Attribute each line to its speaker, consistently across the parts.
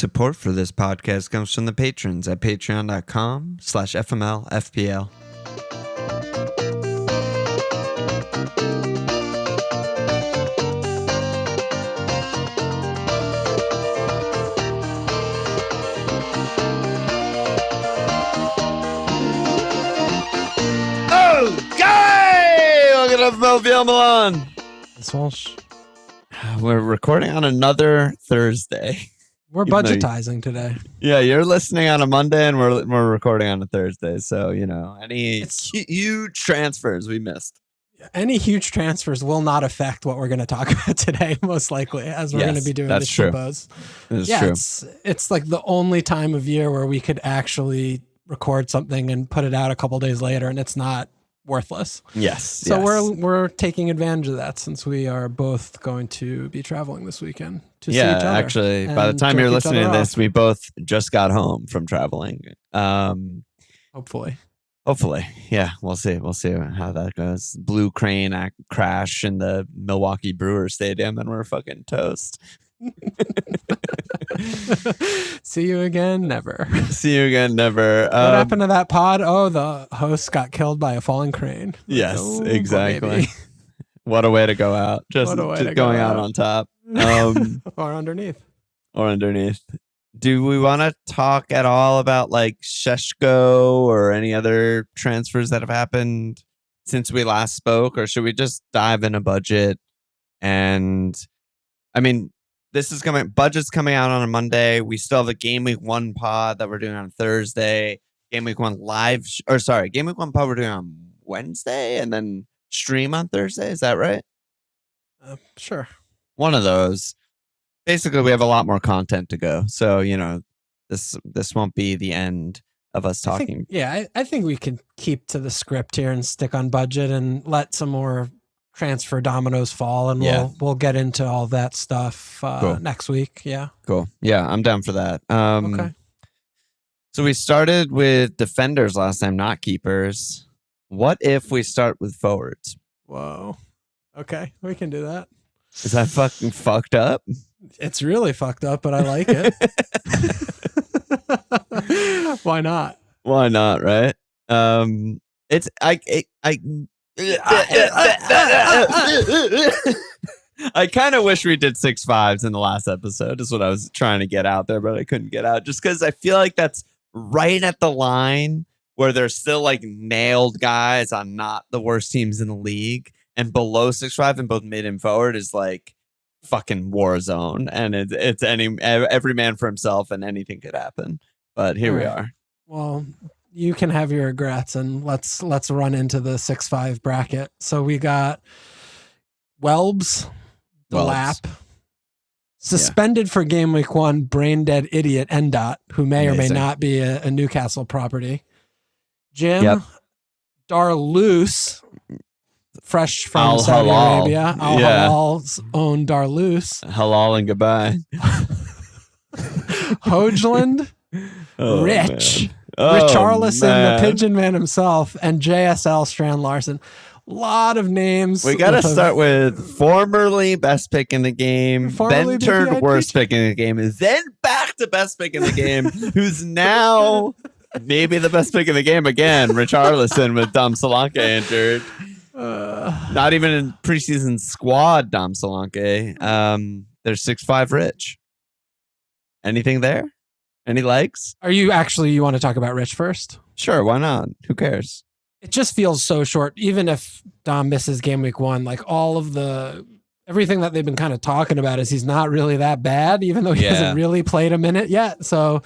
Speaker 1: Support for this podcast comes from the patrons at patreon.com/FML FPL. Okay! Welcome to FML FPL Milan.
Speaker 2: It's Walsh.
Speaker 1: We're recording on another Thursday.
Speaker 2: We're budgetizing today.
Speaker 1: Yeah, you're listening on a Monday and we're recording on a Thursday. So, you know, any huge transfers we missed.
Speaker 2: Any huge transfers will not affect what we're going to talk about today, most likely, as we're going to be doing this compose.
Speaker 1: That's true.
Speaker 2: It's like the only time of year where we could actually record something and put it out a couple days later, and it's not worthless.
Speaker 1: Yes.
Speaker 2: So we're taking advantage of that since we are both going to be traveling this weekend to see each other.
Speaker 1: Actually, by the time you're listening to this, we both just got home from traveling.
Speaker 2: Hopefully.
Speaker 1: Yeah, we'll see how that goes. Blue crane crash in the Milwaukee Brewers Stadium, and we're fucking toast.
Speaker 2: See you again, never.
Speaker 1: What
Speaker 2: happened to that pod? Oh, the host got killed by a falling crane.
Speaker 1: Yes, exactly. What a way to go out. Just going out on top.
Speaker 2: Or underneath. Do
Speaker 1: we want to talk at all about like Sheshko or any other transfers that have happened since we last spoke? Or should we just dive in a budget? And I mean, budget's coming out on a Monday. We still have a Gameweek 1 pod that we're doing on Thursday. Gameweek 1 Gameweek 1 pod we're doing on Wednesday and then stream on Thursday. Is that right?
Speaker 2: Sure.
Speaker 1: One of those. Basically, we have a lot more content to go. So, you know, this won't be the end of us talking.
Speaker 2: I think we can keep to the script here and stick on budget and let some more transfer dominoes fall, and we'll get into all that stuff next week. Yeah.
Speaker 1: Cool. Yeah, I'm down for that.
Speaker 2: Okay.
Speaker 1: So we started with defenders last time, not keepers. What if we start with forwards?
Speaker 2: Whoa. Okay, we can do that.
Speaker 1: Is that fucking fucked up?
Speaker 2: It's really fucked up, but I like it. Why not?
Speaker 1: Why not, right? I kind of wish we did 6-5s in the last episode is what I was trying to get out there, but I couldn't get out just because I feel like that's right at the line where there's still like nailed guys on not the worst teams in the league, and below 6-5 in both mid and forward is like fucking war zone, and it's every man for himself and anything could happen. But here we are. Well,
Speaker 2: you can have your regrets, and let's run into the 6-5 bracket. So we got Welbs, the lap, suspended for game week 1, brain dead idiot Ndot, who may or may not be a Newcastle property. Jim, Darloose, fresh from Saudi Arabia. Al-Halal's own Darloose.
Speaker 1: Halal and goodbye.
Speaker 2: Hoagland, Rich. Richarlison, the Pigeon Man himself, and JSL Strand Larson. A lot of names.
Speaker 1: We got to start with formerly best pick in the game, then turned worst pick in the game, and then back to best pick in the game, who's now maybe the best pick in the game again, Richarlison with Dom Solanke injured. Not even in preseason squad, Dom Solanke. There's 6-5 Rich. Anything there? Any likes?
Speaker 2: You want to talk about Rich first?
Speaker 1: Sure, why not? Who cares?
Speaker 2: It just feels so short. Even if Dom misses game week 1, like everything that they've been kind of talking about is he's not really that bad, even though he hasn't really played a minute yet. So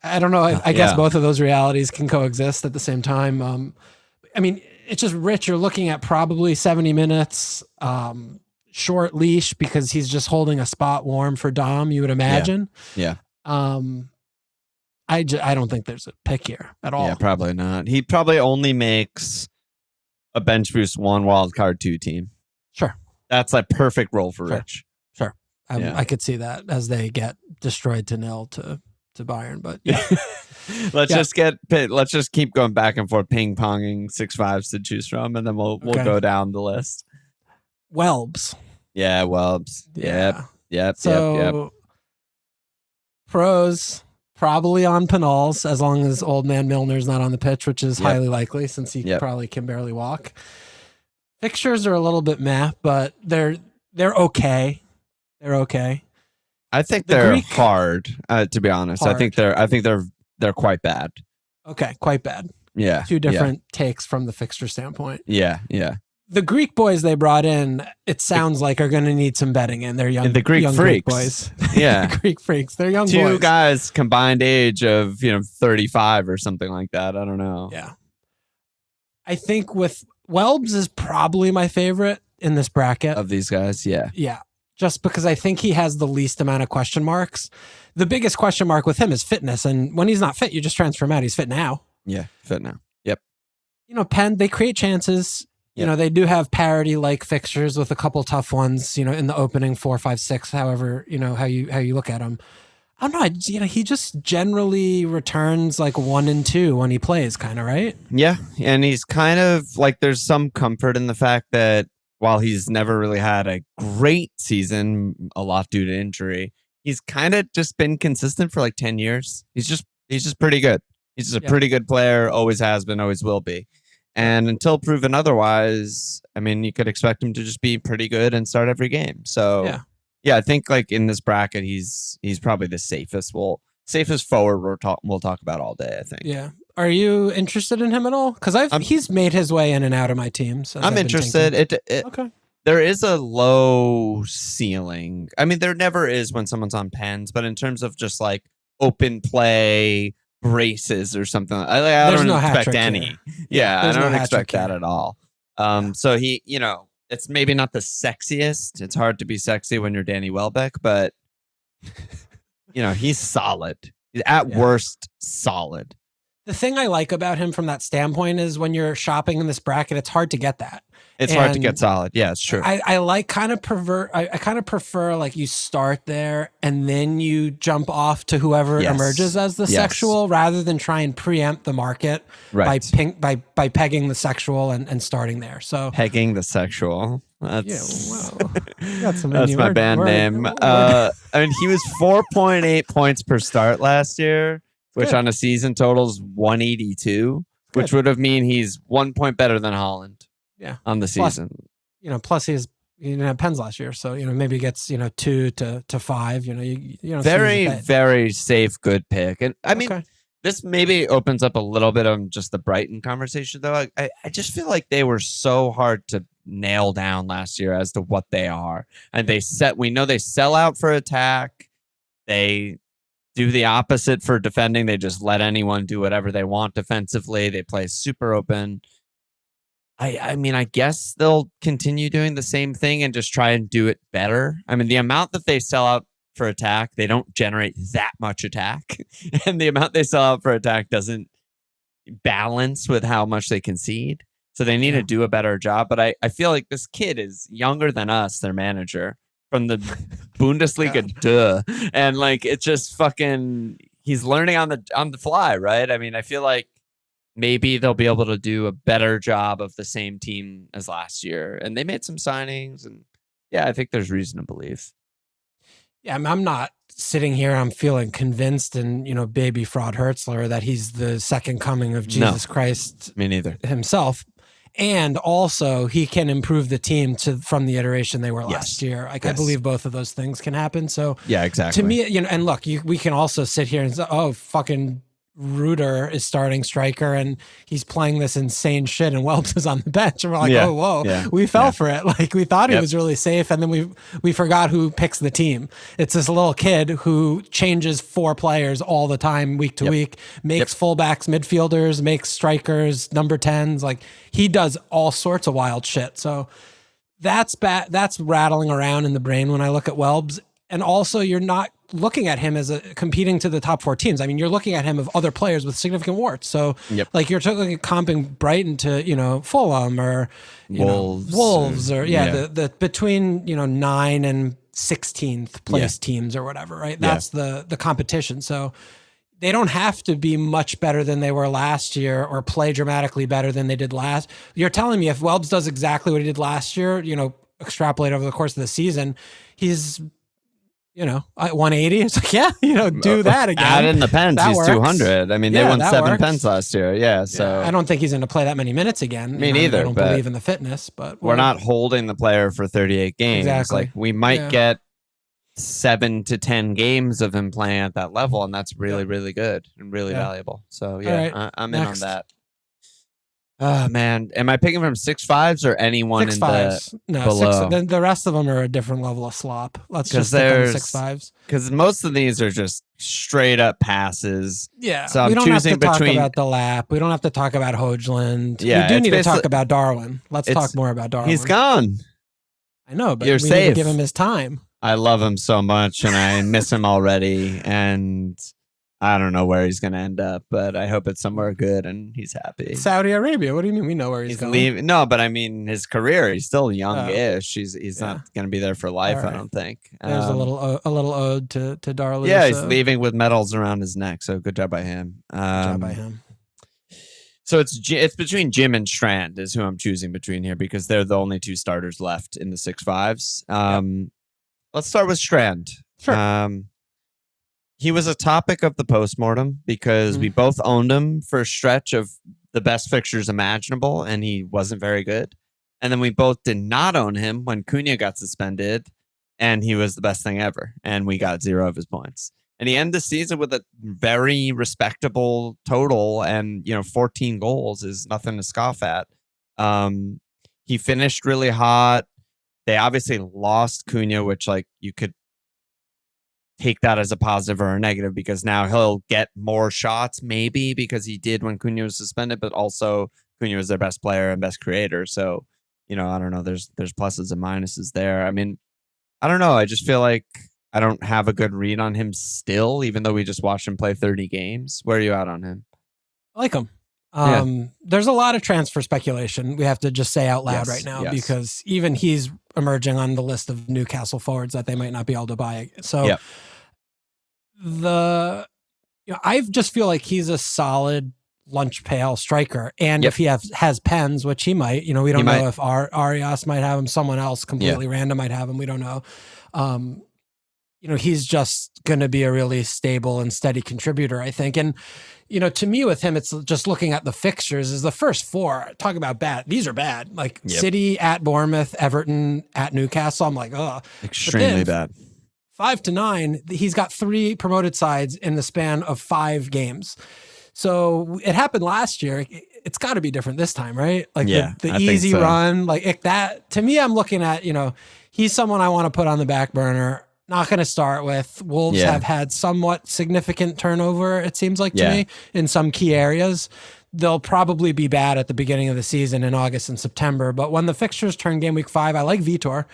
Speaker 2: I don't know. I guess both of those realities can coexist at the same time. I mean, it's just Rich. You're looking at probably 70 minutes, short leash because he's just holding a spot warm for Dom, you would imagine.
Speaker 1: Yeah.
Speaker 2: I don't think there's a pick here at all.
Speaker 1: Yeah, probably not. He probably only makes a bench boost 1 wildcard 2 team.
Speaker 2: Sure.
Speaker 1: That's a perfect role for Rich.
Speaker 2: Sure. I could see that as they get destroyed to 0 to Bayern, but yeah.
Speaker 1: Let's just keep going back and forth, ping ponging 6-5s to choose from, and then we'll go down the list.
Speaker 2: Welbs.
Speaker 1: Yeah, Welbs.
Speaker 2: Yeah.
Speaker 1: Yep.
Speaker 2: So Pros, probably on Pinal's, as long as old man Milner's not on the pitch, which is highly likely since he probably can barely walk. Fixtures are a little bit meh, but they're okay. They're okay.
Speaker 1: I think they're hard, to be honest.
Speaker 2: Hard.
Speaker 1: I think they're quite bad.
Speaker 2: Okay, quite bad.
Speaker 1: Yeah.
Speaker 2: Two different takes from the fixture standpoint.
Speaker 1: Yeah, yeah.
Speaker 2: The Greek boys they brought in, it sounds like are going to need some betting in. They're young,
Speaker 1: the Greek
Speaker 2: young
Speaker 1: freaks.
Speaker 2: Greek boys.
Speaker 1: Yeah,
Speaker 2: the Greek freaks. They're young boys.
Speaker 1: Two guys combined age of 35 or something like that. I don't know.
Speaker 2: Yeah, I think with Welbs is probably my favorite in this bracket
Speaker 1: of these guys. Yeah,
Speaker 2: yeah. Just because I think he has the least amount of question marks. The biggest question mark with him is fitness, and when he's not fit, you just transfer him out. He's fit now.
Speaker 1: Yeah, fit now. Yep.
Speaker 2: Penn, they create chances. Yep. They do have parity-like fixtures with a couple tough ones, in the opening 4, 5, 6, however, how you look at them. I don't know. He just generally returns like 1 and 2 when he plays, kind of, right?
Speaker 1: Yeah, and he's kind of like there's some comfort in the fact that while he's never really had a great season, a lot due to injury, he's kind of just been consistent for like 10 years. He's just pretty good. He's just a pretty good player, always has been, always will be. And until proven otherwise, I mean, you could expect him to just be pretty good and start every game. So, yeah, I think like in this bracket, he's probably the safest forward we'll talk about all day, I think.
Speaker 2: Yeah. Are you interested in him at all? Because he's made his way in and out of my teams.
Speaker 1: I'm interested.
Speaker 2: Okay.
Speaker 1: There is a low ceiling. I mean, there never is when someone's on pens, but in terms of just like open play, braces or something, I don't expect any. Yeah, I don't expect that at all. So he, it's maybe not the sexiest. It's hard to be sexy when you're Danny Welbeck, but he's solid. At worst, solid.
Speaker 2: The thing I like about him from that standpoint is when you're shopping in this bracket, it's hard to get that.
Speaker 1: It's hard to get solid. Yeah, it's true.
Speaker 2: I kind of prefer like you start there and then you jump off to whoever emerges as the sexual rather than try and preempt the market by pegging the sexual and starting there. So
Speaker 1: pegging the sexual. That's
Speaker 2: that's
Speaker 1: my band name. I mean, he was 4.8 points per start last year, which on a season totals 182, which would have mean he's 1 point better than Holland.
Speaker 2: Yeah,
Speaker 1: on the season.
Speaker 2: Plus he didn't have pens last year, so maybe he gets 2 to 5.
Speaker 1: Very very safe, good pick. And I mean, this maybe opens up a little bit on just the Brighton conversation, though. I just feel like they were so hard to nail down last year as to what they are, and we know they sell out for attack. They do the opposite for defending. They just let anyone do whatever they want defensively. They play super open. I mean, I guess they'll continue doing the same thing and just try and do it better. I mean, the amount that they sell out for attack, they don't generate that much attack. And the amount they sell out for attack doesn't balance with how much they concede. So they need to do a better job. But I feel like this kid is younger than us, their manager, from the Bundesliga, and like it's just fucking he's learning on the fly, right? I mean, I feel like maybe they'll be able to do a better job of the same team as last year. And they made some signings, and I think there's reason to believe.
Speaker 2: Yeah, I'm not sitting here. I'm feeling convinced, and baby fraud Hertzler that he's the second coming of Jesus Christ.
Speaker 1: Me neither.
Speaker 2: Himself. And also, he can improve the team from the iteration they were last year. I believe both of those things can happen. So,
Speaker 1: yeah, exactly.
Speaker 2: To me, and look, we can also sit here and say, oh, fucking Reuter is starting striker, and he's playing this insane shit, and Welbs is on the bench. And we're like, oh, whoa, we fell for it. Like, we thought he was really safe, and then we forgot who picks the team. It's this little kid who changes 4 players all the time, week to week, makes fullbacks, midfielders, makes strikers, number 10s. Like, he does all sorts of wild shit. So that's that's rattling around in the brain when I look at Welbs. And also, you're not looking at him as competing to the top 4 teams. I mean, you're looking at him of other players with significant warts. So, like, you're comping Brighton to, Fulham or Wolves or the between 9 and 16th place teams or whatever, right? That's the competition. So they don't have to be much better than they were last year or play dramatically better than they did last. You're telling me if Welbs does exactly what he did last year, extrapolate over the course of the season, he's 180. It's like, yeah, do that again.
Speaker 1: Add in the pens,
Speaker 2: That
Speaker 1: he's
Speaker 2: works.
Speaker 1: 200. I mean, they won 7
Speaker 2: works.
Speaker 1: pens last year. Yeah, so
Speaker 2: I don't think he's going to play that many minutes again.
Speaker 1: Me neither.
Speaker 2: I don't believe in the fitness, but
Speaker 1: we're not holding the player for 38 games.
Speaker 2: Exactly.
Speaker 1: Like we might get 7 to 10 games of him playing at that level, and that's really, really good and really valuable. So
Speaker 2: right.
Speaker 1: I'm in on that. Oh man, am I picking from 6.5s or anyone
Speaker 2: 6.5s? No,
Speaker 1: below?
Speaker 2: Then the rest of them are a different level of slop. Let's just stick on the 6.5s.
Speaker 1: Because most of these are just straight up passes.
Speaker 2: Yeah,
Speaker 1: so
Speaker 2: we don't have to talk about the lap. We don't have to talk about Hoagland.
Speaker 1: Yeah,
Speaker 2: we do need to talk about Darwin. Let's talk more about Darwin.
Speaker 1: He's gone.
Speaker 2: I know, but
Speaker 1: You're
Speaker 2: we
Speaker 1: safe.
Speaker 2: need to give him his time.
Speaker 1: I love him so much, and I miss him already. And I don't know where he's going to end up, but I hope it's somewhere good and he's happy.
Speaker 2: Saudi Arabia. What do you mean? We know where he's going.
Speaker 1: Leaving. No, but I mean his career. He's still youngish. He's not going to be there for life. Right. I don't think.
Speaker 2: There's a little ode to Darley.
Speaker 1: Yeah, he's leaving with medals around his neck. So good job by him.
Speaker 2: Good job by him.
Speaker 1: So it's between Jim and Strand is who I'm choosing between here because they're the only 2 starters left in the 6.5s. Let's start with Strand.
Speaker 2: Sure.
Speaker 1: He was a topic of the postmortem because we both owned him for a stretch of the best fixtures imaginable, and he wasn't very good. And then we both did not own him when Cunha got suspended, and he was the best thing ever, and we got 0 of his points. And he ended the season with a very respectable total, and 14 goals is nothing to scoff at. He finished really hot. They obviously lost Cunha, which you could take that as a positive or a negative because now he'll get more shots maybe because he did when Cunha was suspended, but also Cunha was their best player and best creator. So, I don't know. There's pluses and minuses there. I mean, I don't know. I just feel like I don't have a good read on him still, even though we just watched him play 30 games. Where are you at on him?
Speaker 2: I like him. There's a lot of transfer speculation we have to just say out loud right now because even he's emerging on the list of Newcastle forwards that they might not be able to buy. So I just feel like he's a solid lunch pail striker. And if he has pens, which he might, we don't know if Arias might have him, someone else completely random might have him. We don't know. He's just going to be a really stable and steady contributor, I think. And, to me with him, it's just looking at the fixtures is the first 4. Talk about bad. These are bad. City at Bournemouth, Everton at Newcastle. I'm like, oh,
Speaker 1: extremely bad.
Speaker 2: 5 to 9. He's got 3 promoted sides in the span of 5 games. So it happened last year. It's got to be different this time, right? The easy run, that. To me, I'm looking at, he's someone I want to put on the back burner. Not going to start with. Wolves have had somewhat significant turnover, it seems like to me, in some key areas. They'll probably be bad at the beginning of the season in August and September. But when the fixtures turn game week 5, I like Vitor.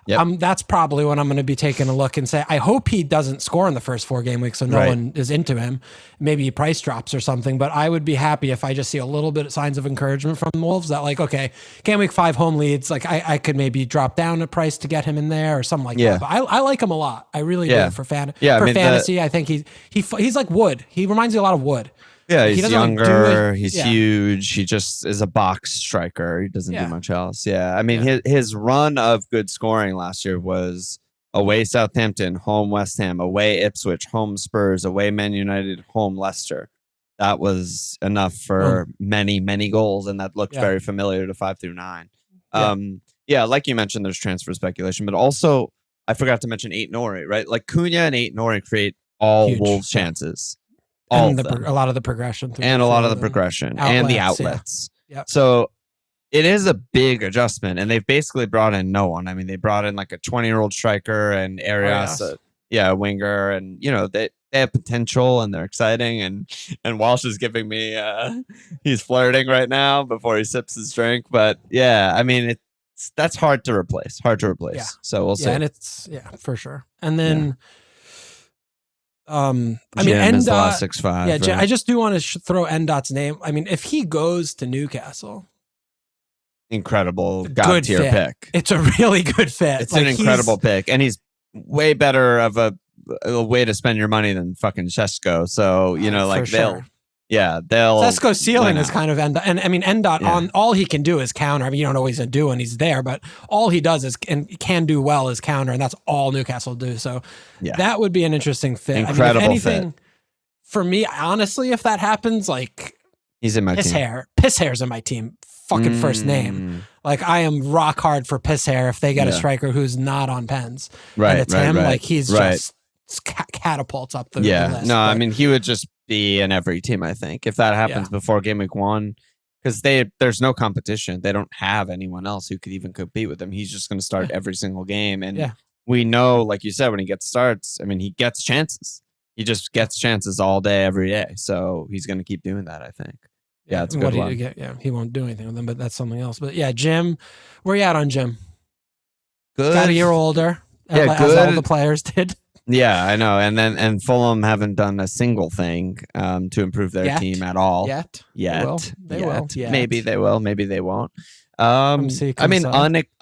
Speaker 2: That's probably when I'm going to be taking a look and say, I hope he doesn't score in the first 4 game weeks so no one is into him. Maybe price drops or something, but I would be happy if I just see a little bit of signs of encouragement from Wolves that okay, game week 5 home leads, I could maybe drop down a price to get him in there or something like that. But I like him a lot. I really do for fantasy. I think he's like Wood. He reminds me a lot of Wood.
Speaker 1: Yeah, he's younger. He's huge. He just is a box striker. He doesn't do much else. Yeah, I mean, his run of good scoring last year was away Southampton, home West Ham, away Ipswich, home Spurs, away Man United, home Leicester. That was enough for many, many goals, and that looked very familiar to 5 through 9. Like you mentioned, there's transfer speculation, but also I forgot to mention Ait Nori, right? Cunha and Ait Nori create all Wolves chances.
Speaker 2: And a lot of the progression.
Speaker 1: And a lot of the progression. And the outlets. So it is a big adjustment. And they've basically brought in no one. I mean, they brought in a 20-year-old striker and Arias, a winger. And, they have potential and they're exciting. And Walsh is giving me, he's flirting right now before he sips his drink. But I mean, that's hard to replace. Yeah. So we'll see.
Speaker 2: And it's, for sure. And then... I mean,
Speaker 1: is the last 6.5.
Speaker 2: Yeah, right? I just do want to throw Endot's name. I mean, if he goes to Newcastle,
Speaker 1: incredible god tier pick.
Speaker 2: It's a really good fit.
Speaker 1: It's an incredible pick, and he's way better of a way to spend your money than fucking Šeško. So Yeah, they'll.
Speaker 2: Sesko's ceiling
Speaker 1: win
Speaker 2: is
Speaker 1: out.
Speaker 2: kind of and I mean Endot
Speaker 1: Yeah.
Speaker 2: on all he can do is counter. I mean you don't know what he's gonna do when he's there, but all he does is and can do well is counter, and that's all Newcastle do. So
Speaker 1: Yeah.
Speaker 2: that would be an interesting fit.
Speaker 1: Incredible
Speaker 2: I mean, if anything,
Speaker 1: fit.
Speaker 2: for me, honestly, if that happens, like
Speaker 1: He's in my
Speaker 2: Piss
Speaker 1: team.
Speaker 2: Hair. Piss Hair's in my team. Fucking first name. Like I am rock hard for Piss Hair if they get a striker who's not on pens.
Speaker 1: Right.
Speaker 2: And it's him. Like he's
Speaker 1: right.
Speaker 2: just catapults up the
Speaker 1: Yeah.
Speaker 2: list.
Speaker 1: No, I mean he would just be in every team, I think, if that happens before game week 1. Because there's no competition. They don't have anyone else who could even compete with him. He's just going to start every single game. And we know, like you said, when he gets starts, I mean, he gets chances. He just gets chances all day, every day. So he's going to keep doing that, I think. Yeah, it's a good one.
Speaker 2: He won't do anything with them, but that's something else. But yeah, Jim, where you at on Jim?
Speaker 1: Good.
Speaker 2: Got a year older,
Speaker 1: yeah,
Speaker 2: as all the players did.
Speaker 1: Yeah, I know. And Fulham haven't done a single thing to improve their team at all.
Speaker 2: Yet. They will.
Speaker 1: Maybe they will. Maybe they won't. I mean,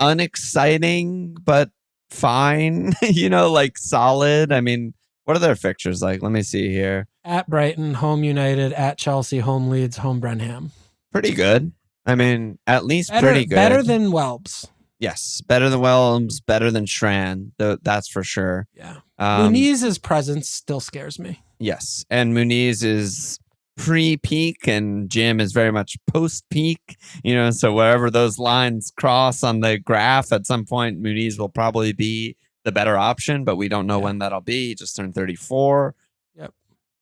Speaker 1: unexciting, but fine. Like solid. I mean, what are their fixtures like? Let me see here.
Speaker 2: At Brighton, home United, at Chelsea, home Leeds, home Brenham.
Speaker 1: Pretty good. I mean, at least pretty good.
Speaker 2: Better than Welbs.
Speaker 1: Yes, better than Wellams, better than Shran. That's for sure.
Speaker 2: Yeah. Muniz's presence still scares me.
Speaker 1: Yes, and Muniz is pre-peak, and Jim is very much post-peak. So wherever those lines cross on the graph, at some point, Muniz will probably be the better option, but we don't know when that'll be. He just turned 34.
Speaker 2: Yep.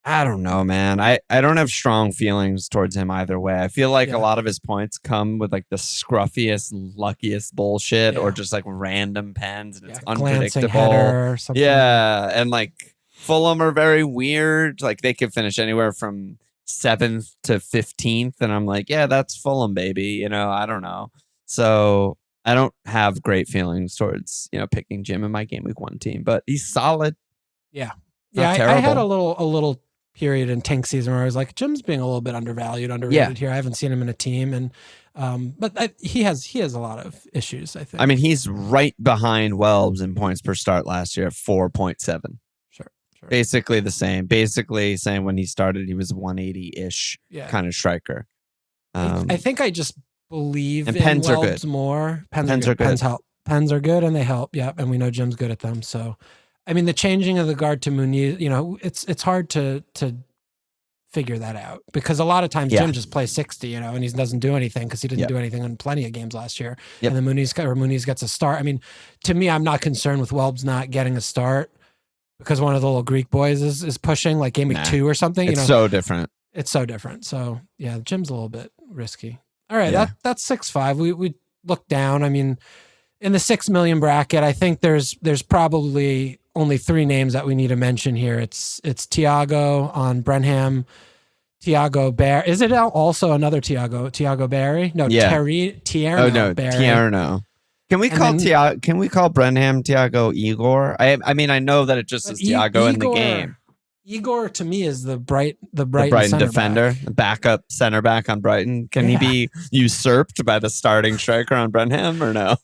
Speaker 1: I don't know, man. I don't have strong feelings towards him either way. I feel like a lot of his points come with like the scruffiest, luckiest bullshit or just like random pens and it's unpredictable.
Speaker 2: Or something.
Speaker 1: Yeah. And like Fulham are very weird. Like they could finish anywhere from 7th to 15th. And I'm like, yeah, that's Fulham, baby. I don't know. So I don't have great feelings towards, picking Jim in my game week 1 team, but he's solid.
Speaker 2: Yeah. I had a little period in tank season where I was like, Jim's being a little bit underrated here. I haven't seen him in a team, and but he has a lot of issues, I think.
Speaker 1: I mean, he's right behind Welbs in points per start last year at 4.7.
Speaker 2: Sure.
Speaker 1: Basically the same. Basically saying when he started, he was 180-ish kind of striker.
Speaker 2: I think I just believe in
Speaker 1: pens
Speaker 2: Welbs
Speaker 1: are good.
Speaker 2: more.
Speaker 1: Pens are good.
Speaker 2: Pens help. Pens are good and they help. Yeah, and we know Jim's good at them. So, I mean, the changing of the guard to Muniz, it's hard to figure that out because a lot of times Jim just plays 60, and he doesn't do anything because he didn't do anything in plenty of games last year. And then Muniz gets a start. I mean, to me, I'm not concerned with Welbs not getting a start because one of the little Greek boys is pushing like game week 2 or something.
Speaker 1: It's so different.
Speaker 2: It's so different. So yeah, Jim's a little bit risky. All right, that's 6-5. We look down. I mean, in the 6 million bracket, I think there's probably only 3 names that we need to mention here. It's Thiago on Brenham, Thiago Bear. Is it also another Thiago Barry? No, Tierno.
Speaker 1: Oh no,
Speaker 2: Barry.
Speaker 1: Tierno. Can we call Can we call Brenham Thiago Igor? I mean, I know that it just is Thiago in the game.
Speaker 2: Igor to me is the Brighton
Speaker 1: defender, backup center back on Brighton. Can he be usurped by the starting striker on Brenham or no?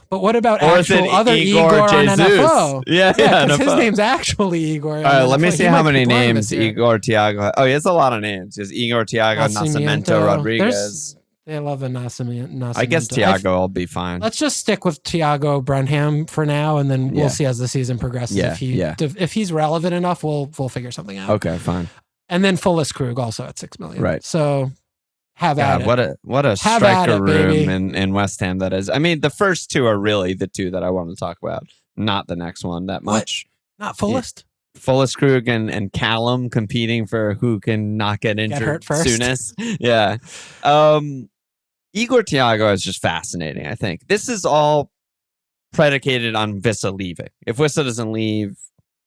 Speaker 2: But what about actual other Igor on NFO?
Speaker 1: Yeah,
Speaker 2: because his name's actually Igor.
Speaker 1: All right, let me see how many names Igor Thiago. Oh, he has a lot of names. He has Igor Thiago, Nascimento Rodriguez.
Speaker 2: They love a Nascimento.
Speaker 1: I guess Thiago will be fine.
Speaker 2: Let's just stick with Thiago Brenham for now, and then we'll see as the season progresses. If he's relevant enough, we'll figure something out.
Speaker 1: Okay, fine.
Speaker 2: And then Fullis Krug also at 6 million.
Speaker 1: Right.
Speaker 2: So have at it.
Speaker 1: What a striker room in West Ham that is. I mean, the first 2 are really the 2 that I want to talk about, not the next one that much.
Speaker 2: Not Fullest?
Speaker 1: Fullis Krug and Callum competing for who can not get injured
Speaker 2: hurt first.
Speaker 1: soonest. Yeah. Igor Thiago is just fascinating, I think. This is all predicated on Vissa leaving. If Vissa doesn't leave,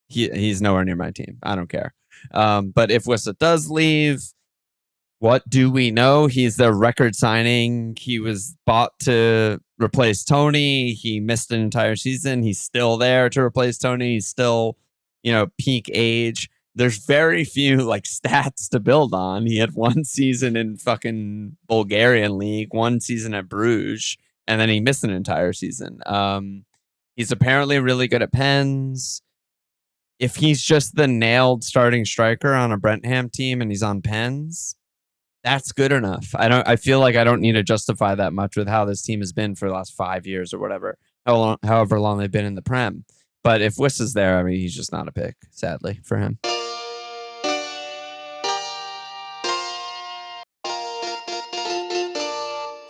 Speaker 1: he's nowhere near my team. I don't care. But if Vissa does leave, what do we know? He's their record signing. He was bought to replace Tony. He missed an entire season. He's still there to replace Tony. He's still, peak age. There's very few stats to build on. He had 1 season in fucking Bulgarian league, 1 season at Bruges, and then he missed an entire season. He's apparently really good at pens. if he's just the nailed starting striker on a Brentham team and he's on pens, that's good enough. I feel like I don't need to justify that much with how this team has been for the last 5 years or whatever, however long they've been in the Prem. But if Wissa's there, I mean, he's just not a pick, sadly, for him.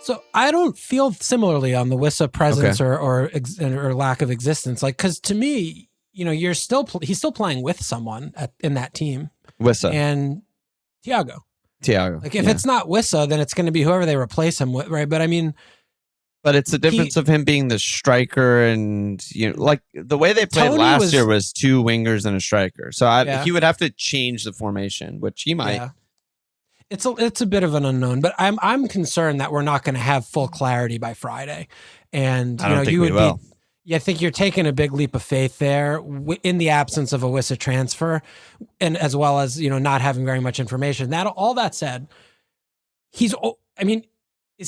Speaker 2: So I don't feel similarly on the Wissa presence or lack of existence. Like, because to me, he's still playing with someone in that team.
Speaker 1: Wissa
Speaker 2: and Thiago. Like, if it's not Wissa, then it's going to be whoever they replace him with, right? But I mean,
Speaker 1: but it's the difference of him being the striker, and like the way they played last year was 2 wingers and a striker. So he would have to change the formation, which he might.
Speaker 2: Yeah. It's a bit of an unknown, but I'm concerned that we're not going to have full clarity by Friday, and
Speaker 1: I don't think we will.
Speaker 2: I think you're taking a big leap of faith there in the absence of a Wissa transfer, and as well as not having very much information. All that said, is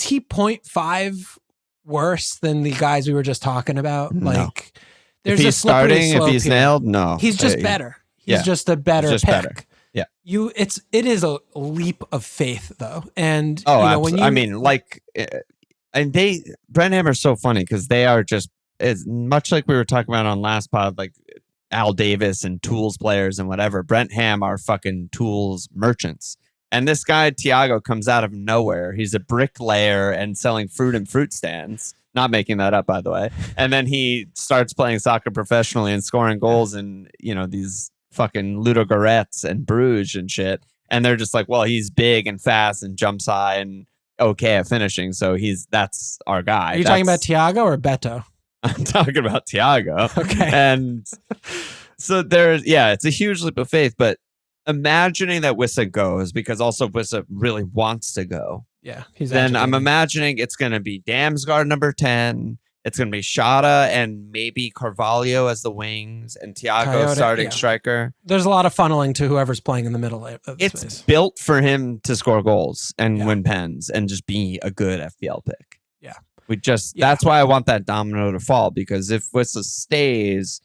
Speaker 2: he 0.5 worse than the guys we were just talking about?
Speaker 1: No.
Speaker 2: Like,
Speaker 1: there's if he's starting, if he's nailed, no,
Speaker 2: he's just better. He's just a better pick.
Speaker 1: Better. Yeah,
Speaker 2: it is a leap of faith though, and
Speaker 1: Brentham are so funny because they are just as much like we were talking about on last pod, like Al Davis and tools players and whatever. Brentham are fucking tools merchants, and this guy Thiago comes out of nowhere. He's a bricklayer and selling fruit and fruit stands. Not making that up, by the way. And then he starts playing soccer professionally and scoring goals in these fucking Ludo Goretz and Bruges and shit. And they're just like, well, he's big and fast and jumps high and okay at finishing. So that's our guy.
Speaker 2: Are you talking about Thiago or Beto?
Speaker 1: I'm talking about Thiago.
Speaker 2: Okay.
Speaker 1: And so it's a huge leap of faith, but imagining that Wissa goes, because also Wissa really wants to go.
Speaker 2: Yeah.
Speaker 1: Then I'm imagining it's going to be Damsgaard number 10. It's going to be Shada and maybe Carvalho as the wings and Thiago starting striker.
Speaker 2: There's a lot of funneling to whoever's playing in the middle of the
Speaker 1: It's
Speaker 2: space.
Speaker 1: built for him to score goals and win pens and just be a good FPL pick.
Speaker 2: Yeah.
Speaker 1: That's why I want that domino to fall, because if Wissa stays,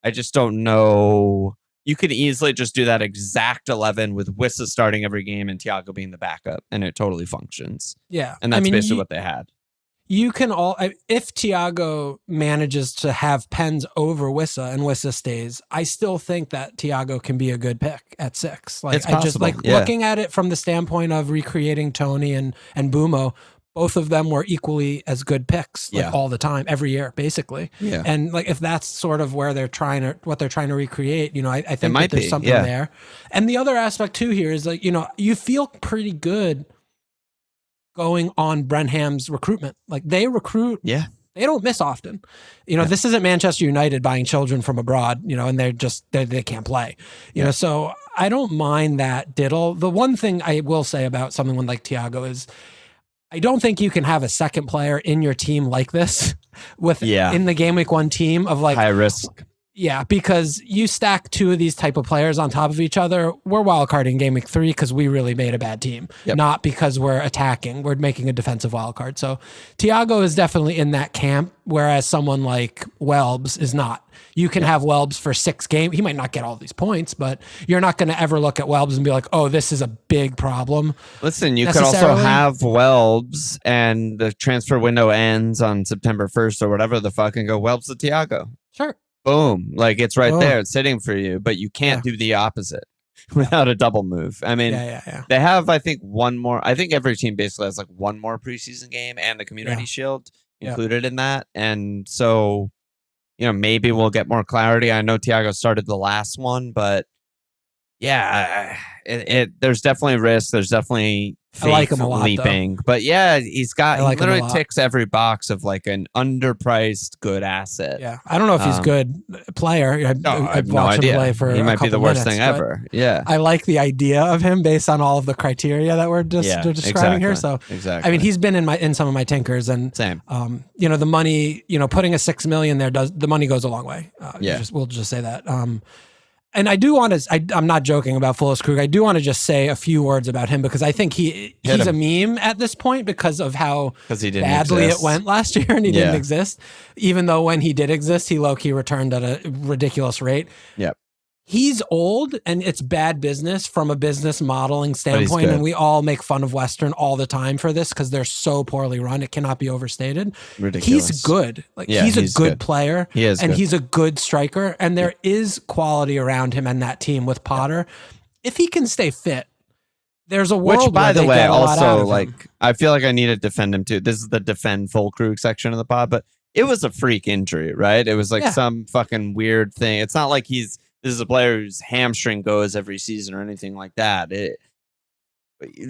Speaker 1: I just don't know. You could easily just do that exact 11 with Wissa starting every game and Thiago being the backup, and it totally functions.
Speaker 2: Yeah.
Speaker 1: And that's basically what they had.
Speaker 2: You can if Thiago manages to have pens over Wissa and Wissa stays, I still think that Thiago can be a good pick at 6. Like,
Speaker 1: it's possible.
Speaker 2: I just looking at it from the standpoint of recreating Tony and Bumo. Both of them were equally as good picks, all the time, every year, basically.
Speaker 1: Yeah.
Speaker 2: And like, if that's sort of where what they're trying to recreate, I think that there's something there. And the other aspect too here is like, you feel pretty good going on Brentham's recruitment. Like, they recruit.
Speaker 1: Yeah.
Speaker 2: They don't miss often. This isn't Manchester United buying children from abroad, and they can't play. So I don't mind that diddle. The one thing I will say about someone like Thiago is, I don't think you can have a second player in your team like this in the Game Week 1 team of like
Speaker 1: high risk.
Speaker 2: Yeah, because you stack 2 of these type of players on top of each other. We're wildcarding Game Week 3 because we really made a bad team, not because we're attacking. We're making a defensive wildcard. So Thiago is definitely in that camp, whereas someone like Welbs is not. You can have Welbs for 6 games. He might not get all these points, but you're not going to ever look at Welbs and be like, oh, this is a big problem.
Speaker 1: Listen, you could also have Welbs and the transfer window ends on September 1st or whatever the fuck, and go Welbs to Thiago.
Speaker 2: Sure.
Speaker 1: Boom. Like, it's right there. It's sitting for you, but you can't do the opposite without a double move. I mean, they have, I think, one more. I think every team basically has like one more preseason game and the Community Shield included in that. And so, maybe we'll get more clarity. I know Thiago started the last one, but there's definitely risk. There's definitely
Speaker 2: I like him a lot,
Speaker 1: leaping.
Speaker 2: though.
Speaker 1: But he literally ticks every box of like an underpriced good asset.
Speaker 2: Yeah, I don't know if he's a good player. I've
Speaker 1: no
Speaker 2: watched
Speaker 1: idea.
Speaker 2: him play for
Speaker 1: he might be the worst
Speaker 2: minutes,
Speaker 1: thing ever. Yeah,
Speaker 2: I like the idea of him based on all of the criteria that we're describing here. So
Speaker 1: exactly.
Speaker 2: I mean, he's been in some of my tinkers, and
Speaker 1: same.
Speaker 2: The money, putting a $6 million there the money goes a long way. We'll just say that. And I do want to, I'm not joking about Fullis Krug. I do want to just say a few words about him because I think he's a meme at this point because of how badly it went last year and he didn't exist. Even though when he did exist, he low-key returned at a ridiculous rate.
Speaker 1: Yep.
Speaker 2: he's old and it's bad business from a business modeling standpoint. And we all make fun of Western all the time for this because they're so poorly run. It cannot be overstated.
Speaker 1: Ridiculous.
Speaker 2: He's good. Like he's a good player.
Speaker 1: He is
Speaker 2: and
Speaker 1: good.
Speaker 2: He's a good striker. And there is quality around him and that team with Potter. If he can stay fit, there's a world.
Speaker 1: Which, by
Speaker 2: where
Speaker 1: the
Speaker 2: they
Speaker 1: way,
Speaker 2: get a lot out
Speaker 1: also
Speaker 2: of
Speaker 1: like
Speaker 2: him.
Speaker 1: I feel like I need to defend him too. This is the defend full Krug section of the pod, but it was a freak injury, right? It was like some fucking weird thing. It's not like this is a player whose hamstring goes every season or anything like that.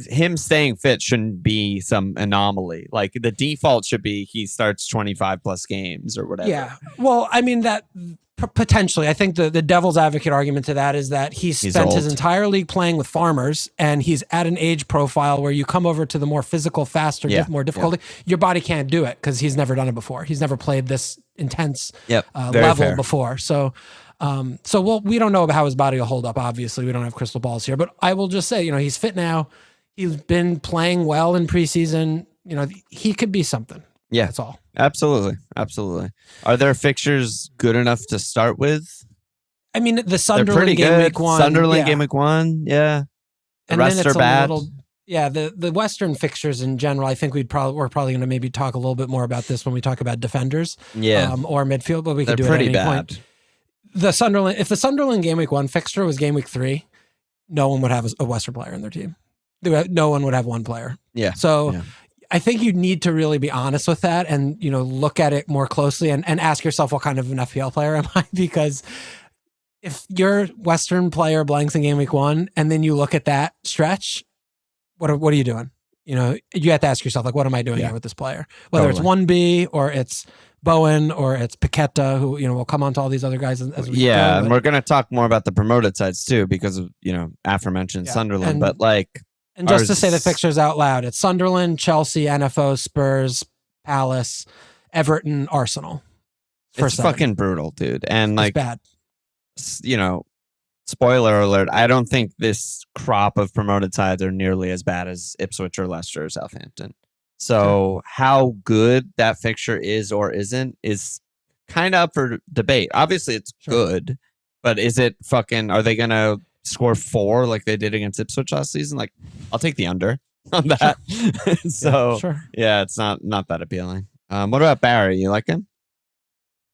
Speaker 1: Him staying fit shouldn't be some anomaly. Like the default should be he starts 25 plus games or whatever.
Speaker 2: Yeah. Well, I mean that potentially, I think the devil's advocate argument to that is that he's spent his entire league playing with farmers and he's at an age profile where you come over to the more physical, faster, more difficulty. Your body can't do it because he's never done it before. He's never played this intense level before. So, we don't know about how his body will hold up. Obviously, we don't have crystal balls here, but I will just say, he's fit now. He's been playing well in preseason. He could be something.
Speaker 1: Yeah,
Speaker 2: that's all.
Speaker 1: Absolutely. Are there fixtures good enough to start with?
Speaker 2: I mean, the Sunderland game week 1.
Speaker 1: Sunderland game week 1, yeah. The rest are bad.
Speaker 2: The Western fixtures in general, I think we're probably going to maybe talk a little bit more about this when we talk about defenders, or midfield, but we could do it at any point. If the Sunderland game week 1 fixture was game week 3, no one would have a Western player in their team. No one would have one player.
Speaker 1: Yeah.
Speaker 2: So I think you need to really be honest with that and, look at it more closely and ask yourself what kind of an FPL player am I? Because if your Western player blanks in game week 1 and then you look at that stretch, what are you doing? You have to ask yourself, like, what am I doing here with this player? Whether it's 1B or it's Bowen or it's Paqueta, who, we'll come on to all these other guys as we go.
Speaker 1: And we're going to talk more about the promoted sides too, because of, aforementioned Sunderland, but like.
Speaker 2: And just to say the fixtures out loud, it's Sunderland, Chelsea, NFO, Spurs, Palace, Everton, Arsenal.
Speaker 1: It's fucking brutal, dude. And like,
Speaker 2: bad.
Speaker 1: Spoiler alert, I don't think this crop of promoted sides are nearly as bad as Ipswich or Leicester or Southampton. So how good that fixture is or isn't is kind of up for debate. Obviously, it's good, but is it are they going to score 4 like they did against Ipswich last season? Like, I'll take the under on that. It's not that appealing. What about Barry? You like him?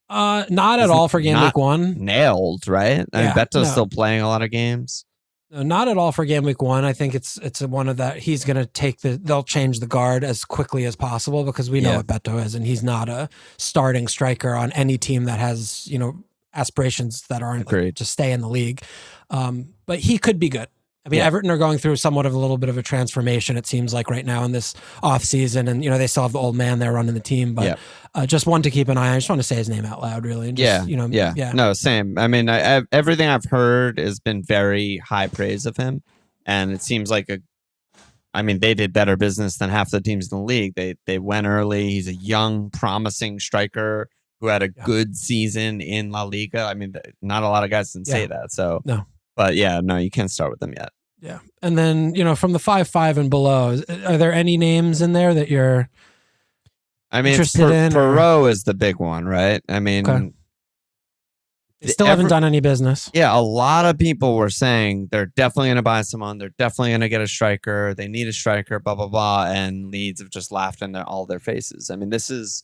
Speaker 2: Not at all for game week 1.
Speaker 1: Nailed, right? I mean, Beto's still playing a lot of games.
Speaker 2: No, not at all for game week 1. I think it's one of that. He's going to they'll change the guard as quickly as possible because we know what Beto is, and he's not a starting striker on any team that has, aspirations that aren't to stay in the league. But he could be good. I mean, Everton are going through somewhat of a little bit of a transformation, it seems like right now in this off season. And, they still have the old man there running the team, but just one to keep an eye on. I just want to say his name out loud, really. And just,
Speaker 1: No, same. I mean, everything I've heard has been very high praise of him. And it seems like they did better business than half the teams in the league. They went early. He's a young, promising striker who had a good season in La Liga. I mean, not a lot of guys can say that. So, but you can't start with them yet.
Speaker 2: Yeah. And then, from the 5-5 and below, are there any names in there that you're interested in?
Speaker 1: Perot is the big one, right? I mean,
Speaker 2: they still haven't done any business.
Speaker 1: Yeah. A lot of people were saying they're definitely going to buy someone. They're definitely going to get a striker. They need a striker, blah, blah, blah. And Leeds have just laughed in all their faces. I mean, this is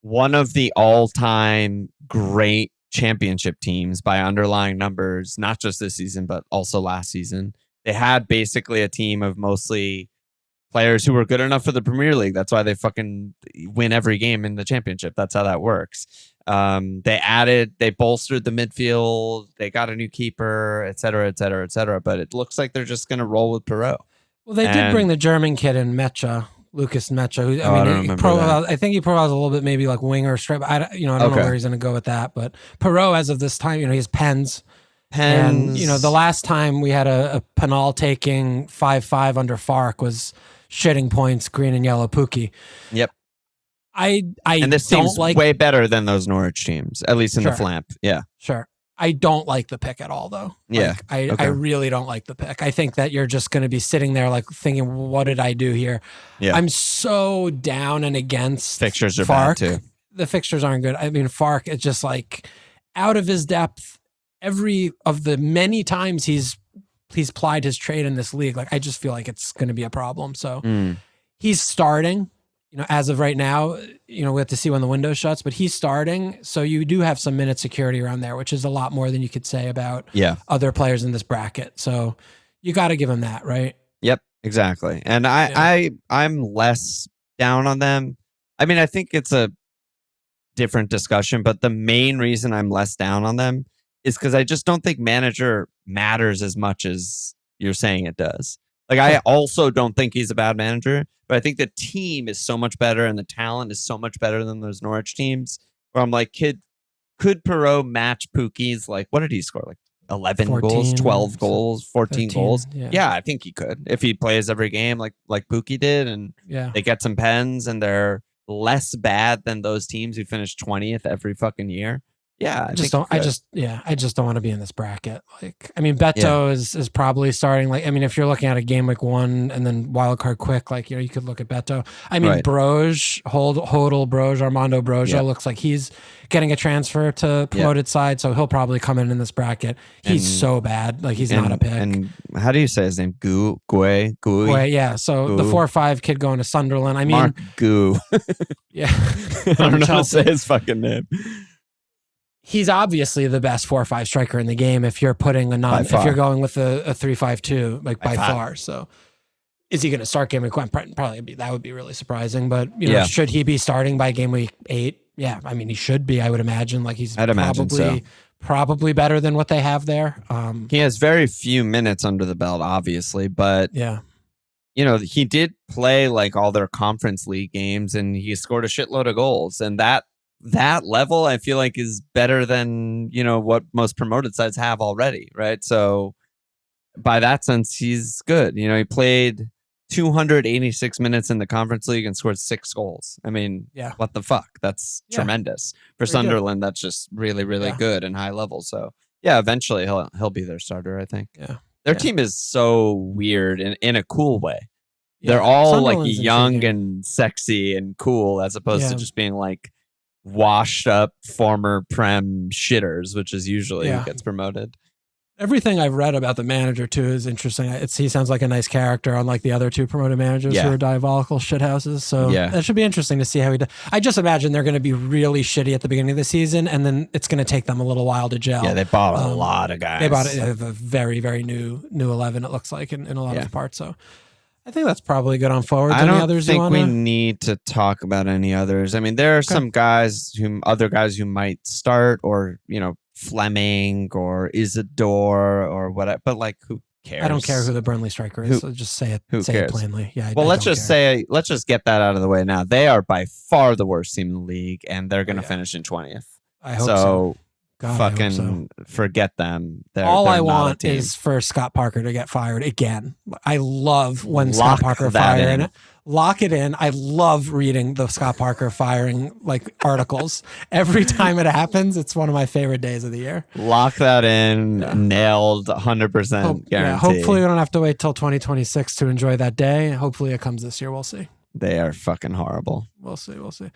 Speaker 1: one of the all-time great championship teams by underlying numbers, not just this season, but also last season. They had basically a team of mostly players who were good enough for the Premier League. That's why they fucking win every game in the championship. That's how that works. They bolstered the midfield. They got a new keeper, et cetera, et cetera, et cetera. But it looks like they're just going to roll with Perot.
Speaker 2: Well, they did bring the German kid in, Mecha. Lucas Mecha, who I think he profiles a little bit maybe like winger strip. I don't know where he's going to go with that, but Perot, as of this time, he has pens. And the last time we had a penal taking 5-5 under Fark was shitting points, green and yellow Pookie.
Speaker 1: Yep.
Speaker 2: And
Speaker 1: this
Speaker 2: don't
Speaker 1: seems way better than those Norwich teams, at least in the flamp. Yeah.
Speaker 2: Sure. I don't like the pick at all, though. I really don't like the pick. I think that you're just going to be sitting there like thinking, what did I do here? Yeah. I'm so down and against
Speaker 1: fixtures are
Speaker 2: Fark.
Speaker 1: bad too.
Speaker 2: The fixtures aren't good. I mean, Fark is just like out of his depth every of the many times he's plied his trade in this league, like I just feel like it's going to be a problem. So he's starting, as of right now, we have to see when the window shuts, but he's starting. So you do have some minute security around there, which is a lot more than you could say about other players in this bracket. So you got to give him that, right?
Speaker 1: Yep, exactly. And I'm less down on them. I mean, I think it's a different discussion, but the main reason I'm less down on them is because I just don't think manager matters as much as you're saying it does. Like, I also don't think he's a bad manager, but I think the team is so much better and the talent is so much better than those Norwich teams where I'm like, could Perot match Pookie's, like, what did he score? Like 11 goals, 12 goals, 14 goals? Yeah, I think he could if he plays every game like Pookie did and they get some pens and they're less bad than those teams who finish 20th every fucking year. Yeah, I just don't want to be in this bracket. Like, I mean, Beto is probably starting. Like, I mean, if you're looking at a game week 1 and then wildcard quick, like, you could look at Beto. I mean, Broge, Hodel Broge, Armando Broja looks like he's getting a transfer to promoted side, so he'll probably come in this bracket. He's so bad. Like, he's not a pick. And how do you say his name? Gui?
Speaker 2: Yeah. So the 4-5 kid going to Sunderland. I mean,
Speaker 1: Mark Goo.
Speaker 2: Yeah.
Speaker 1: I don't know how to say his fucking name.
Speaker 2: He's obviously the best 4-5 striker in the game if you're putting if you're going with a 3-5-2, like by far. So is he going to start game week 1? Probably that would be really surprising. But should he be starting by game week 8? Yeah, I mean, he should be, I would imagine. Like, he's probably better than what they have there.
Speaker 1: He has very few minutes under the belt, obviously, but he did play like all their conference league games and he scored a shitload of goals, and that level I feel like is better than what most promoted sides have already, right? So by that sense, he's good. He played 286 minutes in the conference league and scored 6 goals. I mean, what the fuck? That's tremendous for Sunderland. That's just really, really good and high level. So eventually he'll be their starter, I think. Their team is so weird in a cool way. They're all like young and sexy and cool, as opposed to just being like washed up former Prem shitters, which is usually who gets promoted.
Speaker 2: Everything I've read about the manager too is interesting. He sounds like a nice character, unlike the other 2 promoted managers who are diabolical shithouses. So that should be interesting to see how he does. I just imagine they're going to be really shitty at the beginning of the season, and then it's going to take them a little while to gel. Yeah,
Speaker 1: they bought a lot of guys.
Speaker 2: They bought a very, very new 11. It looks like in a lot of parts. So I think that's probably good on forward.
Speaker 1: I don't think we need to talk about any others. I mean, there are some other guys who might start, or Fleming or Isidore or whatever. But like, who cares?
Speaker 2: I don't care who the Burnley striker is. So just say it. Say it plainly. Yeah.
Speaker 1: Well, let's just get that out of the way now. They are by far the worst team in the league, and they're going to finish in 20th.
Speaker 2: I hope so. God,
Speaker 1: fucking forget them.
Speaker 2: All I want is for Scott Parker to get fired again. I love when Scott Parker fired. Lock it in. I love reading the Scott Parker firing articles. Every time it happens, it's one of my favorite days of the year.
Speaker 1: Lock that in. Nailed. 100% guarantee.
Speaker 2: Hopefully we don't have to wait till 2026 to enjoy that day. Hopefully it comes this year. We'll see.
Speaker 1: They are fucking horrible.
Speaker 2: We'll see.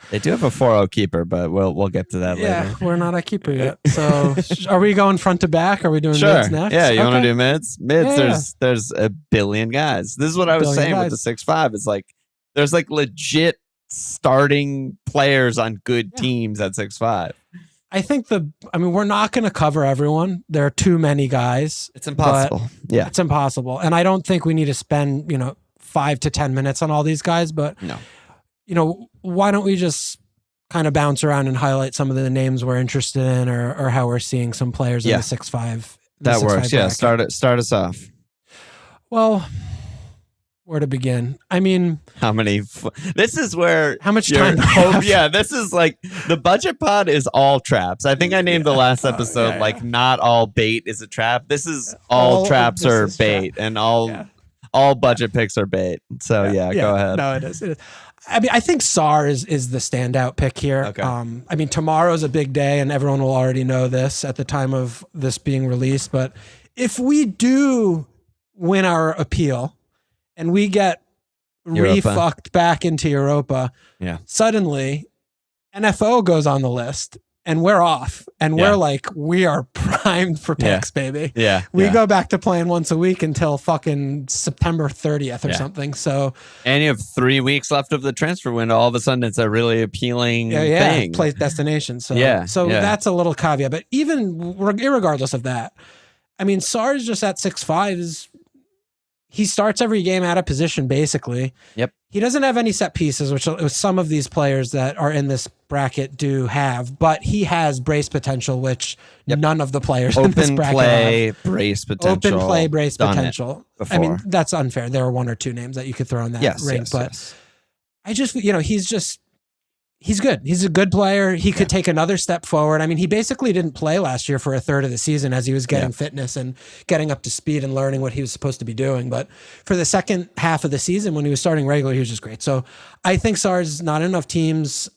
Speaker 1: They do have a 4-0 keeper, but we'll get to that later.
Speaker 2: Yeah, we're not a keeper yet. So are we going front to back? Are we doing mids next?
Speaker 1: Yeah, you want to do mids? Mids, there's a billion guys. This is what I was saying with the 6-5. It's like there's like legit starting players on good teams at 6-5.
Speaker 2: I think we're not going to cover everyone. There are too many guys.
Speaker 1: It's impossible. Yeah.
Speaker 2: It's impossible. And I don't think we need to spend, 5 to 10 minutes on all these guys, but why don't we just kind of bounce around and highlight some of the names we're interested in, or how we're seeing some players in the 6-5.
Speaker 1: That works. Yeah. Start us off.
Speaker 2: Well, where to begin? I mean,
Speaker 1: this is where
Speaker 2: how much time?
Speaker 1: This is like the budget pod is all traps. I think I named the last episode not all bait is a trap. This is all traps are bait, and all budget picks are bait. So go ahead.
Speaker 2: No, it is. I mean, I think Sarr is the standout pick here.
Speaker 1: Okay.
Speaker 2: I mean, tomorrow's a big day, and everyone will already know this at the time of this being released. But if we do win our appeal and we get refucked back into Europa, suddenly NFO goes on the list. and we're off, and
Speaker 1: Yeah.
Speaker 2: we're like, we are primed for picks, baby.
Speaker 1: Yeah.
Speaker 2: We go back to playing once a week until fucking September 30th or something. So,
Speaker 1: and you have 3 weeks left of the transfer window. All of a sudden, it's a really appealing thing.
Speaker 2: Place destination. So,
Speaker 1: so
Speaker 2: that's a little caveat. But even irregardless of that, I mean, Sarr's just at 6'5" he starts every game out of position, basically.
Speaker 1: Yep.
Speaker 2: He doesn't have any set pieces, which some of these players that are in this bracket do have, but he has brace potential, which none of the players in this bracket have.
Speaker 1: Brace potential.
Speaker 2: Open play, brace potential.
Speaker 1: Before.
Speaker 2: I mean, that's unfair. There are 1 or 2 names that you could throw in that ring, but I just, he's good. He's a good player. He could take another step forward. I mean, he basically didn't play last year for a third of the season as he was getting fitness and getting up to speed and learning what he was supposed to be doing. But for the second half of the season, when he was starting regular, he was just great. So I think Sarr's not enough teams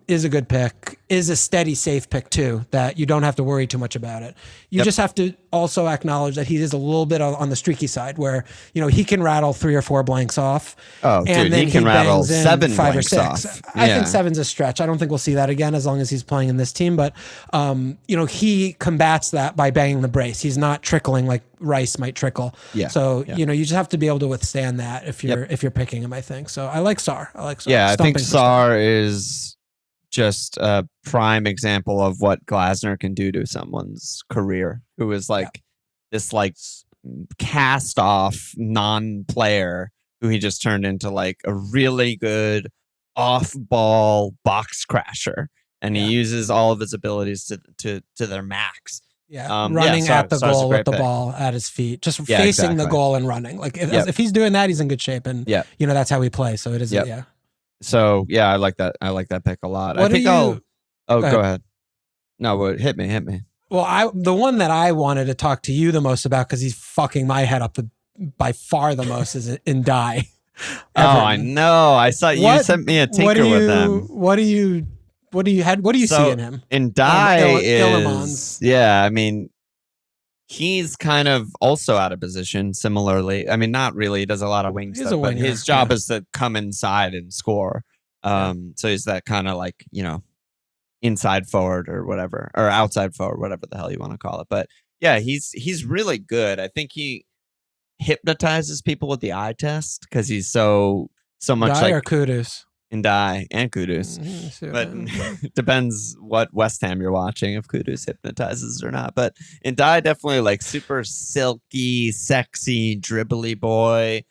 Speaker 2: is a good pick, is a steady, safe pick too, that you don't have to worry too much about it. You just have to also acknowledge that he is a little bit on the streaky side where, he can rattle 3 or 4 blanks off.
Speaker 1: Oh,
Speaker 2: and
Speaker 1: dude,
Speaker 2: then
Speaker 1: he can rattle 7
Speaker 2: 5 or
Speaker 1: blanks
Speaker 2: 6.
Speaker 1: off.
Speaker 2: I think 7's a stretch. I don't think we'll see that again as long as he's playing in this team. But, he combats that by banging the brace. He's not trickling like Rice might trickle.
Speaker 1: Yeah.
Speaker 2: So, you just have to be able to withstand that if you're picking him, I think. So I like Sarr.
Speaker 1: Yeah, I think Sarr is just a prime example of what Glasner can do to someone's career, who is this cast off non-player who he just turned into a really good off-ball box crasher, and he uses all of his abilities to their max.
Speaker 2: Yeah, running at the goal with the ball at his feet, just facing the goal and running. If he's doing that, he's in good shape, and that's how we play. So it is.
Speaker 1: So I like that. I like that pick a lot.
Speaker 2: What
Speaker 1: I think
Speaker 2: Go
Speaker 1: ahead. No, but hit me.
Speaker 2: Well, the one that I wanted to talk to you the most about, because he's fucking my head up by far the most, is in Die.
Speaker 1: Oh, I know. I saw you sent me a tinker with them.
Speaker 2: What do you see in him?
Speaker 1: In Die I mean, he's kind of also out of position similarly. I mean, not really. He does a lot of wing stuff, but his job is to come inside and score. So he's that kind of inside forward or whatever, or outside forward, whatever the hell you want to call it. But yeah, he's really good. I think he hypnotizes people with the eye test because he's so much
Speaker 2: Die or Kudus?
Speaker 1: In Die and Kudus. But it depends what West Ham you're watching, if Kudus hypnotizes or not. But in Die, definitely super silky, sexy, dribbly boy.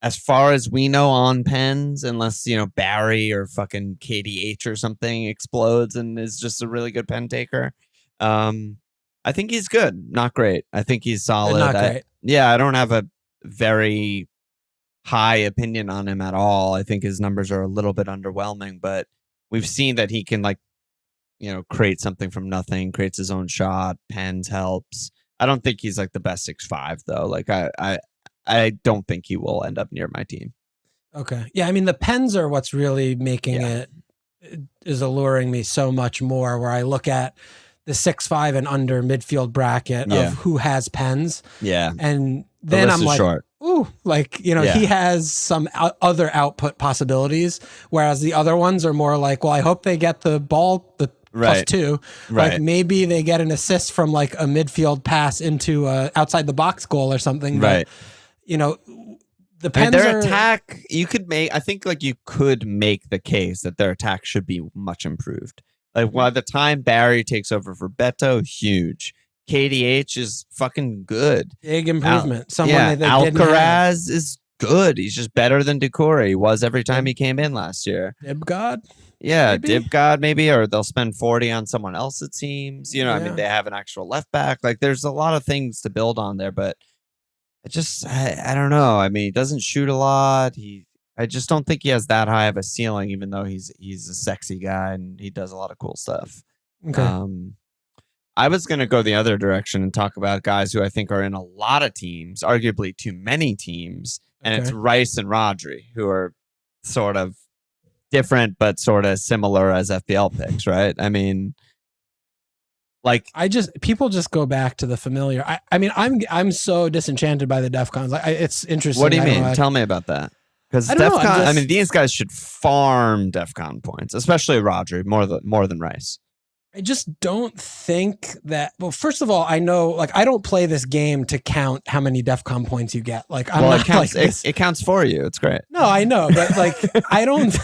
Speaker 1: As far as we know on pens, unless, Barry or fucking KDH or something explodes and is just a really good pen taker. I think he's good. Not great. I think he's solid.
Speaker 2: Not great.
Speaker 1: I don't have a very high opinion on him at all. I think his numbers are a little bit underwhelming, but we've seen that he can create something from nothing, creates his own shot, pens, helps. I don't think he's the best 6'5" though. I don't think he will end up near my team.
Speaker 2: Okay. Yeah, I mean, the pens are what's really making it is alluring me so much more, where I look at the 6'5" and under midfield bracket of who has pens. Yeah. And then I'm like, short. Ooh, he has some other output possibilities, whereas the other ones are more well, I hope they get the ball, the +2. Right. Maybe they get an assist from a midfield pass into a outside the box goal or something. Right. But, the pens
Speaker 1: their attack, you could make, I think you could make the case that their attack should be much improved. By the time Barry takes over for Beto, huge. KDH is fucking good.
Speaker 2: Big improvement.
Speaker 1: Alcaraz is good. He's just better than Decore. He was every time he came in last year.
Speaker 2: Dibgod?
Speaker 1: Yeah, Dibgod maybe, or they'll spend 40 on someone else, it seems. I mean, they have an actual left back. There's a lot of things to build on there, but I don't know. I mean, he doesn't shoot a lot. I just don't think he has that high of a ceiling, even though he's a sexy guy and he does a lot of cool stuff. Okay. I was going to go the other direction and talk about guys who I think are in a lot of teams, arguably too many teams, and it's Rice and Rodri, who are sort of different but sort of similar as FPL picks, right? I mean,
Speaker 2: people just go back to the familiar. I mean, I'm so disenchanted by the DefCons. It's interesting.
Speaker 1: What do you mean? Tell me about that. Because DefCon, I mean, these guys should farm DefCon points, especially Rodri, more than Rice.
Speaker 2: I just don't think that. Well, first of all, I know, like, I don't play this game to count how many DefCon points you get. Like, I'm not
Speaker 1: it counts.
Speaker 2: like this.
Speaker 1: It counts for you. It's great.
Speaker 2: No, I know, but like, I don't.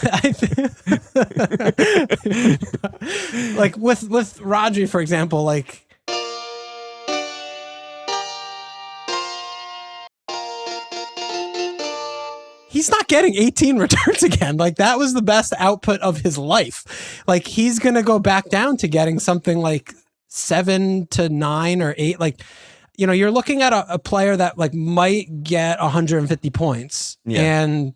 Speaker 2: Like with Rodri, for example, like. He's not getting 18 returns again. Like, that was the best output of his life. Like, he's going to go back down to getting something like 7 to 9 or 8. Like, you know, you're looking at a player that like might get 150 points. Yeah. And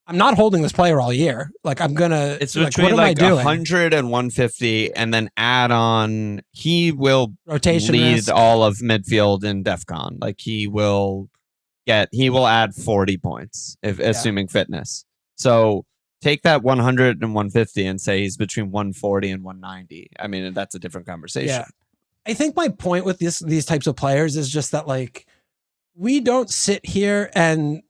Speaker 2: I'm not holding this player all year. Like, I'm going to,
Speaker 1: it's between like 100 and 150, and then add on, he will
Speaker 2: rotation
Speaker 1: lead
Speaker 2: risk.
Speaker 1: All of midfield in DefCon. Like, he will add 40 points, assuming fitness. So take that 100 and 150 and say he's between 140 and 190. I mean, that's a different conversation.
Speaker 2: Yeah. I think my point with these types of players is just that, like, we don't sit here and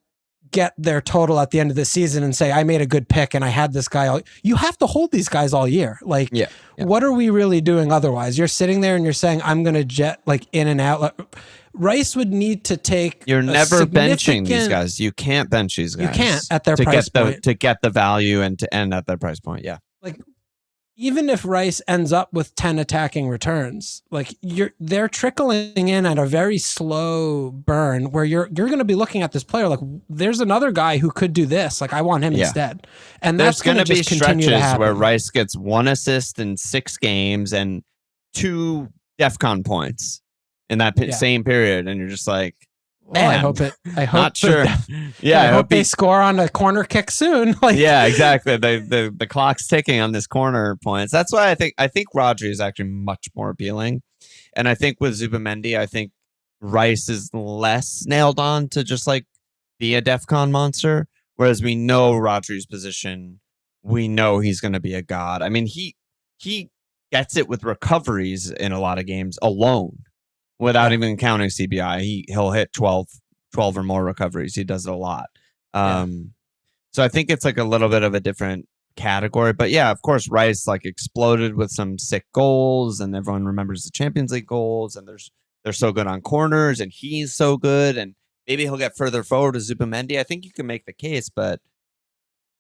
Speaker 2: get their total at the end of the season and say, I made a good pick and I had this guy. You have to hold these guys all year. Like, what are we really doing otherwise? You're sitting there and you're saying, I'm going to jet like in and out. Rice would need to take.
Speaker 1: You're never benching these guys. You can't bench these guys.
Speaker 2: You can't at their price point.
Speaker 1: To get the value and to end at their price point. Yeah.
Speaker 2: Like, even if Rice ends up with 10 attacking returns, like, they're trickling in at a very slow burn where you're going to be looking at this player like, there's another guy who could do this. Like, I want him instead. And that's going to be stretches
Speaker 1: where Rice gets 1 assist in 6 games and 2 DefCon points in that same period, and you're just like, man,
Speaker 2: I hope
Speaker 1: not sure.
Speaker 2: I hope they score on a corner kick soon. Like,
Speaker 1: yeah, exactly. The clock's ticking on this corner points. That's why I think Rodri is actually much more appealing, and I think with Zubimendi, I think Rice is less nailed on to just like be a DefCon monster. Whereas we know Rodri's position, we know he's going to be a god. I mean, he gets it with recoveries in a lot of games alone. Without even counting CBI, he'll hit 12 or more recoveries. He does it a lot. So I think it's like a little bit of a different category. But yeah, of course, Rice like exploded with some sick goals, and everyone remembers the Champions League goals, and they're so good on corners, and he's so good, and maybe he'll get further forward to Zubimendi. I think you can make the case, but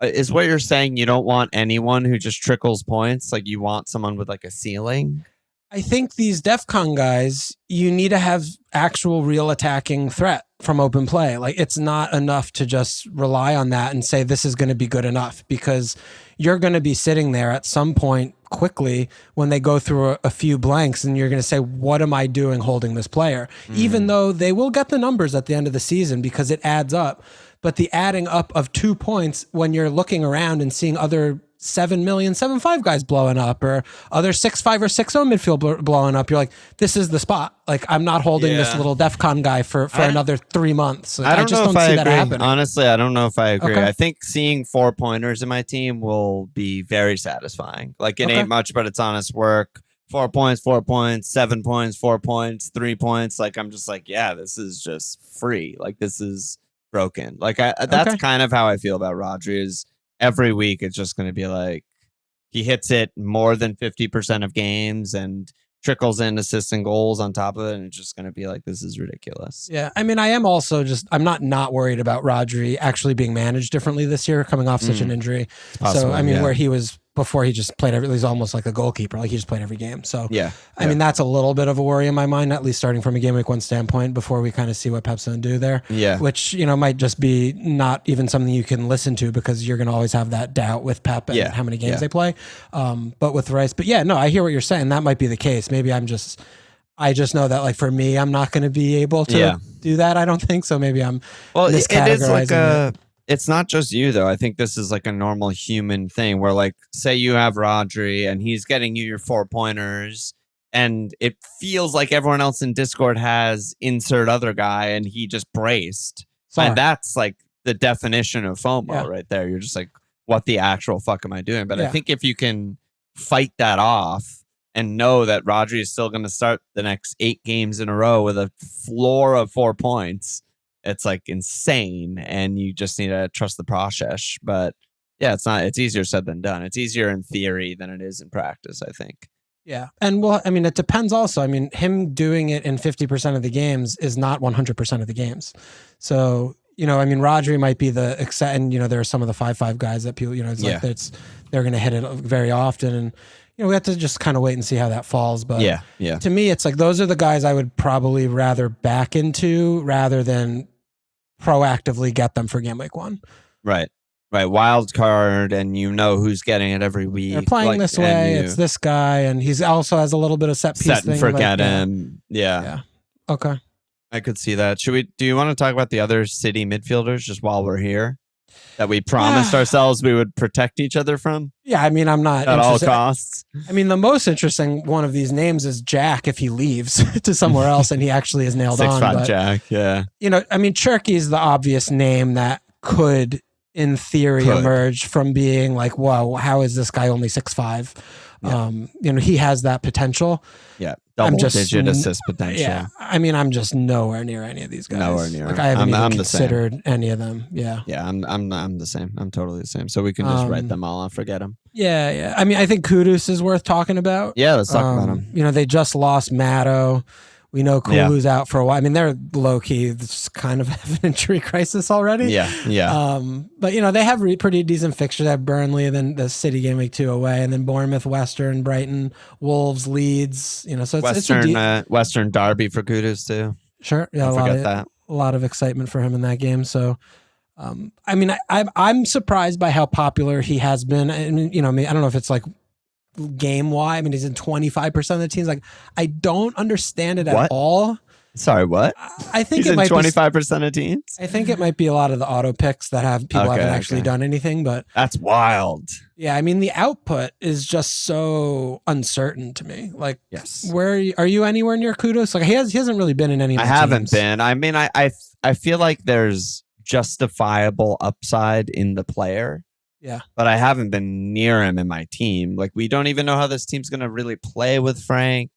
Speaker 1: is what you're saying you don't want anyone who just trickles points? Like, you want someone with like a ceiling?
Speaker 2: I think these DefCon guys, you need to have actual real attacking threat from open play. Like, it's not enough to just rely on that and say this is going to be good enough, because you're going to be sitting there at some point quickly when they go through a few blanks, and you're going to say, what am I doing holding this player? Even though they will get the numbers at the end of the season because it adds up. But the adding up of 2 points when you're looking around and seeing other 7 million 7-5 guys blowing up, or other 6-5 or 6-0 midfield blowing up, you're like, this is the spot. Like, I'm not holding this little DefCon guy for another 3 months. Like, I just don't see that happening.
Speaker 1: Honestly, I don't know if I agree. Okay. I think seeing 4 pointers in my team will be very satisfying. Like, it ain't much, but it's honest work. 4 points, 4 points, 7 points, 4 points, 3 points. Like, I'm just like, yeah, this is just free. Like, this is broken. Like, that's kind of how I feel about Rodri. Is every week it's just going to be like he hits it more than 50% of games and trickles in assists and goals on top of it, and it's just going to be like, this is ridiculous.
Speaker 2: Yeah, I mean, I am also I'm not worried about Rodri actually being managed differently this year, coming off such an injury. So I mean, where he was before, he just played he's almost like a goalkeeper, like he just played every game. So I mean, that's a little bit of a worry in my mind, at least starting from a Gameweek 1 standpoint, before we kind of see what Pep's going to do there.
Speaker 1: Yeah,
Speaker 2: which, you know, might just be not even something you can listen to, because you're going to always have that doubt with Pep and how many games they play. But with Rice, but yeah, no, I hear what you're saying. That might be the case. Maybe I just know that, like, for me, I'm not going to be able to do that. I don't think so. Maybe I'm miscategorizing
Speaker 1: it is like it's not just you, though. I think this is like a normal human thing where, like, say you have Rodri and he's getting you your 4 pointers, and it feels like everyone else in Discord has insert other guy and he just braced. And that's like the definition of FOMO right there. You're just like, what the actual fuck am I doing? But I think if you can fight that off and know that Rodri is still going to start the next 8 games in a row with a floor of 4 points, it's like insane, and you just need to trust the process. But yeah, it's easier said than done. It's easier in theory than it is in practice, I think.
Speaker 2: Yeah. And well, I mean, it depends also. I mean, him doing it in 50% of the games is not 100% of the games. So, I mean, Rodri might be the except, and there are some of the 5-5 guys that people, it's like they're going to hit it very often. And, we have to just kind of wait and see how that falls. But to me, it's like, those are the guys I would probably rather back into rather than proactively get them for game week 1.
Speaker 1: Right. Wild card, and who's getting it every week.
Speaker 2: They're playing this way. It's this guy, and he's also has a little bit of set piece
Speaker 1: set and
Speaker 2: thing.
Speaker 1: Forget him. Yeah.
Speaker 2: Okay.
Speaker 1: I could see that. Do you want to talk about the other City midfielders just while we're here? That we promised ourselves we would protect each other from?
Speaker 2: Yeah, I mean, I'm not
Speaker 1: at all costs.
Speaker 2: I mean, the most interesting one of these names is Jack if he leaves to somewhere else and he actually is nailed
Speaker 1: 6'5"
Speaker 2: on. But,
Speaker 1: Jack, yeah.
Speaker 2: I mean, Cherky is the obvious name that could, in theory, emerge from being like, whoa, how is this guy only 6'5"? Yeah. He has that potential.
Speaker 1: Yeah. Double-digit assist potential.
Speaker 2: Yeah. I mean, I'm just nowhere near any of these guys.
Speaker 1: Nowhere near.
Speaker 2: Like, I haven't even considered any of them. Yeah.
Speaker 1: Yeah, I'm the same. I'm totally the same. So we can just write them all and forget them.
Speaker 2: Yeah. I mean, I think Kudus is worth talking about.
Speaker 1: Yeah, let's talk about him.
Speaker 2: They just lost Matto. We know Kulu's out for a while. I mean, they're low-key just kind of have an injury crisis already.
Speaker 1: Yeah.
Speaker 2: But, they have pretty decent fixtures. They have Burnley, then the City game week 2 away, and then Bournemouth, Western, Brighton, Wolves, Leeds. So it's
Speaker 1: Western Derby for Kudus, too.
Speaker 2: Sure. Yeah, a lot of excitement for him in that game. So, I mean, I'm surprised by how popular he has been. I mean, I don't know if it's like game wide. I mean, he's in 25% of the teams. Like, I don't understand it at all.
Speaker 1: Sorry, what?
Speaker 2: I think
Speaker 1: he's
Speaker 2: it might
Speaker 1: 25% of teams.
Speaker 2: I think it might be a lot of the auto picks that people haven't actually done anything. But
Speaker 1: that's wild.
Speaker 2: Yeah, I mean, the output is just so uncertain to me. Like,
Speaker 1: yes,
Speaker 2: where are you anywhere near Kudus? Like, he hasn't really been in any of the teams.
Speaker 1: I haven't been. I mean, I feel like there's justifiable upside in the player.
Speaker 2: Yeah.
Speaker 1: But I haven't been near him in my team. Like, we don't even know how this team's going to really play with Frank.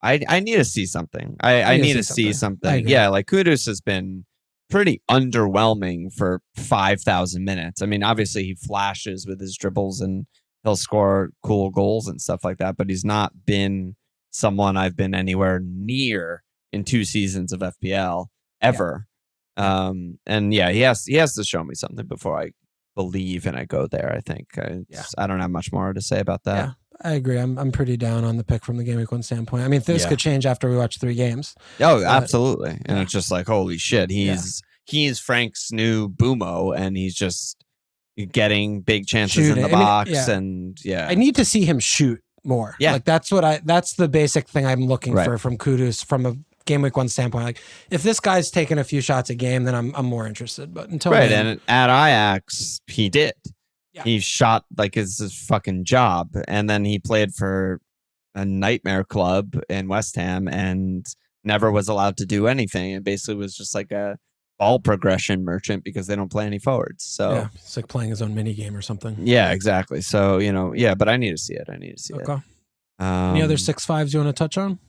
Speaker 1: I need to see something. I need to see something. Yeah, like Kudus has been pretty underwhelming for 5,000 minutes. I mean, obviously he flashes with his dribbles and he'll score cool goals and stuff like that, but he's not been someone I've been anywhere near in 2 seasons of FPL ever. Yeah. And yeah, he has to show me something before I believe and I go there. I think I don't have much more to say about that.
Speaker 2: Yeah, I agree. I'm pretty down on the pick from the game week 1 standpoint. I mean, this could change after we watch 3 games.
Speaker 1: Oh, absolutely. And it's just like, holy shit, he's Frank's new Boomo, and he's just getting big chances in the box. And
Speaker 2: I need to see him shoot more. Yeah, like that's the basic thing I'm looking for from Kudus from a game week 1 standpoint. Like, if this guy's taking a few shots a game, then I'm more interested. But until then,
Speaker 1: and at Ajax he did. Yeah. He shot like it's his fucking job, and then he played for a nightmare club in West Ham and never was allowed to do anything. And basically was just like a ball progression merchant because they don't play any forwards. So
Speaker 2: it's like playing his own mini game or something.
Speaker 1: Yeah, exactly. So but I need to see it.
Speaker 2: Okay. Any other 6'5s you want to touch on?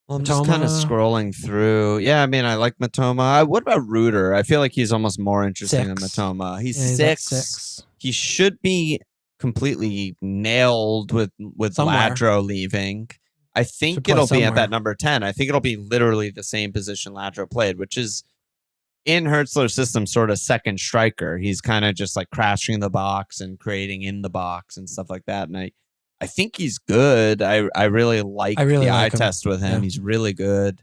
Speaker 1: Well, I'm just kind of scrolling through. Yeah, I mean, I like Matoma. What about Ruder? I feel like he's almost more interesting than Matoma. He's 6. He should be completely nailed with Ladro leaving. I think it'll be at that number 10. I think it'll be literally the same position Ladro played, which is in Hertzler's system sort of second striker. He's kind of just like crashing the box and creating in the box and stuff like that. And I think he's good. I really like the eye test with him. Yeah. He's really good.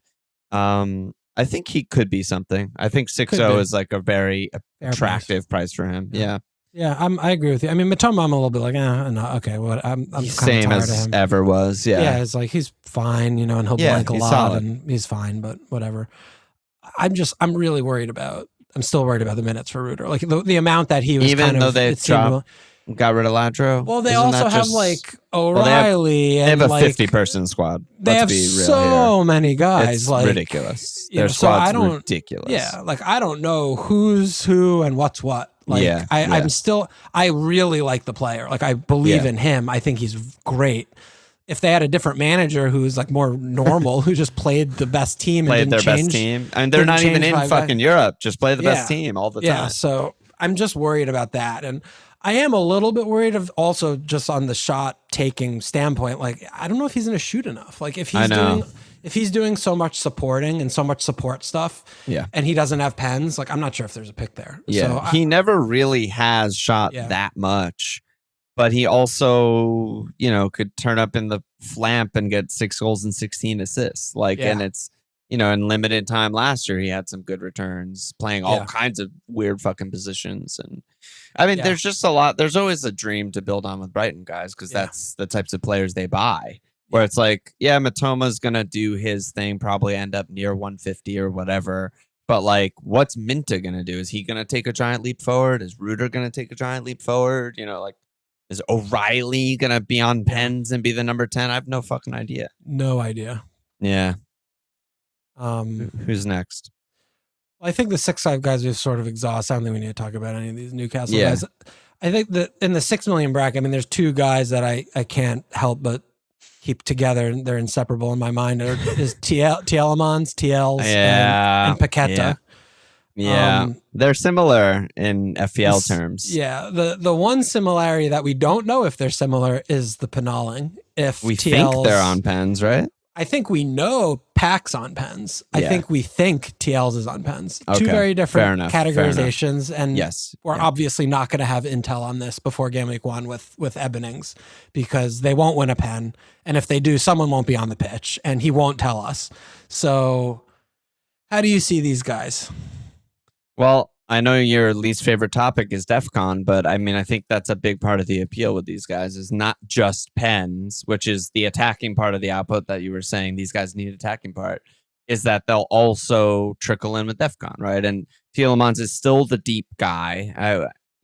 Speaker 1: I think he could be something. I think 6-0 is like a very attractive price for him. Yeah.
Speaker 2: Yeah, I agree with you. I mean, Matoma, I'm a little bit like, no, okay, what? I'm
Speaker 1: same as of him. Ever was. Yeah,
Speaker 2: it's like he's fine, and he'll blank a lot, solid. And he's fine, but whatever. I'm still worried about the minutes for Ruder. Like the amount that he was,
Speaker 1: even though they got rid of Ladro.
Speaker 2: Well, they also have like O'Reilly,
Speaker 1: they have a 50-person squad.
Speaker 2: They have so many guys.
Speaker 1: It's
Speaker 2: like
Speaker 1: ridiculous. Their squad's ridiculous.
Speaker 2: Yeah, like I don't know who's who and what's what. Like I really like the player. Like I believe in him. I think he's great. If they had a different manager who's like more normal, who just played the best team and
Speaker 1: best team, and they're not even in fucking Europe, just play the best team all the time.
Speaker 2: Yeah, so I'm just worried about that, and I am a little bit worried of also just on the shot taking standpoint, like I don't know if he's going to shoot enough. Like if he's doing so much supporting and so much support stuff, and he doesn't have pens, like I'm not sure if there's a pick there.
Speaker 1: Yeah,
Speaker 2: So
Speaker 1: he never really has shot that much, but he also, could turn up in the flamp and get 6 goals and 16 assists. And it's, in limited time last year, he had some good returns playing all kinds of weird fucking positions. And I mean, there's just a lot. There's always a dream to build on with Brighton guys, because that's the types of players they buy. Where it's like, Matoma's going to do his thing, probably end up near 150 or whatever. But like, what's Minta going to do? Is he going to take a giant leap forward? Is Ruder going to take a giant leap forward? Is O'Reilly going to be on pens and be the number 10? I have no fucking idea.
Speaker 2: No idea.
Speaker 1: Yeah. Who's next?
Speaker 2: Well, I think the 6-5 guys we've sort of exhausted. I don't think we need to talk about any of these Newcastle guys. I think that in the 6 million bracket, I mean, there's 2 guys that I can't help but keep together, and they're inseparable in my mind. Is Tielemans, TLs, and Paqueta.
Speaker 1: Yeah, they're similar in FPL terms.
Speaker 2: Yeah, the one similarity that we don't know if they're similar is the penaling. If
Speaker 1: we think they're on pens, right?
Speaker 2: I think we know Pack's on pens. I think we think TL's is on pens. Okay. 2 very different categorizations, and we're obviously not going to have intel on this before Game Week 1 with Ebenings, because they won't win a pen, and if they do, someone won't be on the pitch, and he won't tell us. So, how do you see these guys?
Speaker 1: Well, I know your least favorite topic is DefCon, but I mean, I think that's a big part of the appeal with these guys, is not just pens, which is the attacking part of the output that you were saying these guys need attacking part, is that they'll also trickle in with DefCon, right? And Tielemans is still the deep guy.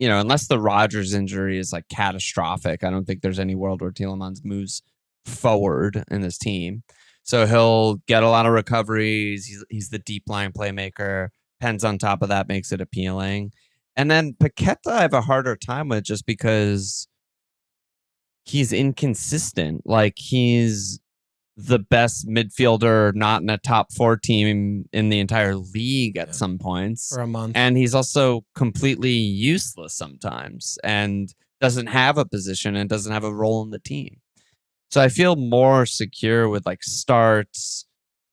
Speaker 1: Unless the Rodgers injury is like catastrophic, I don't think there's any world where Tielemans moves forward in this team. So he'll get a lot of recoveries. He's the deep line playmaker. Pens on top of that makes it appealing. And then Paqueta I have a harder time with, just because he's inconsistent. Like, he's the best midfielder not in a top 4 team in the entire league at some points.
Speaker 2: For a month.
Speaker 1: And he's also completely useless sometimes and doesn't have a position and doesn't have a role in the team. So I feel more secure with like starts,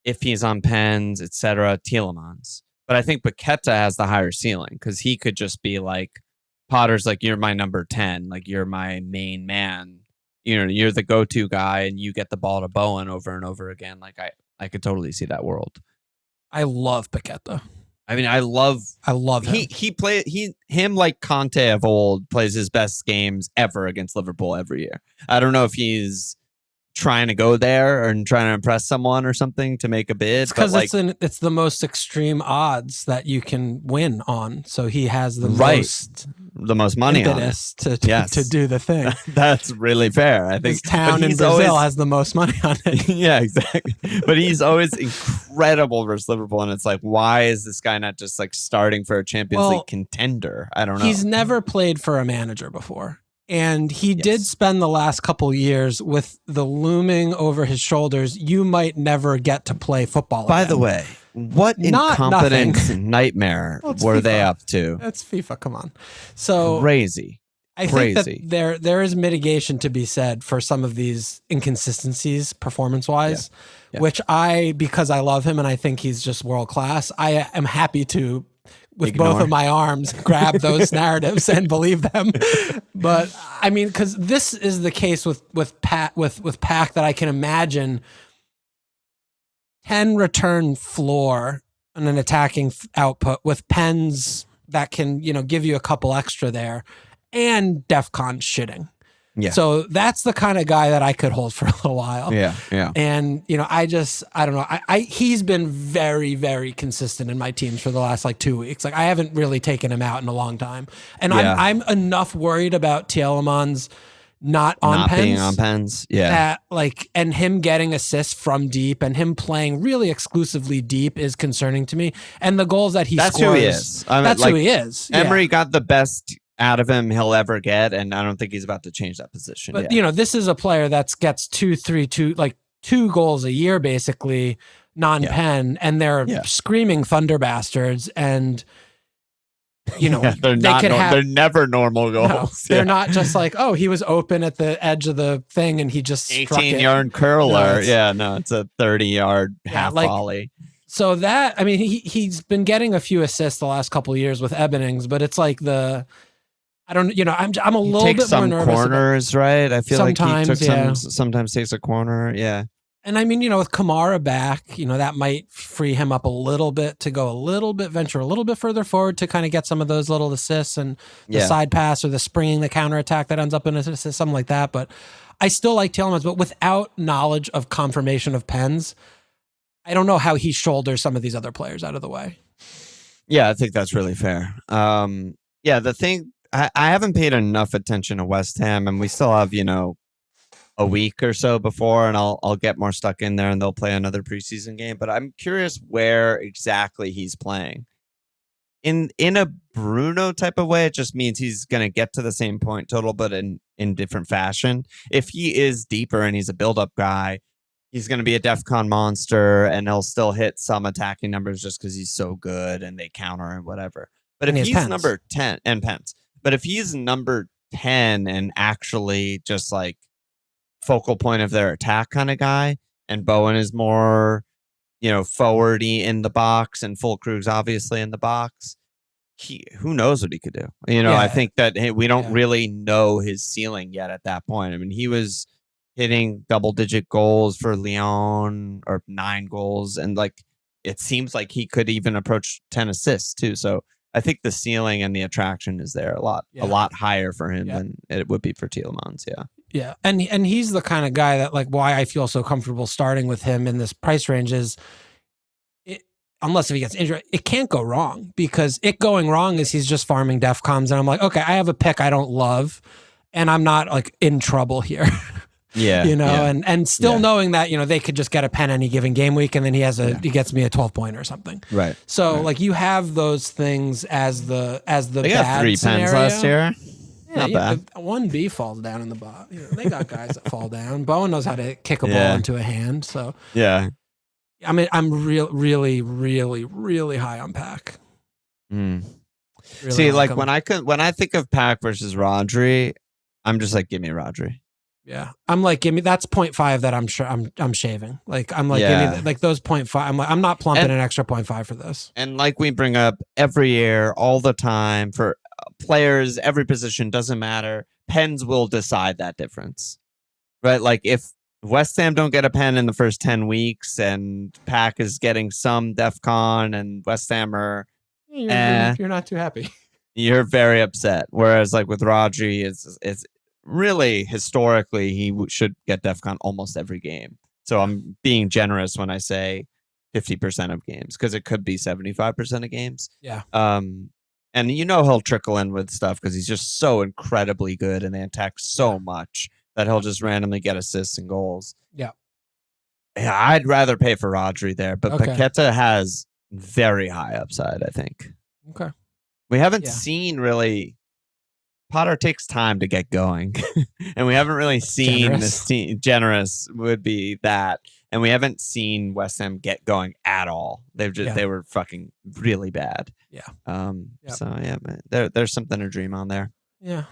Speaker 1: if he's on pens, etc. Tielemans. But I think Paqueta has the higher ceiling, because he could just be like, Potter's like, you're my number 10. Like, you're my main man. You're the go-to guy, and you get the ball to Bowen over and over again. Like, I could totally see that world.
Speaker 2: I love Paqueta.
Speaker 1: I mean, I love him. Him like Conte of old plays his best games ever against Liverpool every year. I don't know if he's trying to go there and trying to impress someone or something to make a bid.
Speaker 2: Because it's the most extreme odds that you can win on. So he has the
Speaker 1: most money
Speaker 2: impetus on it. to do the thing.
Speaker 1: That's really fair. I think
Speaker 2: his town in Brazil has the most money on it.
Speaker 1: Yeah, exactly. But he's always incredible versus Liverpool, and it's like, why is this guy not just like starting for a Champions League contender? I don't know.
Speaker 2: He's never played for a manager before. And he did spend the last couple years with the looming over his shoulders, you might never get to play football
Speaker 1: By
Speaker 2: again.
Speaker 1: the way, what incompetence nightmare were they up to?
Speaker 2: That's FIFA, come on. So
Speaker 1: crazy.
Speaker 2: I think that there is mitigation to be said for some of these inconsistencies performance-wise, which because I love him and I think he's just world-class, I am happy to, with both of my arms, grab those narratives and believe them. But I mean, because this is the case with Pack that I can imagine 10 return floor and an attacking output with pens that can, give you a couple extra there, and DefCon shitting. Yeah. So that's the kind of guy that I could hold for a little while.
Speaker 1: Yeah. Yeah.
Speaker 2: And, I don't know. He's been very, very consistent in my teams for the last 2 weeks. Like, I haven't really taken him out in a long time. And I'm enough worried about Tielemans not being on pens. Yeah. And him getting assists from deep and him playing really exclusively deep is concerning to me. And the goals that he scores.
Speaker 1: Who he is.
Speaker 2: That's who he is.
Speaker 1: Emery got the best out of him he'll ever get, and I don't think he's about to change that position.
Speaker 2: But this is a player that gets 2 goals a year basically non-pen, and they're screaming thunder bastards, and
Speaker 1: they're not. They're never normal goals.
Speaker 2: No, they're not just like, oh, he was open at the edge of the thing and he just struck it.
Speaker 1: 18-yard curler. It's a 30-yard half volley.
Speaker 2: So that, I mean, he's been getting a few assists the last couple of years with Ebenings, but it's like I'm a little bit more nervous.
Speaker 1: Corners, right? I feel like he took sometimes takes a corner. Yeah.
Speaker 2: And I mean, with Kamara back, that might free him up a little bit to go venture a little bit further forward to kind of get some of those little assists and the side pass or the springing, the counterattack that ends up in an assist, something like that. But I still like Tielemans, but without knowledge of confirmation of pens, I don't know how he shoulders some of these other players out of the way.
Speaker 1: Yeah, I think that's really fair. The thing, I haven't paid enough attention to West Ham, and we still have, a week or so before, and I'll get more stuck in there, and they'll play another preseason game. But I'm curious where exactly he's playing. In a Bruno type of way, it just means he's going to get to the same point total, but in different fashion. If he is deeper and he's a build-up guy, he's going to be a DefCon monster, and he'll still hit some attacking numbers just because he's so good and they counter and whatever. But if he's number 10 and Pence, but if he's number 10 and actually just like focal point of their attack kind of guy, and Bowen is more, forwardy in the box, and Fulkrug's obviously in the box, who knows what he could do? I think that we don't really know his ceiling yet at that point. I mean, he was hitting double-digit goals for Lyon, or 9 goals, and like it seems like he could even approach 10 assists too. So I think the ceiling and the attraction is there a lot higher for him than it would be for Tielemans. Yeah.
Speaker 2: Yeah. And he's the kind of guy that, like, why I feel so comfortable starting with him in this price range is, unless if he gets injured, it can't go wrong, because it going wrong is he's just farming DefCons, and I'm like, okay, I have a pick I don't love, and I'm not like in trouble here.
Speaker 1: Yeah.
Speaker 2: And still knowing that, they could just get a pen any given game week, and then he gets me a 12 point or something.
Speaker 1: Right.
Speaker 2: So like you have those things as the
Speaker 1: they
Speaker 2: bad
Speaker 1: got 3
Speaker 2: scenario.
Speaker 1: pens last year.
Speaker 2: Yeah,
Speaker 1: Not bad.
Speaker 2: 1B falls down in the bottom. They got guys that fall down. Bowen knows how to kick a ball into a hand. So
Speaker 1: yeah.
Speaker 2: I mean, I'm really, really, really high on Pack.
Speaker 1: Really. See, like when I think of Pack versus Rodri, I'm just like, give me Rodri.
Speaker 2: Yeah, I'm like, give me that's 0.5 that I'm sure I'm shaving. Like I'm like, give me like those 0.5. I'm like, I'm not plumping an extra 0.5 for this.
Speaker 1: And like we bring up every year, all the time, for players, every position, doesn't matter. Pens will decide that difference, right? Like if West Ham don't get a pen in the first 10 weeks, and Pack is getting some DefCon, and West Ham are,
Speaker 2: you're not too happy.
Speaker 1: You're very upset. Whereas like with Rodri, it's really historically he should get DefCon almost every game. So I'm being generous when I say 50% of games, because it could be 75% of games.
Speaker 2: Yeah.
Speaker 1: And he'll trickle in with stuff because he's just so incredibly good, and they attack so much that he'll just randomly get assists and goals.
Speaker 2: Yeah.
Speaker 1: Yeah, I'd rather pay for Rodri there, but Paqueta has very high upside, I think.
Speaker 2: Okay.
Speaker 1: We haven't seen really. Potter takes time to get going, and we haven't really seen this team. Generous would be that, and we haven't seen West Ham get going at all. They were fucking really bad.
Speaker 2: Yeah.
Speaker 1: So yeah, man, there's something to dream on there.
Speaker 2: Yeah.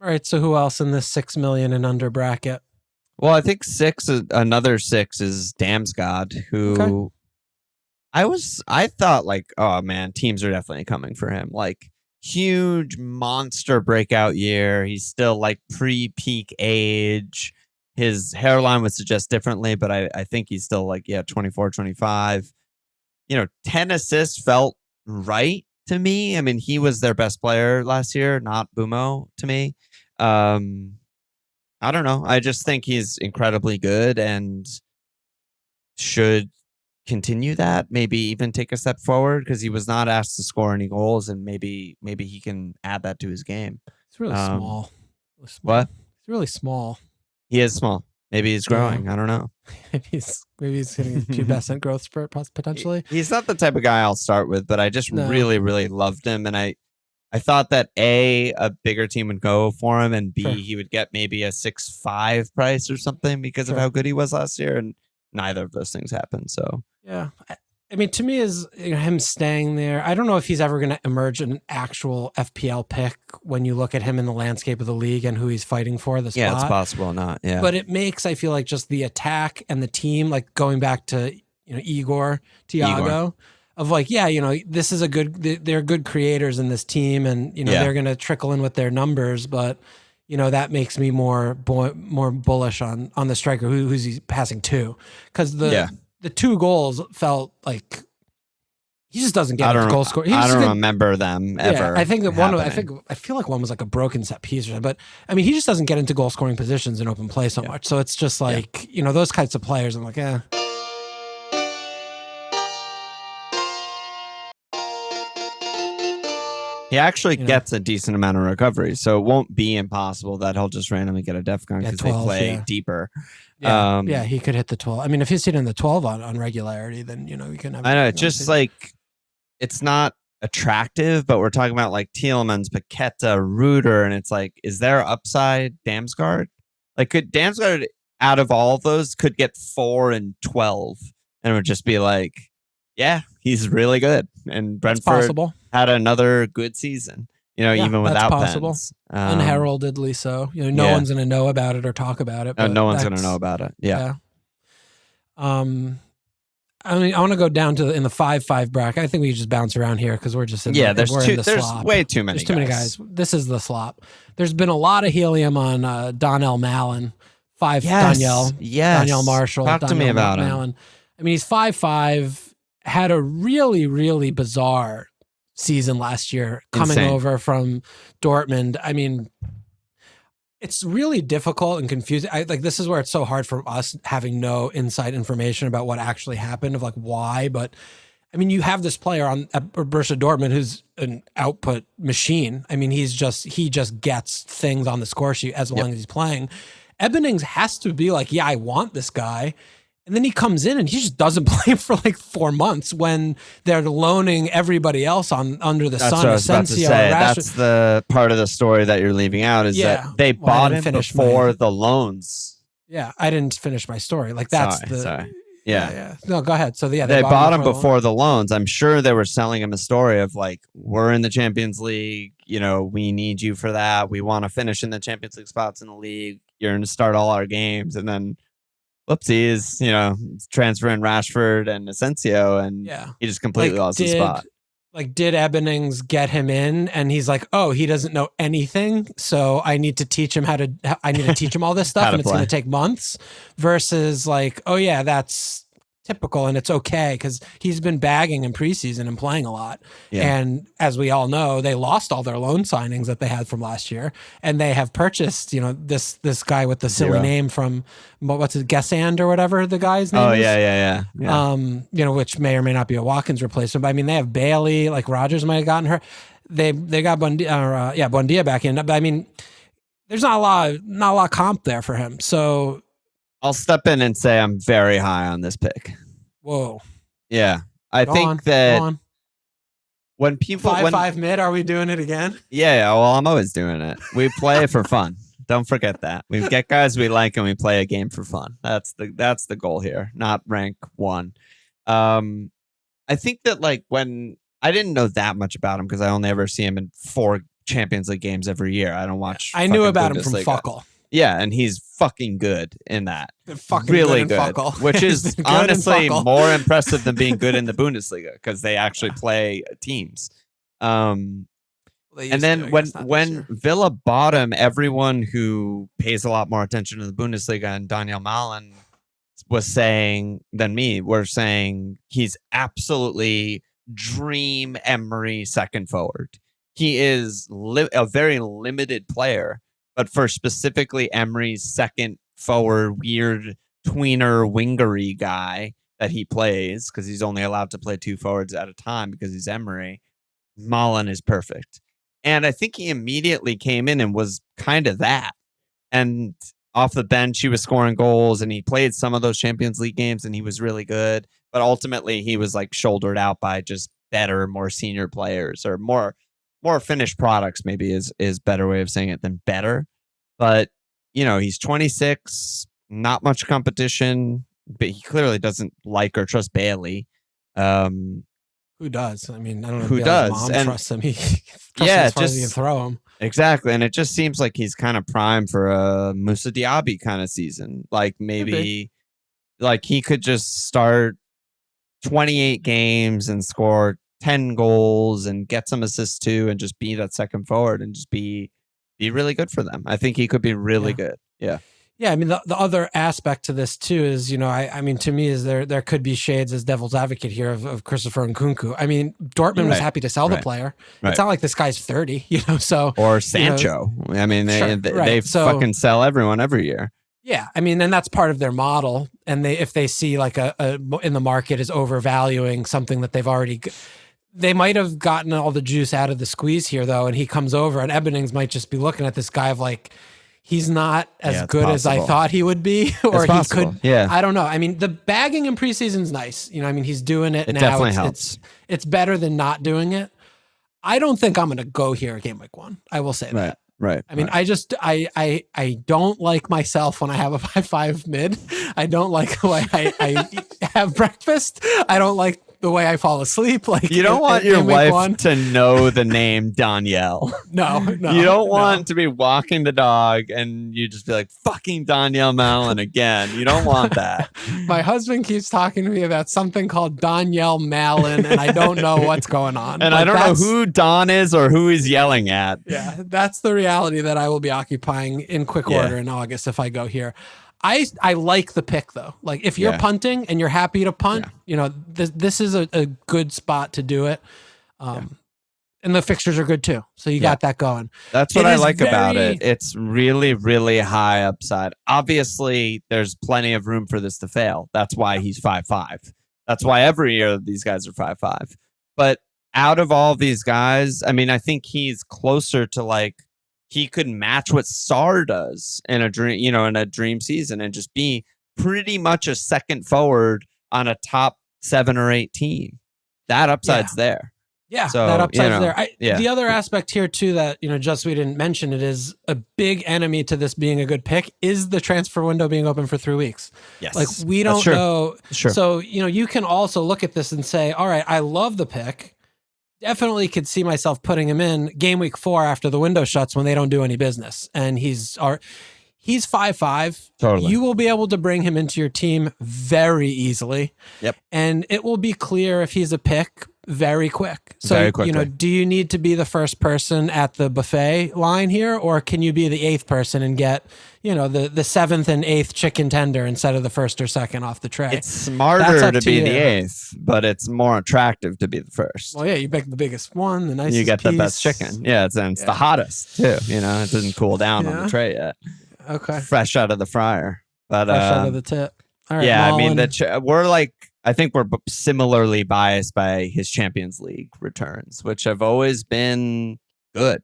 Speaker 2: All right. So who else in this 6 million and under bracket?
Speaker 1: Well, I think another 6 is Damsgaard, who I thought like, oh man, teams are definitely coming for him. Like, huge monster breakout year. He's still like pre-peak age. His hairline would suggest differently, but I think he's still like, 24, 25. 10 assists felt right to me. I mean, he was their best player last year, not Bumo to me. I don't know. I just think he's incredibly good and should continue that, maybe even take a step forward, because he was not asked to score any goals, and maybe he can add that to his game.
Speaker 2: It's really small.
Speaker 1: What?
Speaker 2: It's really small.
Speaker 1: He is small. Maybe he's growing. I don't know.
Speaker 2: maybe he's hitting a pubescent growth spurt potentially.
Speaker 1: He's not the type of guy I'll start with, but I just really, really loved him, and I thought that a bigger team would go for him, and B, he would get maybe a 6.5 price or something because of how good he was last year, and neither of those things happened. So
Speaker 2: yeah, I mean, to me, is him staying there. I don't know if he's ever going to emerge an actual FPL pick when you look at him in the landscape of the league and who he's fighting for the spot.
Speaker 1: Yeah, it's possible not. Yeah,
Speaker 2: but it makes, I feel like, just the attack and the team, like going back to Igor Thiago, of like, this is they're good creators in this team, and they're going to trickle in with their numbers, but that makes me more bullish on the striker who's he passing to, because the 2 goals felt like he just doesn't get into goal score.
Speaker 1: I don't remember them ever.
Speaker 2: I think that I feel like one was like a broken set piece or something, but I mean, he just doesn't get into goal scoring positions in open play so much. So it's just like, those types of players, I'm like,
Speaker 1: He actually gets a decent amount of recovery, so it won't be impossible that he'll just randomly get a DefCon because they play deeper.
Speaker 2: Yeah, he could hit the 12. I mean, if he's hitting the 12 on regularity, then we can have.
Speaker 1: I know, just like, it's not attractive, but we're talking about like Tielemans, Paqueta, Reuter, and it's like, is there upside Damsgaard? Like, could Damsgaard, out of all of those, could get 4 and 12, and it would just be like, yeah, he's really good. And Brentford had another good season, even without Pens.
Speaker 2: Unheraldedly so. No one's going to know about it or talk about it.
Speaker 1: No one's going to know about it. Yeah.
Speaker 2: I mean, I want to go down to in the 5-5 bracket. I think we just bounce around here because we're just in
Speaker 1: there's way too many.
Speaker 2: There's too many guys. This is the slop. There's been a lot of helium on Donnell Mallon, Danielle Marshall.
Speaker 1: Talk to me about
Speaker 2: Mallon. I mean, he's 5-5. Had a really, really bizarre season last year coming over from Dortmund. I mean, it's really difficult and confusing. This is where it's so hard for us having no inside information about what actually happened, of like why. But I mean, you have this player at Borussia Dortmund who's an output machine. I mean, he just gets things on the score sheet as long as he's playing. Ebenings has to be like, I want this guy. And then he comes in and he just doesn't play for like 4 months when they're loaning everybody else under the sun.
Speaker 1: What I was about to say. That's the part of the story that you're leaving out, is that they bought him before the loans.
Speaker 2: Yeah, I didn't finish my story. Like that's
Speaker 1: sorry. Yeah.
Speaker 2: No, go ahead. So
Speaker 1: they bought him before the loans. I'm sure they were selling him a story of like, we're in the Champions League. We need you for that. We want to finish in the Champions League spots in the league. You're going to start all our games, and then whoopsies, transferring Rashford and Asensio, and he just completely lost his spot.
Speaker 2: Like, did Ebenings get him in, and he's like, oh, he doesn't know anything, so I need to teach him I need to teach him all this stuff, and it's going to take months, versus like, oh yeah, that's typical, and it's okay, because he's been bagging in preseason and playing a lot. And as we all know, they lost all their loan signings that they had from last year, and they have purchased, this guy with the silly name from, what's it, Gessand or whatever the guy's name is?
Speaker 1: Yeah.
Speaker 2: Which may or may not be a Watkins replacement, but I mean, they have Bailey, like Rogers might have gotten her. They got Buendia back in, but I mean, there's not a lot of comp there for him. So
Speaker 1: I'll step in and say I'm very high on this pick.
Speaker 2: Whoa.
Speaker 1: Yeah. I think that when people...
Speaker 2: 5-5 mid, are we doing it again?
Speaker 1: Yeah, well, I'm always doing it. We play for fun. Don't forget that. We get guys we like and we play a game for fun. That's the goal here, not rank 1. I think that like when... I didn't know that much about him because I only ever see him in 4 Champions League games every year. I don't watch...
Speaker 2: I knew about him from Fuckle.
Speaker 1: Yeah, and he's fucking good in that.
Speaker 2: Fucking
Speaker 1: really
Speaker 2: good,
Speaker 1: which is honestly more impressive than being good in the Bundesliga, because they actually play teams. And then when Villa bought him, everyone who pays a lot more attention to the Bundesliga and Daniel Mallon was saying than me, were saying he's absolutely dream Emery second forward. He is a very limited player. But for specifically Emery's second forward, weird tweener wingery guy that he plays, because he's only allowed to play 2 forwards at a time because he's Emery, Mallon is perfect. And I think he immediately came in and was kind of that. And off the bench, he was scoring goals, and he played some of those Champions League games, and he was really good. But ultimately, he was like shouldered out by just better, more senior players, or more finished products, maybe is better way of saying it than better. But, he's 26, not much competition, but he clearly doesn't like or trust Bailey.
Speaker 2: Who does? I mean, I don't know.
Speaker 1: Who does?
Speaker 2: Mom
Speaker 1: And
Speaker 2: trusts him. He trusts him
Speaker 1: yeah,
Speaker 2: as far as he can
Speaker 1: just
Speaker 2: throw him.
Speaker 1: exactly. And it just seems like he's kind of primed for a Musa Diaby kind of season. Like maybe like he could just start 28 games and score 10 goals and get some assists too, and just be that second forward and just be really good for them. I think he could be really good. Yeah.
Speaker 2: Yeah, I mean the other aspect to this too is, I mean, to me is there could be shades as devil's advocate here of Christopher Nkunku. I mean, Dortmund was happy to sell the player. It's not like this guy's 30, so
Speaker 1: or Sancho. I mean, they fucking sell everyone every year.
Speaker 2: Yeah, I mean, and that's part of their model. And if they see like a in the market is overvaluing something that they've already. They might have gotten all the juice out of the squeeze here, though, and he comes over, and Ebenings might just be looking at this guy of like, he's not as good as I thought he would be, or he could. Yeah, I don't know. I mean, the bagging in preseason's nice. I mean, he's doing it now. It
Speaker 1: definitely helps.
Speaker 2: It's better than not doing it. I don't think I'm going to go here at Gameweek 1. I will say that.
Speaker 1: Right.
Speaker 2: I mean, I don't like myself when I have a 5-5 mid. I don't like the way I have breakfast. I don't like the way I fall asleep. Like,
Speaker 1: you don't want your wife to know the name Danielle.
Speaker 2: No.
Speaker 1: You don't want to be walking the dog and you just be like, fucking Danielle Malin again. You don't want that.
Speaker 2: My husband keeps talking to me about something called Danielle Malin, and I don't know what's going on.
Speaker 1: And I don't know who Don is or who he's yelling at.
Speaker 2: Yeah, that's the reality that I will be occupying in quick order in August if I go here. I like the pick though. Like if you're punting and you're happy to punt, this is a good spot to do it. And the fixtures are good too. So you got that going.
Speaker 1: That's what I like about it. It's really, really high upside. Obviously, there's plenty of room for this to fail. That's why he's 5-5. That's why every year these guys are 5-5. But out of all these guys, I mean, I think he's closer to like, he could match what Sarr does in a dream, in a dream season and just be pretty much a second forward on a top 7 or 8 team. That upside's there.
Speaker 2: Yeah, so, that upside's there. The other aspect here too that, just we didn't mention it is a big enemy to this being a good pick is the transfer window being open for 3 weeks.
Speaker 1: Yes.
Speaker 2: Like we don't know. Sure. So, you can also look at this and say, all right, I love the pick. Definitely could see myself putting him in game week 4 after the window shuts when they don't do any business. And he's 5-5. Totally. You will be able to bring him into your team very easily.
Speaker 1: Yep.
Speaker 2: And it will be clear if he's a pick very quick. So, very quickly. Do you need to be the first person at the buffet line here, or can you be the 8th person and get, the 7th and 8th chicken tender instead of the 1st or 2nd off the tray?
Speaker 1: It's smarter to be the 8th, but it's more attractive to be the 1st.
Speaker 2: Well, yeah, you pick the biggest one, the nicest
Speaker 1: You get
Speaker 2: piece.
Speaker 1: the best chicken. Yeah, it's the hottest too. It doesn't cool down on the tray yet.
Speaker 2: Okay.
Speaker 1: Fresh out of the fryer. But
Speaker 2: fresh out of the tip. All right,
Speaker 1: yeah,
Speaker 2: Mullen.
Speaker 1: I mean, we're like, I think we're similarly biased by his Champions League returns, which have always been good.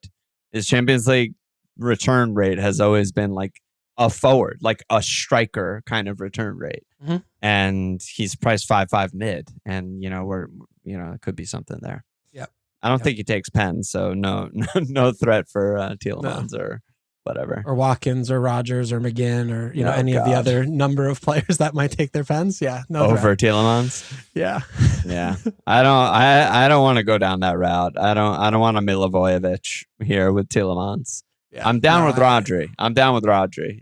Speaker 1: His Champions League return rate has always been like a forward, like a striker kind of return rate. Mm-hmm. And he's priced 5-5 mid, and it could be something there.
Speaker 2: Yep.
Speaker 1: I don't think he takes pens, so no threat for Tielemans or whatever,
Speaker 2: or Watkins or Rogers or McGinn or any of the other number of players that might take their pens. Yeah, no
Speaker 1: over Tielemans.
Speaker 2: Yeah.
Speaker 1: I don't want to go down that route. I don't want a Milivojevic here with Tielemans. Yeah. I'm down with Rodri.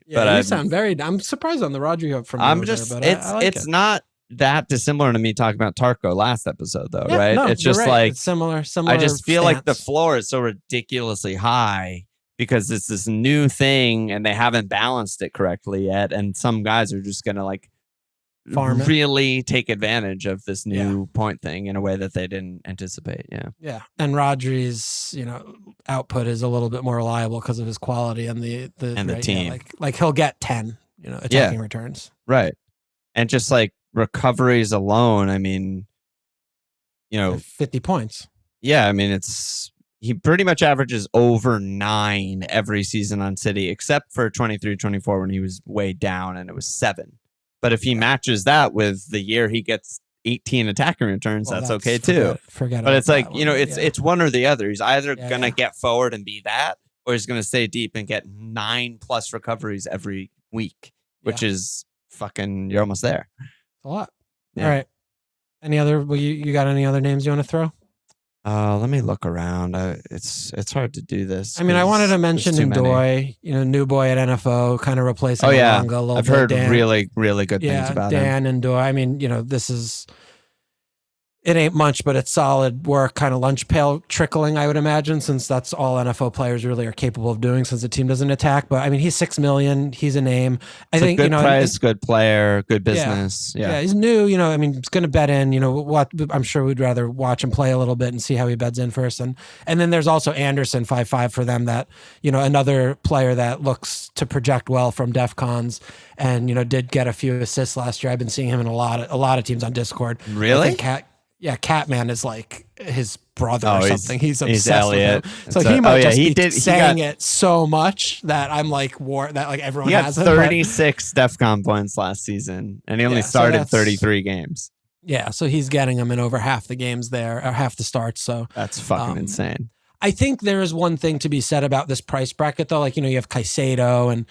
Speaker 2: Yeah, but you sound very. I'm surprised on the Rodri hook from.
Speaker 1: It's not that dissimilar to me talking about Tarko last episode though, right? No, it's just like
Speaker 2: it's similar.
Speaker 1: I just feel like the floor is so ridiculously high. Because it's this new thing and they haven't balanced it correctly yet. And some guys are just going to really take advantage of this new point thing in a way that they didn't anticipate. Yeah.
Speaker 2: Yeah. And Rodri's, output is a little bit more reliable because of his quality and the
Speaker 1: team.
Speaker 2: Yeah, like he'll get 10, attacking returns.
Speaker 1: Right. And just like recoveries alone, I mean,
Speaker 2: 50 points.
Speaker 1: Yeah. I mean, he pretty much averages over 9 every season on City, except for 23-24 when he was way down and it was 7. But if he matches that with the year he gets 18 attacking returns, that's okay too.
Speaker 2: Forget
Speaker 1: but it's like, it's one or the other. He's either going to get forward and be that, or he's going to stay deep and get 9+ recoveries every week, which is fucking, you're almost there.
Speaker 2: It's a lot. Yeah. All right. Any other? Well, you got any other names you want to throw?
Speaker 1: Let me look around. It's hard to do this.
Speaker 2: I mean, I wanted to
Speaker 1: 'cause
Speaker 2: mention
Speaker 1: there's too many.
Speaker 2: Ndoye, new boy at NFO, kind of replacing
Speaker 1: Oh yeah,
Speaker 2: Alonga a little
Speaker 1: I've
Speaker 2: bit.
Speaker 1: heard
Speaker 2: Dan,
Speaker 1: really really good things about him.
Speaker 2: Dan Ndoye. I mean, this is. It ain't much, but it's solid work, kind of lunch pail trickling, I would imagine, since that's all NFL players really are capable of doing since the team doesn't attack. But I mean, he's $6 million. He's a name. I think,
Speaker 1: good price, good player, good business. Yeah.
Speaker 2: He's new. I mean, he's going to bet in. What I'm sure we'd rather watch him play a little bit and see how he bets in first. And then there's also Anderson 5.5 for them. That another player that looks to project well from DefCons, and did get a few assists last year. I've been seeing him in a lot of teams on Discord.
Speaker 1: Really?
Speaker 2: Catman is like his brother or something. He's obsessed
Speaker 1: Elliot.
Speaker 2: with him. So he might just be saying it so much that I'm like that like everyone has him.
Speaker 1: He got 36 DefCon points last season, and he only started 33 games.
Speaker 2: Yeah, so he's getting them in over half the games there, or half the starts. So
Speaker 1: that's fucking insane.
Speaker 2: I think there is one thing to be said about this price bracket, though. Like, you have Caicedo, and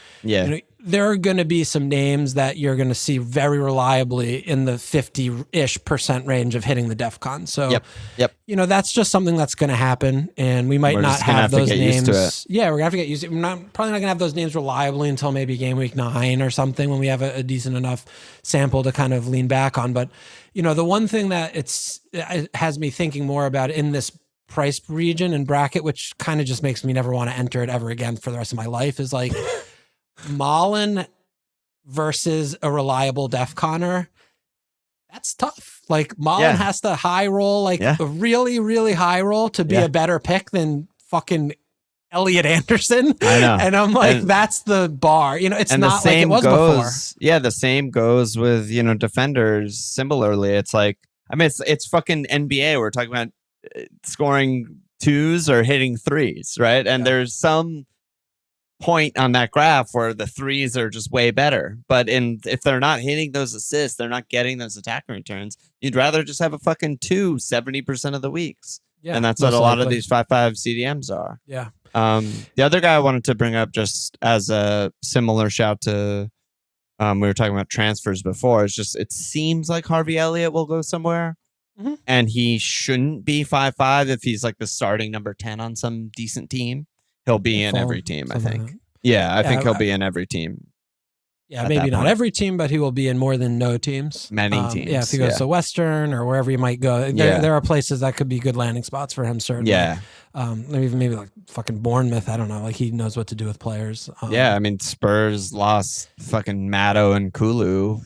Speaker 2: there are going to be some names that you're going to see very reliably in the 50-ish% range of hitting the DefCon. So,
Speaker 1: yep.
Speaker 2: That's just something that's going to happen, and we might not have those names. Yeah, we're going to have to get used to it. We're probably not going to have those names reliably until maybe game week 9 or something, when we have a decent enough sample to kind of lean back on. But, the one thing that it has me thinking more about in this price region and bracket, which kind of just makes me never want to enter it ever again for the rest of my life, is like Mullen versus a reliable DefConner. That's tough. Like Mullen has to high roll, a really, really high roll to be a better pick than fucking Elliot Anderson.
Speaker 1: I know.
Speaker 2: And I'm like, that's the bar. It's not like it was before.
Speaker 1: Yeah, the same goes with, defenders. Similarly, it's like, I mean, it's fucking NBA. We're talking about scoring 2s or hitting 3s, right? And there's some point on that graph where the 3s are just way better. But if they're not hitting those assists, they're not getting those attacking returns. You'd rather just have a fucking 2 70% of the weeks. Yeah, and that's what a lot of these 5.5 CDMs are.
Speaker 2: Yeah.
Speaker 1: The other guy I wanted to bring up, just as a similar shout to we were talking about transfers before, is just it seems like Harvey Elliott will go somewhere. Mm-hmm. And he shouldn't be 5.5 if he's like the starting number 10 on some decent team. He'll be in every team, I think. I think he'll be in every team.
Speaker 2: Yeah, maybe not every team, but he will be in more than no teams.
Speaker 1: Many teams.
Speaker 2: Yeah, if he goes to Western or wherever he might go. There are places that could be good landing spots for him, certainly. Yeah. Maybe like fucking Bournemouth. I don't know. Like, he knows what to do with players.
Speaker 1: I mean, Spurs lost fucking Matto and Kulu,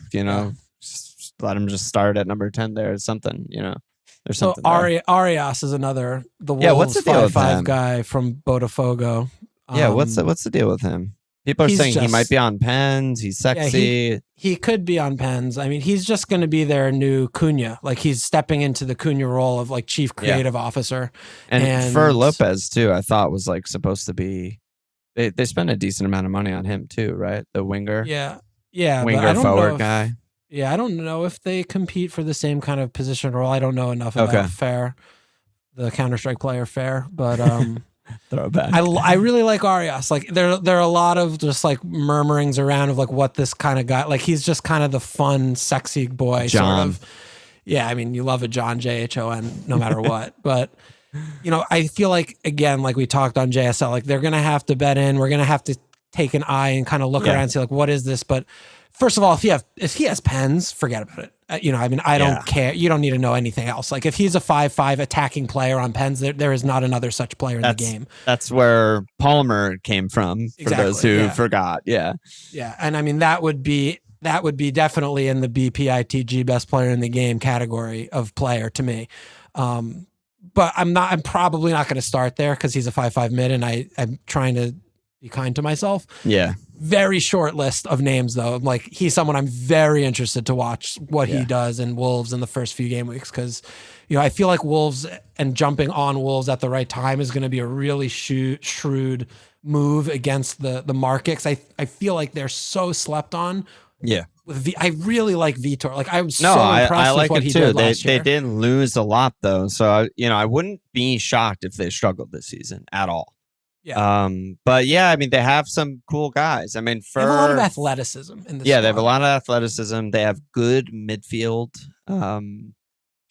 Speaker 1: let him just start at number 10 there or something, There's something there.
Speaker 2: Arias is another, the Wolves 5.5 guy from Botafogo.
Speaker 1: What's the deal with him? People are saying he might be on pens. He's sexy.
Speaker 2: Yeah, he could be on pens. I mean, he's just going to be their new Cunha. Like, he's stepping into the Cunha role of like chief creative officer.
Speaker 1: And Fer Lopez too, I thought was like supposed to be. They spent a decent amount of money on him too, right? The winger.
Speaker 2: Yeah.
Speaker 1: Winger forward guy.
Speaker 2: Yeah, I don't know if they compete for the same kind of position role. I don't know enough about Fair, the Counter-Strike player Fair, but
Speaker 1: throwback.
Speaker 2: I really like Arias. Like, there are a lot of just like murmurings around of like what this kind of guy, like, he's just kind of the fun, sexy boy
Speaker 1: John.
Speaker 2: sort of. Yeah, I mean, you love a John, John, no matter what. But I feel like, again, like we talked on JSL, like they're gonna have to bet in. We're gonna have to take an eye and kind of look around and see like, what is this? But first of all, if he has pens, forget about it. I mean, I don't care. You don't need to know anything else. Like, if he's a 5.5 attacking player on pens, there is not another such player in the game.
Speaker 1: That's where Palmer came from, for those who forgot. Yeah.
Speaker 2: Yeah. And I mean, that would be definitely in the BPITG best player in the game category of player to me. But I'm probably not going to start there because he's a 5.5 mid, and I'm trying to be kind to myself.
Speaker 1: Yeah.
Speaker 2: Very short list of names, though. Like, he's someone I'm very interested to watch what he does in Wolves in the first few game weeks, because I feel like Wolves and jumping on Wolves at the right time is going to be a really shrewd move against the market, because I feel like they're so slept on.
Speaker 1: Yeah.
Speaker 2: I really like Vitor. Like, I was impressed with what he did last year.
Speaker 1: They didn't lose a lot, though, so I wouldn't be shocked if they struggled this season at all.
Speaker 2: Yeah.
Speaker 1: But yeah, I mean, they have some cool guys. I mean,
Speaker 2: they have a lot of athleticism in this.
Speaker 1: Yeah, they have a lot of athleticism. They have good midfield.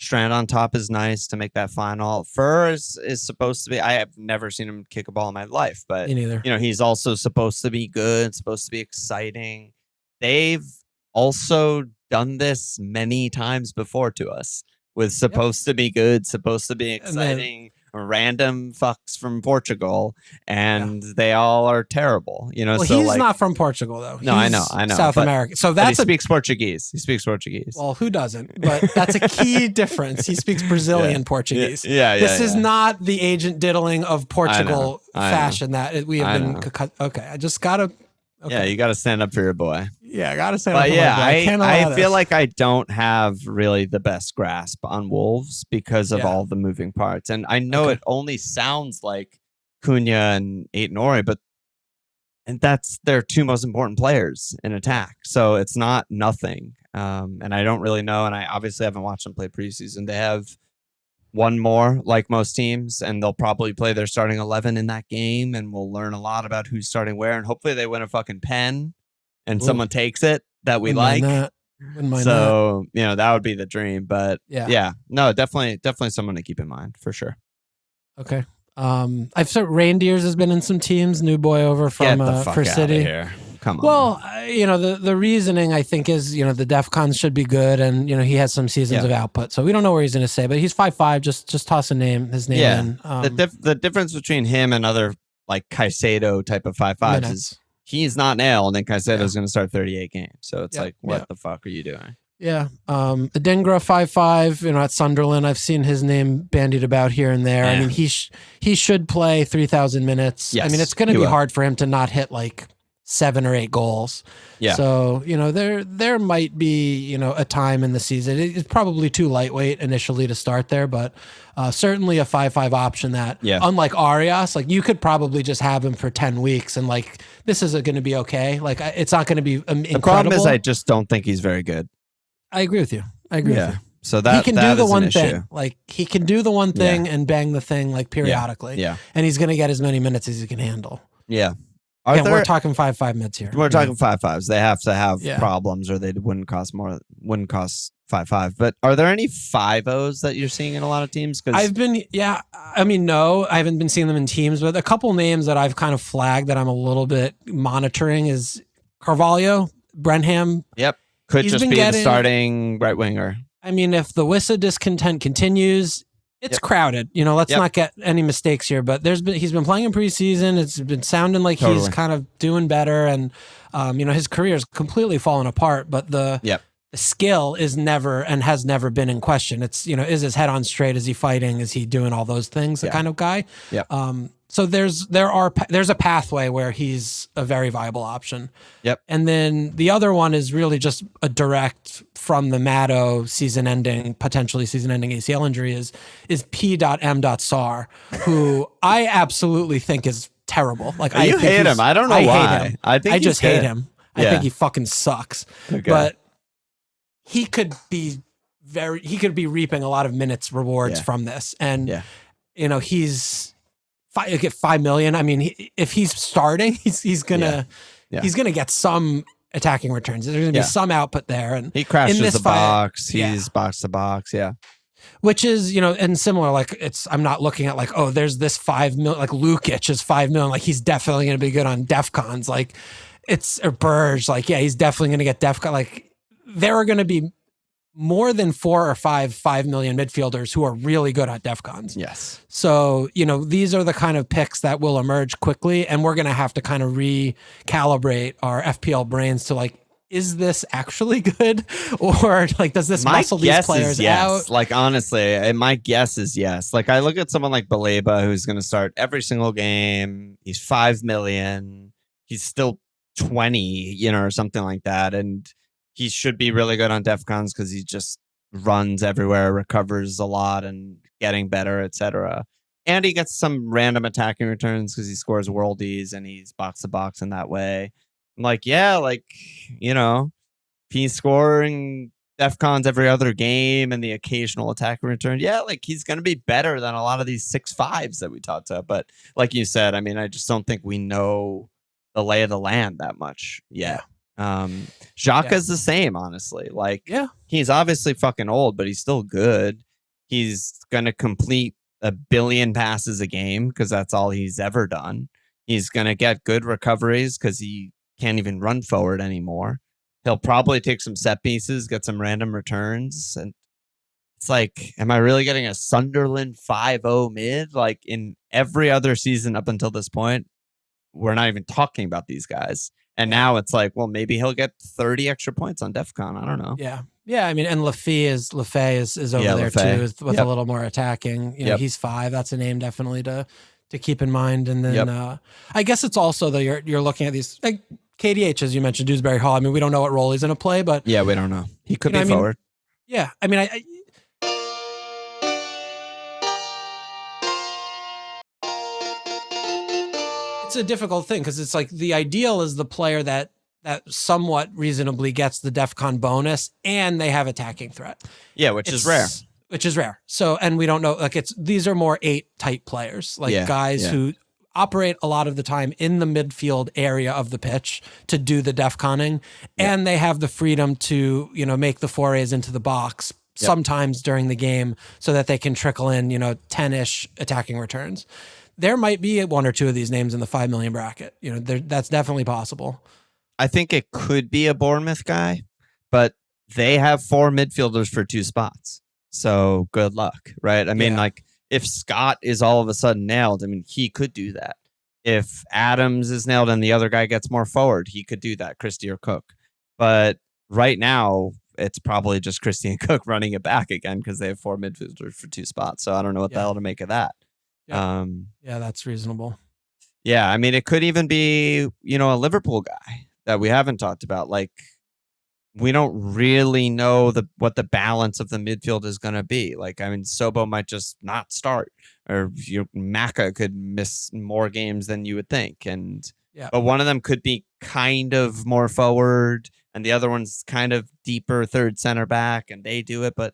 Speaker 1: Strand on top is nice to make that final. Fur is supposed to be. I have never seen him kick a ball in my life, but
Speaker 2: Me neither.
Speaker 1: he's also supposed to be good, supposed to be exciting. They've also done this many times before to us with supposed to be good, supposed to be exciting, random fucks from Portugal, and they all are terrible.
Speaker 2: Well,
Speaker 1: so
Speaker 2: he's not from Portugal though.
Speaker 1: No,
Speaker 2: he's
Speaker 1: I know.
Speaker 2: South America. So
Speaker 1: he speaks Portuguese. He speaks Portuguese.
Speaker 2: Well, who doesn't? But that's a key difference. He speaks Brazilian Portuguese.
Speaker 1: This
Speaker 2: is not the agent diddling of Portugal fashion that we have been. Okay, I just gotta. Okay.
Speaker 1: Yeah, you got to stand up for your boy.
Speaker 2: Yeah, I got to stand up for my boy.
Speaker 1: I feel like I don't have really the best grasp on Wolves because of all the moving parts. And I know it only sounds like Cunha and Aït-Nouri, and that's their two most important players in attack. So it's not nothing. And I don't really know. And I obviously haven't watched them play preseason. They have one more, like most teams, and they'll probably play their starting 11 in that game, and we'll learn a lot about who's starting where, and hopefully they win a fucking pen and someone takes it that we like.
Speaker 2: That
Speaker 1: would be the dream. But no, definitely someone to keep in mind for sure.
Speaker 2: Okay. I've said Reindeers has been in some teams. New boy over from for City.
Speaker 1: Here. Come on.
Speaker 2: Well, the reasoning I think is the DefCons should be good, and he has some seasons of output, so we don't know where he's going to stay. But he's 5'5". Just toss his name in.
Speaker 1: The difference between him and other like Caicedo type of 5'5s is he's not nailed, and Caicedo's going to start 38 games. So it's like, what the fuck are you doing?
Speaker 2: Yeah. Adingra 5'5", at Sunderland. I've seen his name bandied about here and there. I mean, he should play 3,000 minutes.
Speaker 1: Yes,
Speaker 2: I mean, it's going to be hard for him to not hit like 7 or 8 goals.
Speaker 1: Yeah.
Speaker 2: So, there might be, a time in the season. It's probably too lightweight initially to start there, but certainly a 5'5" option that, unlike Arias, like you could probably just have him for 10 weeks and like, this is going to be okay. Like it's not going to be incredible.
Speaker 1: The problem is I just don't think he's very good.
Speaker 2: I agree with you. With you.
Speaker 1: So that
Speaker 2: he can do the one thing. Like he can do the one thing and bang the thing like periodically.
Speaker 1: Yeah.
Speaker 2: And he's going to get as many minutes as he can handle.
Speaker 1: Yeah.
Speaker 2: We're talking 5'5" mids here.
Speaker 1: We're talking 5'5s. They have to have problems, or they wouldn't cost 5'5". But are there any 5'0s that you're seeing in a lot of teams?
Speaker 2: No, I haven't been seeing them in teams, but a couple names that I've kind of flagged that I'm a little bit monitoring is Carvalho, Brenham.
Speaker 1: Yep, could just be the starting right winger.
Speaker 2: I mean, if the Wissa discontent continues, it's crowded. Let's not get any mistakes here, but he's been playing in preseason. It's been sounding like he's kind of doing better, and his career's completely fallen apart, but the skill is never and has never been in question. It's, is his head on straight? Is he fighting? Is he doing all those things? The kind of guy. So there's a pathway where he's a very viable option.
Speaker 1: Yep.
Speaker 2: And then the other one is really just a direct from the Matto potentially season-ending ACL injury is P.M. Sar, who I absolutely think is terrible. Like
Speaker 1: I hate him. I don't know why.
Speaker 2: Hate him. I just hate him. I think he fucking sucks.
Speaker 1: Okay.
Speaker 2: But he could be reaping a lot of minutes rewards from this, and he's. Get 5 million. I mean, if he's starting, he's gonna get some attacking returns. There's gonna be some output there, and
Speaker 1: he crashes the box. He's box to box. Yeah,
Speaker 2: which is and similar. Like I'm not looking at like there's this 5 million. Like Lukic is 5 million. Like he's definitely gonna be good on DefCons. Like or Burge. Like he's definitely gonna get DefCon. Like there are gonna be more than 4 or 5 million midfielders who are really good at DefCons.
Speaker 1: Yes.
Speaker 2: So, these are the kind of picks that will emerge quickly, and we're going to have to kind of recalibrate our FPL brains to like, is this actually good? Or like, does this muscle these players out?
Speaker 1: Like, honestly, my guess is yes. Like, I look at someone like Baleba, who's going to start every single game. He's 5 million. He's still 20, or something like that. And he should be really good on DefCons because he just runs everywhere, recovers a lot, and getting better, etc. And he gets some random attacking returns because he scores worldies and he's box to box in that way. I'm like, he's scoring DefCons every other game and the occasional attacking return. Yeah, like he's going to be better than a lot of these 6'5s that we talked about. But like you said, I mean, I just don't think we know the lay of the land that much yet. Xhaka's the same, honestly. Like, he's obviously fucking old, but he's still good. He's going to complete 1 billion passes a game because that's all he's ever done. He's going to get good recoveries because he can't even run forward anymore. He'll probably take some set pieces, get some random returns. And it's like, am I really getting a Sunderland 5-0 mid? Like in every other season up until this point, we're not even talking about these guys. And now it's like, well, maybe he'll get 30 extra points on DefCon. I don't know.
Speaker 2: Yeah. Yeah. I mean, and Lefay is over there too, with a little more attacking. You know, he's 5. That's a name definitely to keep in mind. And then I guess it's also though you're looking at these like KDH, as you mentioned, Dewsbury Hall. I mean, we don't know what role he's going to play, but
Speaker 1: yeah, we don't know. He could be forward.
Speaker 2: Yeah. I mean, it's a difficult thing because it's like the ideal is the player that somewhat reasonably gets the DefCon bonus and they have attacking threat.
Speaker 1: Yeah, which is rare.
Speaker 2: So, and we don't know, like these are more 8 type players, like guys who operate a lot of the time in the midfield area of the pitch to do the DefConning, and they have the freedom to, you know, make the forays into the box sometimes during the game so that they can trickle in, you know, 10-ish attacking returns. There might be 1 or 2 of these names in the 5 million bracket. You know, that's definitely possible.
Speaker 1: I think it could be a Bournemouth guy, but they have 4 midfielders for 2 spots. So good luck, right? I mean, like if Scott is all of a sudden nailed, I mean, he could do that. If Adams is nailed and the other guy gets more forward, he could do that, Christie or Cook. But right now, it's probably just Christie and Cook running it back again because they have 4 midfielders for 2 spots. So I don't know what the hell to make of that.
Speaker 2: Yeah, that's reasonable.
Speaker 1: Yeah, I mean, it could even be, you know, a Liverpool guy that we haven't talked about. Like, we don't really know what the balance of the midfield is going to be. Like, I mean, Sobo might just not start, or Maka could miss more games than you would think. But one of them could be kind of more forward, and the other one's kind of deeper third center back, and they do it, but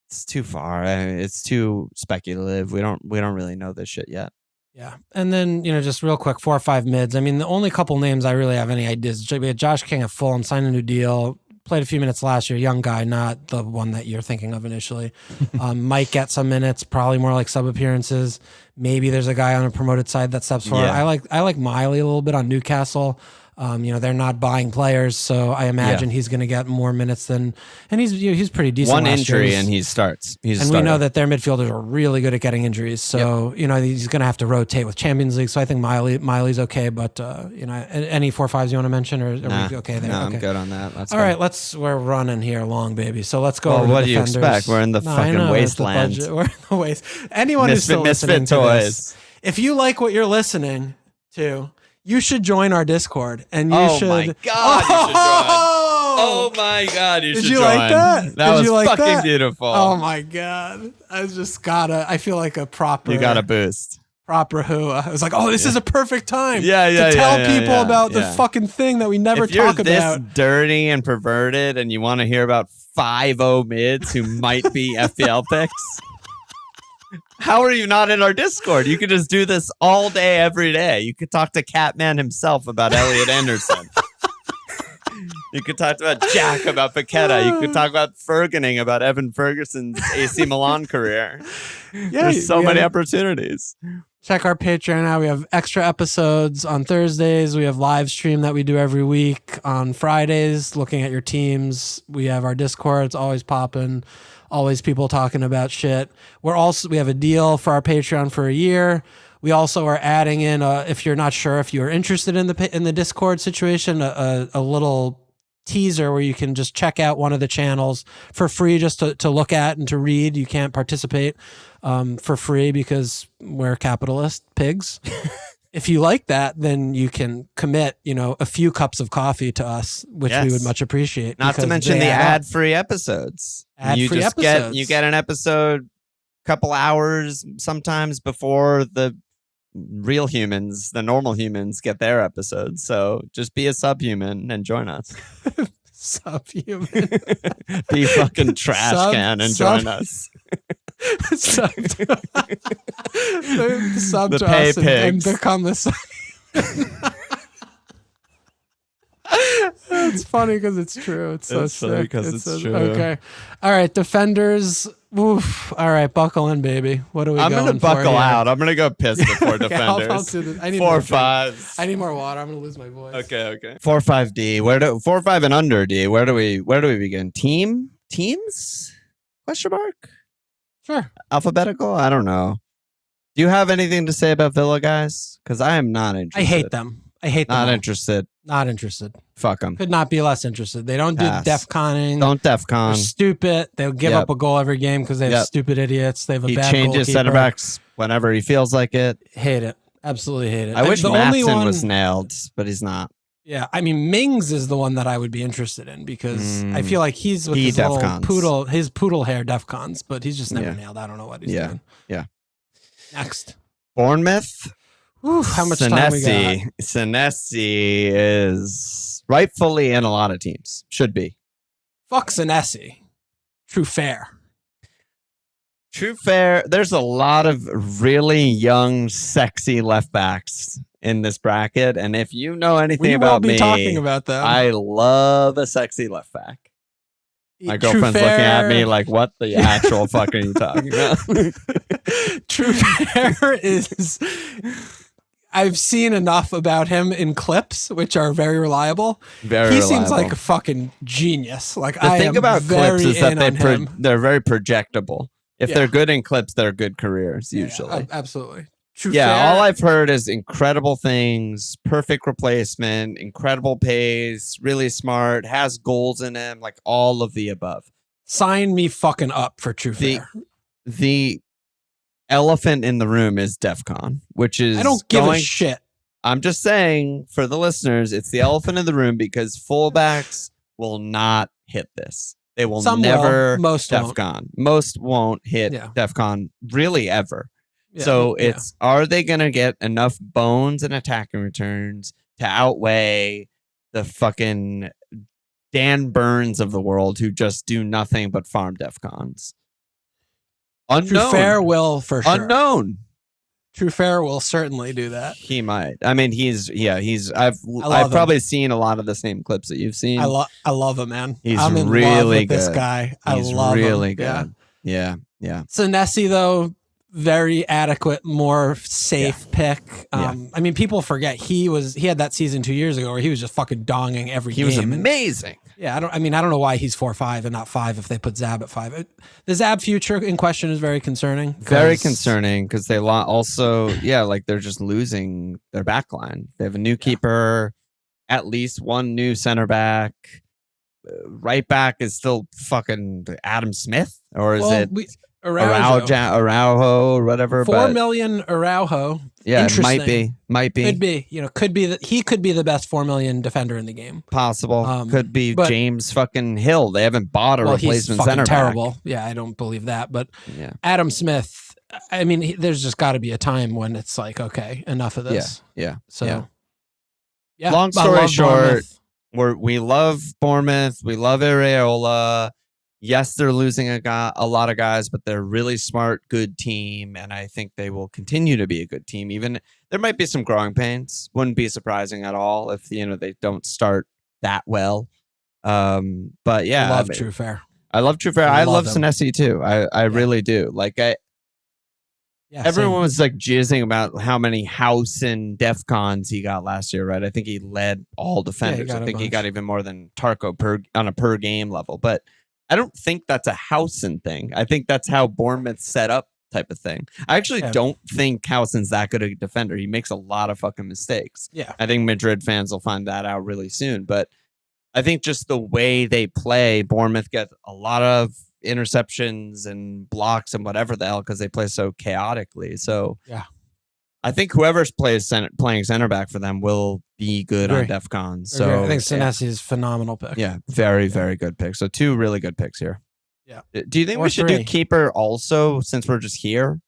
Speaker 1: it's too far. It's too speculative. We don't really know this shit yet.
Speaker 2: Yeah. And then, you know, just real quick, 4 or 5 mids. I mean, the only couple names I really have any ideas. We had Josh King at Fulham, signed a new deal, played a few minutes last year, young guy, not the one that you're thinking of initially. Might get some minutes, probably more like sub appearances. Maybe there's a guy on a promoted side that steps forward. I like Miley a little bit on Newcastle. You know, they're not buying players, so I imagine he's going to get more minutes than, and he's pretty decent.
Speaker 1: One injury and he starts.
Speaker 2: We know that their midfielders are really good at getting injuries, so you know he's going to have to rotate with Champions League. So I think Miley's okay, but you know, any 4-5s you want to mention, or are we okay there?
Speaker 1: No,
Speaker 2: okay.
Speaker 1: I'm good on that.
Speaker 2: All right, we're running here long, baby. So let's go.
Speaker 1: Well, what do you expect? We're in the fucking wasteland.
Speaker 2: We're in the waste. Anyone who's still listening to this, if you like what you're listening to, you should join our Discord, and you should.
Speaker 1: Oh my god! You should join. Oh my god! You should join.
Speaker 2: Did you like that?
Speaker 1: That was fucking beautiful.
Speaker 2: Oh my god! I just gotta. I feel like a proper.
Speaker 1: You got a boost.
Speaker 2: Proper who? I was like, oh, this is a perfect time.
Speaker 1: To
Speaker 2: tell people about the fucking thing that we never talk about.
Speaker 1: If you're this dirty and perverted, and you want to hear about 5-0 mids who might be FPL picks. How are you not in our Discord? You could just do this all day, every day. You could talk to Catman himself about Elliot Anderson. You could talk about Jack about Paqueta. You could talk about Fergusoning about Evan Ferguson's AC Milan career. There's so many opportunities.
Speaker 2: Check our Patreon out. We have extra episodes on Thursdays. We have live stream that we do every week on Fridays, looking at your teams. We have our Discord. It's always popping. Always people talking about shit. We have a deal for our Patreon for a year. We also are adding in, if you're not sure if you're interested in the Discord situation, a little teaser where you can just check out one of the channels for free, just to look at and to read. You can't participate for free because we're capitalist pigs. If you like that, then you can commit, you know, a few cups of coffee to us, which we would much appreciate.
Speaker 1: Not to mention the ad-free episodes. You get an episode a couple hours sometimes before the real humans, the normal humans, get their episodes. So just be a subhuman and join us.
Speaker 2: Subhuman.
Speaker 1: Be fucking trash can and join us.
Speaker 2: Sub
Speaker 1: the
Speaker 2: to
Speaker 1: pay
Speaker 2: us
Speaker 1: pigs.
Speaker 2: and become the sub. It's funny because it's true. It's so sick.
Speaker 1: Because it's true.
Speaker 2: Okay. All right. Defenders. Oof. All right, buckle in, baby. What are we
Speaker 1: I'm
Speaker 2: going
Speaker 1: gonna
Speaker 2: for
Speaker 1: buckle
Speaker 2: here?
Speaker 1: out. I'm gonna go piss before defenders.
Speaker 2: I need
Speaker 1: 4
Speaker 2: more
Speaker 1: or 5s.
Speaker 2: I need more water. I'm gonna lose my voice.
Speaker 1: Okay. 4 or 5 D. 4 or 5 and under D? Where do we begin? Teams? Question mark?
Speaker 2: Sure.
Speaker 1: Alphabetical? I don't know. Do you have anything to say about Villa, guys? Because I am not interested.
Speaker 2: I hate them.
Speaker 1: Not interested.
Speaker 2: Not interested.
Speaker 1: Fuck them.
Speaker 2: Could not be less interested. They don't do DefConning.
Speaker 1: Don't
Speaker 2: They're
Speaker 1: DefCon.
Speaker 2: stupid. They'll give up a goal every game because they have stupid idiots. They have a bad goalkeeper. He changes
Speaker 1: center backs whenever he feels like it.
Speaker 2: Hate it. Absolutely hate it.
Speaker 1: I wish Mattson was nailed, but he's not.
Speaker 2: Yeah, I mean, Mings is the one that I would be interested in because I feel like he's with his little poodle hair DefCons, but he's just never nailed. I don't know what he's doing.
Speaker 1: Yeah.
Speaker 2: Next.
Speaker 1: Bournemouth.
Speaker 2: Oof, how much time we got?
Speaker 1: Senesi is rightfully in a lot of teams. Should be.
Speaker 2: Fuck Senesi. True fair.
Speaker 1: There's a lot of really young, sexy left backs in this bracket, and if you know anything about me,
Speaker 2: talking about them.
Speaker 1: I love a sexy left back. My girlfriend's looking at me like, what the actual fuck are you talking about?
Speaker 2: True fair is... I've seen enough about him in clips, which are very reliable. He seems like a fucking genius. Like, the thing about clips is that
Speaker 1: they're very projectable. If they're good in clips, they're good careers, usually.
Speaker 2: Yeah, absolutely.
Speaker 1: All I've heard is incredible things, perfect replacement, incredible pace, really smart, has goals in him, like all of the above.
Speaker 2: Sign me fucking up for True Fair.
Speaker 1: The elephant in the room is DefCon, which is...
Speaker 2: I don't give a shit.
Speaker 1: I'm just saying, for the listeners, it's the elephant in the room because fullbacks will not hit this. They will never
Speaker 2: most
Speaker 1: DefCon.
Speaker 2: Won't.
Speaker 1: Most won't hit DefCon really ever. Yeah, so are they going to get enough bones and attacking returns to outweigh the fucking Dan Burns of the world who just do nothing but farm DefCons? Unknown.
Speaker 2: True Fair will for sure.
Speaker 1: Unknown.
Speaker 2: True Fair will certainly do that.
Speaker 1: He might. I mean, I've probably seen a lot of the same clips that you've seen.
Speaker 2: I love him, man.
Speaker 1: I'm in really love with
Speaker 2: this guy. I love him.
Speaker 1: Really good. Yeah.
Speaker 2: Senesi, though, very adequate, more safe pick. I mean, people forget he had that season 2 years ago where he was just fucking donging every game.
Speaker 1: He was amazing.
Speaker 2: I don't know why he's 4-5 and not 5 if they put Zab at 5. The Zab future in question is very concerning.
Speaker 1: Very concerning because they also, they're just losing their back line. They have a new keeper, at least one new center back. Right back is still fucking Adam Smith, or is it Araujo or whatever?
Speaker 2: 4 million Araujo.
Speaker 1: Yeah, it might be.
Speaker 2: Could be. Could be that he could be the best 4 million defender in the game.
Speaker 1: Possible. Could be James fucking Hill. They haven't bought a replacement center back.
Speaker 2: Terrible. Yeah, I don't believe that. But Adam Smith, I mean, there's just got to be a time when it's like, okay, enough of this.
Speaker 1: Yeah.
Speaker 2: So,
Speaker 1: long story short, we love Bournemouth. We love Areola. Yes, they're losing a lot of guys, but they're a really smart, good team, and I think they will continue to be a good team. Even there might be some growing pains. Wouldn't be surprising at all if they don't start that well. But yeah,
Speaker 2: I love True Fair.
Speaker 1: I love True Fair. I love Senesi too. I really do. Like everyone was like jizzing about how many house and DefCons he got last year, right? I think he led all defenders. I think he got even more than Tarko on a per game level, but I don't think that's a Howson thing. I think that's how Bournemouth set up type of thing. I actually don't think Howson's that good a defender. He makes a lot of fucking mistakes.
Speaker 2: Yeah.
Speaker 1: I think Madrid fans will find that out really soon. But I think just the way they play, Bournemouth gets a lot of interceptions and blocks and whatever the hell because they play so chaotically. So I think whoever's playing center back for them will be good on DefCon. So
Speaker 2: I think Senesi is a phenomenal pick.
Speaker 1: Yeah, very, very good pick. So 2 really good picks here.
Speaker 2: Yeah.
Speaker 1: Do you think we should do keeper also since we're just here?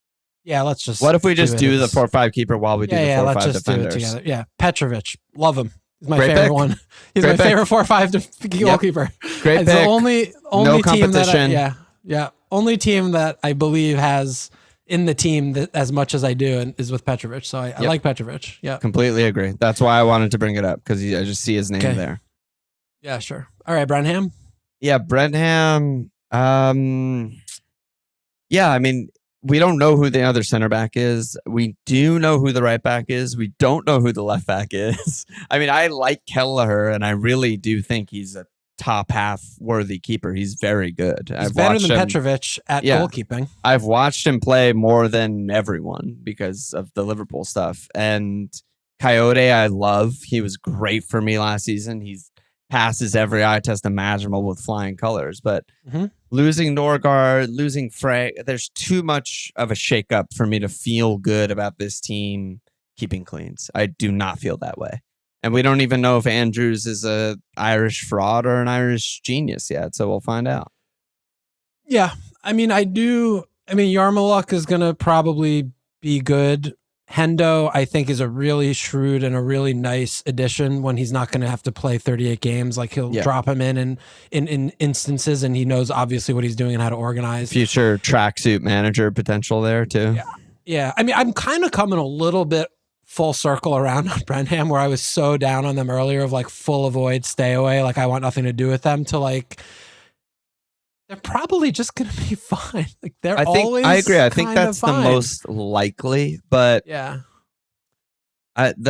Speaker 2: Yeah, let's just.
Speaker 1: What if we just do the 4-5 keeper while we do the 4-5 defenders?
Speaker 2: Do it together. Yeah, Petrovic, love him. He's my favorite one. He's my favorite 4-5 goalkeeper.
Speaker 1: Great pick.
Speaker 2: The only
Speaker 1: no
Speaker 2: team
Speaker 1: competition.
Speaker 2: Only team that I believe has in the team that as much as I do and is with Petrovic. So I like Petrovic. Yeah.
Speaker 1: Completely agree. That's why I wanted to bring it up because I just see his name there.
Speaker 2: Yeah, sure. All right, Brenham.
Speaker 1: Yeah, Brenham. Yeah, I mean, we don't know who the other center back is. We do know who the right back is. We don't know who the left back is. I mean, I like Kelleher, and I really do think he's a top half worthy keeper. He's very good.
Speaker 2: He's better than Petrovic at goalkeeping.
Speaker 1: I've watched him play more than everyone because of the Liverpool stuff. And Coyote, I love. He was great for me last season. He's passes every eye test imaginable with flying colors. But losing Norgard, losing Frey, there's too much of a shakeup for me to feel good about this team keeping cleans. I do not feel that way. And we don't even know if Andrews is a Irish fraud or an Irish genius yet. So we'll find out.
Speaker 2: Yeah. I mean, Yarmouk is going to probably be good. Hendo, I think, is a really shrewd and a really nice addition when he's not going to have to play 38 games. Like, he'll drop him in instances, and he knows obviously what he's doing and how to organize.
Speaker 1: Future tracksuit manager potential there too.
Speaker 2: Yeah. I mean, I'm kind of coming a little bit full circle around on Brenham, where I was so down on them earlier of like full avoid, stay away. Like, I want nothing to do with them, to like, they're probably just going to be fine. Like, I
Speaker 1: agree. I think that's the most likely, but I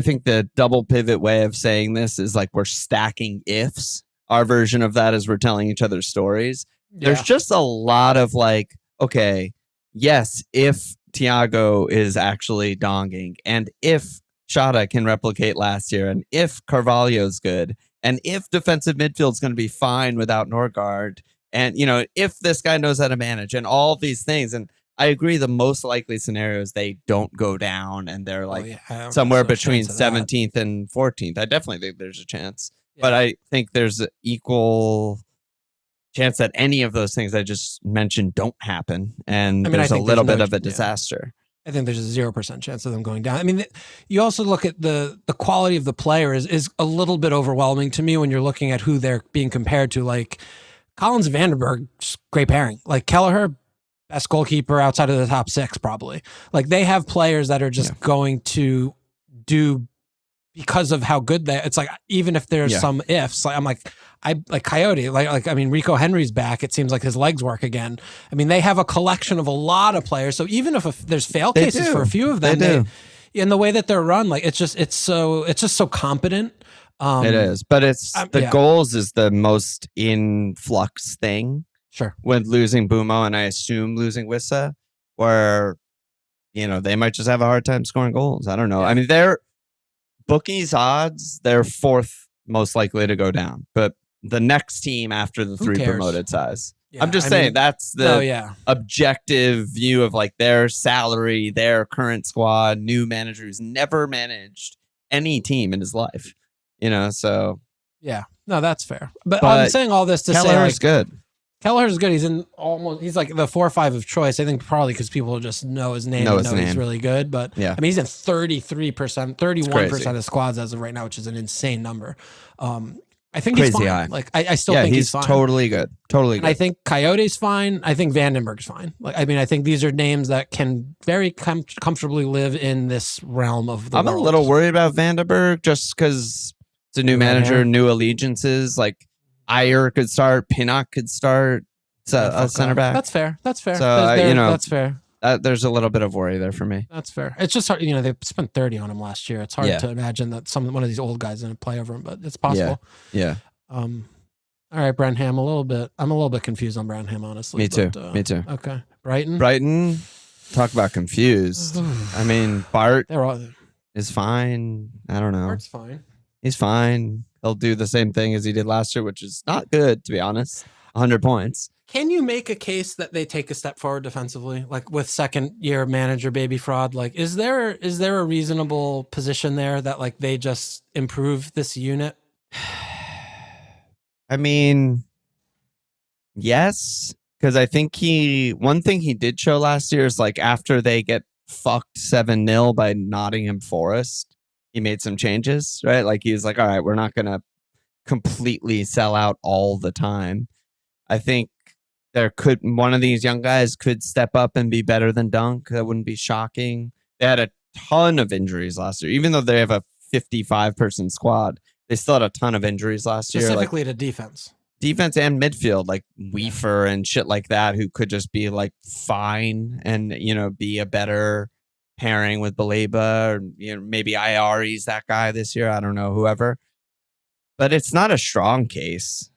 Speaker 1: think the double pivot way of saying this is like we're stacking ifs. Our version of that is we're telling each other stories. Yeah. There's just a lot of like, okay, yes, if Thiago is actually donging, and if Shada can replicate last year, and if Carvalho's good, and if defensive midfield's going to be fine without Norgard, and, you know, if this guy knows how to manage and all these things. And I agree, the most likely scenario is they don't go down and they're like somewhere between 17th and 14th. I definitely think there's a chance. Yeah. But I think there's an equal chance that any of those things I just mentioned don't happen. And there's a little bit of a disaster.
Speaker 2: I think there's a 0% chance of them going down. I mean, you also look at the quality of the player is a little bit overwhelming to me when you're looking at who they're being compared to. Like, Collins and Vandenberg, great pairing. Like, Kelleher, best goalkeeper outside of the top six, probably. Like, they have players that are just going to do because of how good they. It's like, even if there's some ifs, like, I'm like, I like Coyote. Like I mean, Rico Henry's back. It seems like his legs work again. I mean, they have a collection of a lot of players. So even if there's fail cases for a few of them, in the way that they're run, like it's just so competent.
Speaker 1: It is, but it's the goals is the most in flux thing.
Speaker 2: Sure.
Speaker 1: With losing Bumo and I assume losing Wissa, where, you know, they might just have a hard time scoring goals. I don't know. Yeah. I mean, they're bookies odds, they're fourth most likely to go down, but the next team after the three promoted size. Yeah, I'm just saying that's the objective view of like their salary, their current squad, new manager who's never managed any team in his life. You know, so
Speaker 2: yeah, no, that's fair. But I'm saying all this to say,
Speaker 1: Kelleher's good.
Speaker 2: Kelleher's good. He's like the 4 or 5 of choice. I think probably because people just know his name and know he's really good. But I mean, he's in 33%, 31% of squads as of right now, which is an insane number. I think he's fine. High. Like I still think he's fine.
Speaker 1: Totally good. Totally good.
Speaker 2: I think Coyote's fine. I think Vandenberg's fine. Like, I mean, I think these are names that can very comfortably live in this realm of the world.
Speaker 1: I'm a little worried about Vandenberg just because it's a new manager, new allegiances. Like, Ayer could start, Pinnock could start. A center back.
Speaker 2: That's fair. So
Speaker 1: that's
Speaker 2: fair.
Speaker 1: There's a little bit of worry there for me.
Speaker 2: That's fair. It's just hard. You know, they spent 30 on him last year. It's hard to imagine that one of these old guys going to play over him, but it's possible.
Speaker 1: Yeah.
Speaker 2: All right, Branham. I'm a little bit confused on Branham, honestly.
Speaker 1: Me too.
Speaker 2: Okay, Brighton.
Speaker 1: Talk about confused. I mean, Bart is fine. I don't know.
Speaker 2: Bart's fine.
Speaker 1: He's fine. He'll do the same thing as he did last year, which is not good, to be honest. 100 points.
Speaker 2: Can you make a case that they take a step forward defensively, like with second-year manager baby fraud? Like, is there a reasonable position there that like they just improve this unit?
Speaker 1: I mean, yes, because I think one thing he did show last year is like after they get fucked 7-0 by Nottingham Forest, he made some changes, right? Like he was like, all right, we're not gonna completely sell out all the time. I think one of these young guys could step up and be better than Dunk. That wouldn't be shocking. They had a ton of injuries last year, even though they have a 55-person squad. They still had a ton of injuries last year.
Speaker 2: Specifically to defense.
Speaker 1: defense and midfield, like Weaver and shit like that, who could just be like fine and, be a better pairing with Baleba, or, maybe Iari's that guy this year. I don't know, whoever. But it's not a strong case.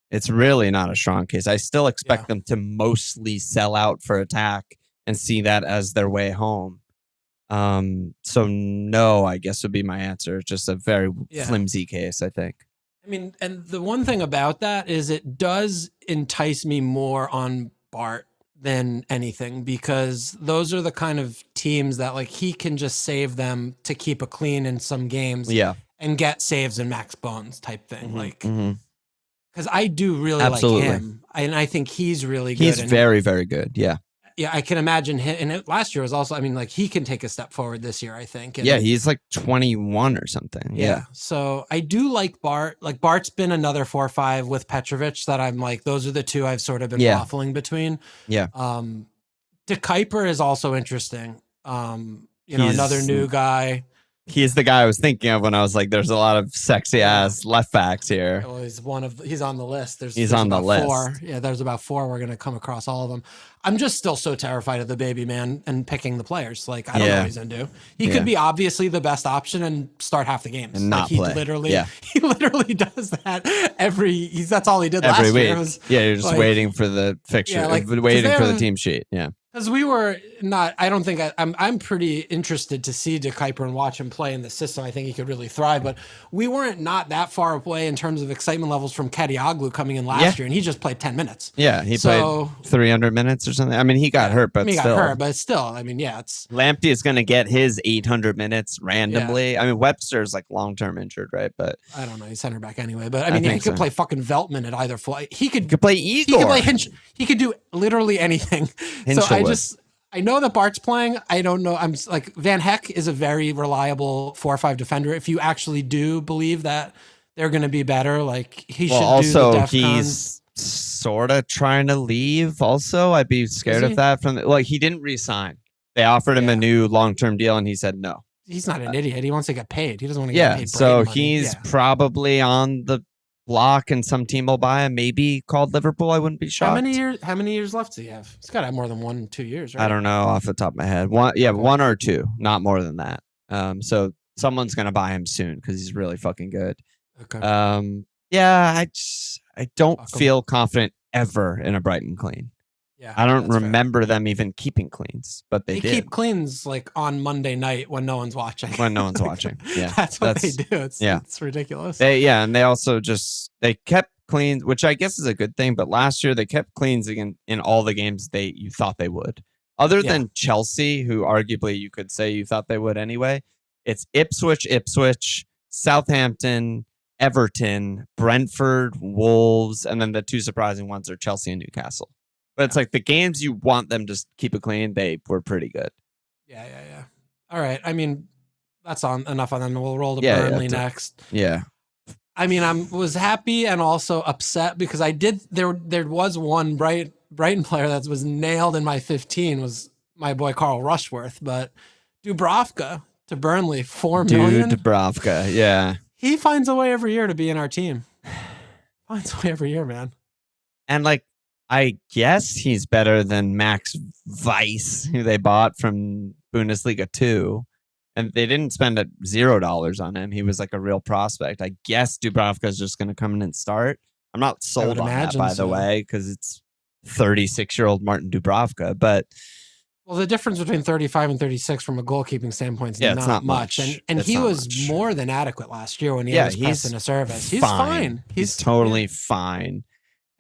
Speaker 1: It's really not a strong case. I still expect them to mostly sell out for attack and see that as their way home. So no, I guess would be my answer. Just a very flimsy case, I think.
Speaker 2: I mean, and the one thing about that is it does entice me more on Bart than anything, because those are the kind of teams that like he can just save them to keep a clean in some games and get saves and max bones type thing. Because I do really like him, and I think he's really good.
Speaker 1: He's very, very good. Yeah.
Speaker 2: Yeah, I can imagine him. And last year was also, I mean, like he can take a step forward this year, I think. And
Speaker 1: he's like 21 or something. Yeah.
Speaker 2: So I do like Bart. Like Bart's been another 4-5 with Petrovic that I'm like, those are the two I've sort of been waffling between.
Speaker 1: Yeah.
Speaker 2: De Kuiper is also interesting. Another new guy.
Speaker 1: He's the guy I was thinking of when I was like, there's a lot of sexy ass left backs here.
Speaker 2: Well, he's on the list. There's
Speaker 1: on the list.
Speaker 2: 4. Yeah, there's about 4. We're going to come across all of them. I'm just still so terrified of the baby man and picking the players. Like, I don't know what he's going to do. He could be obviously the best option and start half the games.
Speaker 1: And not
Speaker 2: play. He literally does that that's all he did last
Speaker 1: week.
Speaker 2: Year.
Speaker 1: You're just waiting for the fixture, waiting for the team sheet. Yeah.
Speaker 2: Because we were not, I don't think I'm pretty interested to see De Kuiper and watch him play in the system. I think he could really thrive, but we weren't not that far away in terms of excitement levels from Kedioglu coming in last year, and he just played 10 minutes.
Speaker 1: Yeah, he played 300 minutes or something. I mean, he got hurt, but
Speaker 2: still. I mean, it's...
Speaker 1: Lamptey is going to get his 800 minutes randomly. I mean, Webster's like long-term injured, right? But
Speaker 2: I don't know. He's center back anyway. But I mean, he could play fucking Veltman at either flight. He could
Speaker 1: play Igor.
Speaker 2: He could play Hinch. He could do literally anything. I know that Bart's playing. I don't know. I'm like, Van Heck is a very reliable 4-5 defender. If you actually do believe that they're going to be better, like he should
Speaker 1: also,
Speaker 2: do the DefCon.
Speaker 1: He's sort of trying to leave. Also, I'd be scared of that. He didn't re-sign. They offered him a new long-term deal, and he said no.
Speaker 2: He's not an idiot. He wants to get paid. He doesn't want to get paid.
Speaker 1: So he's probably on the block, and some team will buy him. Maybe called Liverpool. I wouldn't be shocked.
Speaker 2: How many years left does he have? He's got to have more than 1-2 years, right?
Speaker 1: I don't know off the top of my head. 1 or 2, not more than that. So someone's gonna buy him soon because he's really fucking good.
Speaker 2: Okay.
Speaker 1: I don't feel confident ever in a Brighton clean.
Speaker 2: Yeah,
Speaker 1: I don't remember them even keeping cleans, but they did.
Speaker 2: Keep cleans like on Monday night when no one's watching.
Speaker 1: When no one's watching. Yeah.
Speaker 2: That's what they do. It's ridiculous.
Speaker 1: And they also they kept cleans, which I guess is a good thing, but last year they kept cleans in all the games you thought they would. Other than Chelsea, who arguably you could say you thought they would anyway. It's Ipswich, Southampton, Everton, Brentford, Wolves, and then the 2 surprising ones are Chelsea and Newcastle. But it's like the games you want them to keep it clean, they were pretty good.
Speaker 2: Yeah. All right. I mean, that's enough on them. We'll roll to Burnley next.
Speaker 1: Yeah.
Speaker 2: I mean, I was happy and also upset because there was one Brighton player that was nailed in my 15 was my boy Carl Rushworth, but Dubravka to Burnley, $4 million.
Speaker 1: Dubravka, yeah.
Speaker 2: He finds a way every year to be in our team. Finds a way every year, man.
Speaker 1: And I guess he's better than Max Weiss, who they bought from Bundesliga 2. And they didn't spend $0 on him. He was like a real prospect. I guess Dubravka is just going to come in and start. I'm not sold on that, by the way, because it's 36-year-old Martin Dubravka. But
Speaker 2: the difference between 35 and 36 from a goalkeeping standpoint is not much. And he was more than adequate last year when he had his press in a service. He's fine. He's
Speaker 1: totally fine.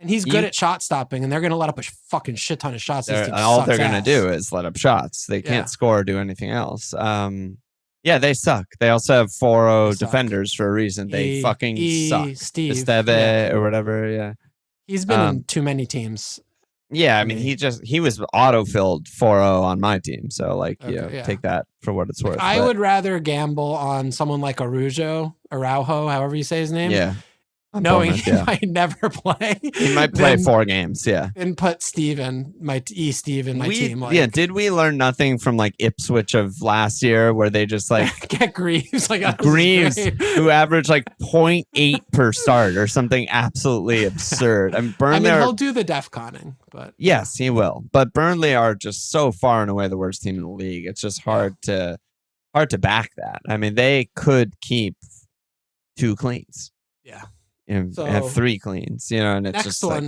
Speaker 2: And he's good at shot stopping, and they're going to let up a fucking shit ton of shots.
Speaker 1: All they're going to do is let up shots. They can't score or do anything else. They suck. They also have 4 defenders for a reason. They fucking suck.
Speaker 2: Steve.
Speaker 1: Esteve or whatever, yeah.
Speaker 2: He's been in too many teams.
Speaker 1: Yeah, I mean, he was auto-filled 4-0 on my team. So, take that for what it's worth.
Speaker 2: I would rather gamble on someone like Araujo, however you say his name.
Speaker 1: Yeah.
Speaker 2: knowing he might never play.
Speaker 1: He might play 4 games, yeah.
Speaker 2: And put Steve in my team.
Speaker 1: Yeah, did we learn nothing from like Ipswich of last year where they just like
Speaker 2: get Greaves, like
Speaker 1: Greaves, who averaged like 0.8 per start or something absolutely absurd. I mean, Burnley
Speaker 2: he'll do the DefConning, but
Speaker 1: yes, he will. But Burnley are just so far and away the worst team in the league. It's just hard to back that. I mean, they could keep 2 cleans.
Speaker 2: Yeah.
Speaker 1: And have 3 cleans, and it's just like,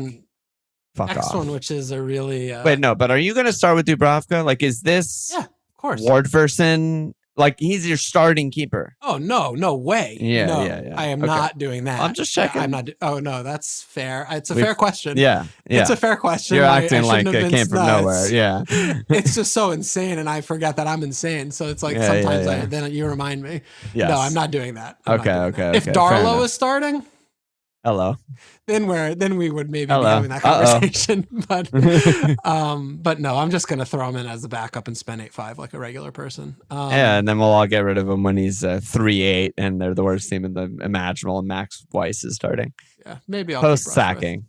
Speaker 1: fuck off.
Speaker 2: Next one, which is a really
Speaker 1: wait, no, but are you going to start with Dubravka? Like, is this
Speaker 2: of course
Speaker 1: Wardverson? Like, he's your starting keeper?
Speaker 2: Oh no way!
Speaker 1: Yeah.
Speaker 2: I am not doing that.
Speaker 1: I'm just checking.
Speaker 2: I'm not. Oh no, that's fair. It's a fair question.
Speaker 1: Yeah,
Speaker 2: it's a fair question.
Speaker 1: You're acting like it came from nowhere. Yeah,
Speaker 2: it's just so insane, and I forget that I'm insane. So it's like sometimes then you remind me.
Speaker 1: Yes.
Speaker 2: No, I'm not doing that.
Speaker 1: Okay.
Speaker 2: If Darlow is starting.
Speaker 1: Hello.
Speaker 2: Then we would maybe be having that conversation. But no, I'm just gonna throw him in as the backup and spend 8.5 like a regular person.
Speaker 1: And then we'll all get rid of him when he's 3-8 and they're the worst team in the imaginable. And Max Weiss is starting.
Speaker 2: Yeah, maybe I'll
Speaker 1: post sacking.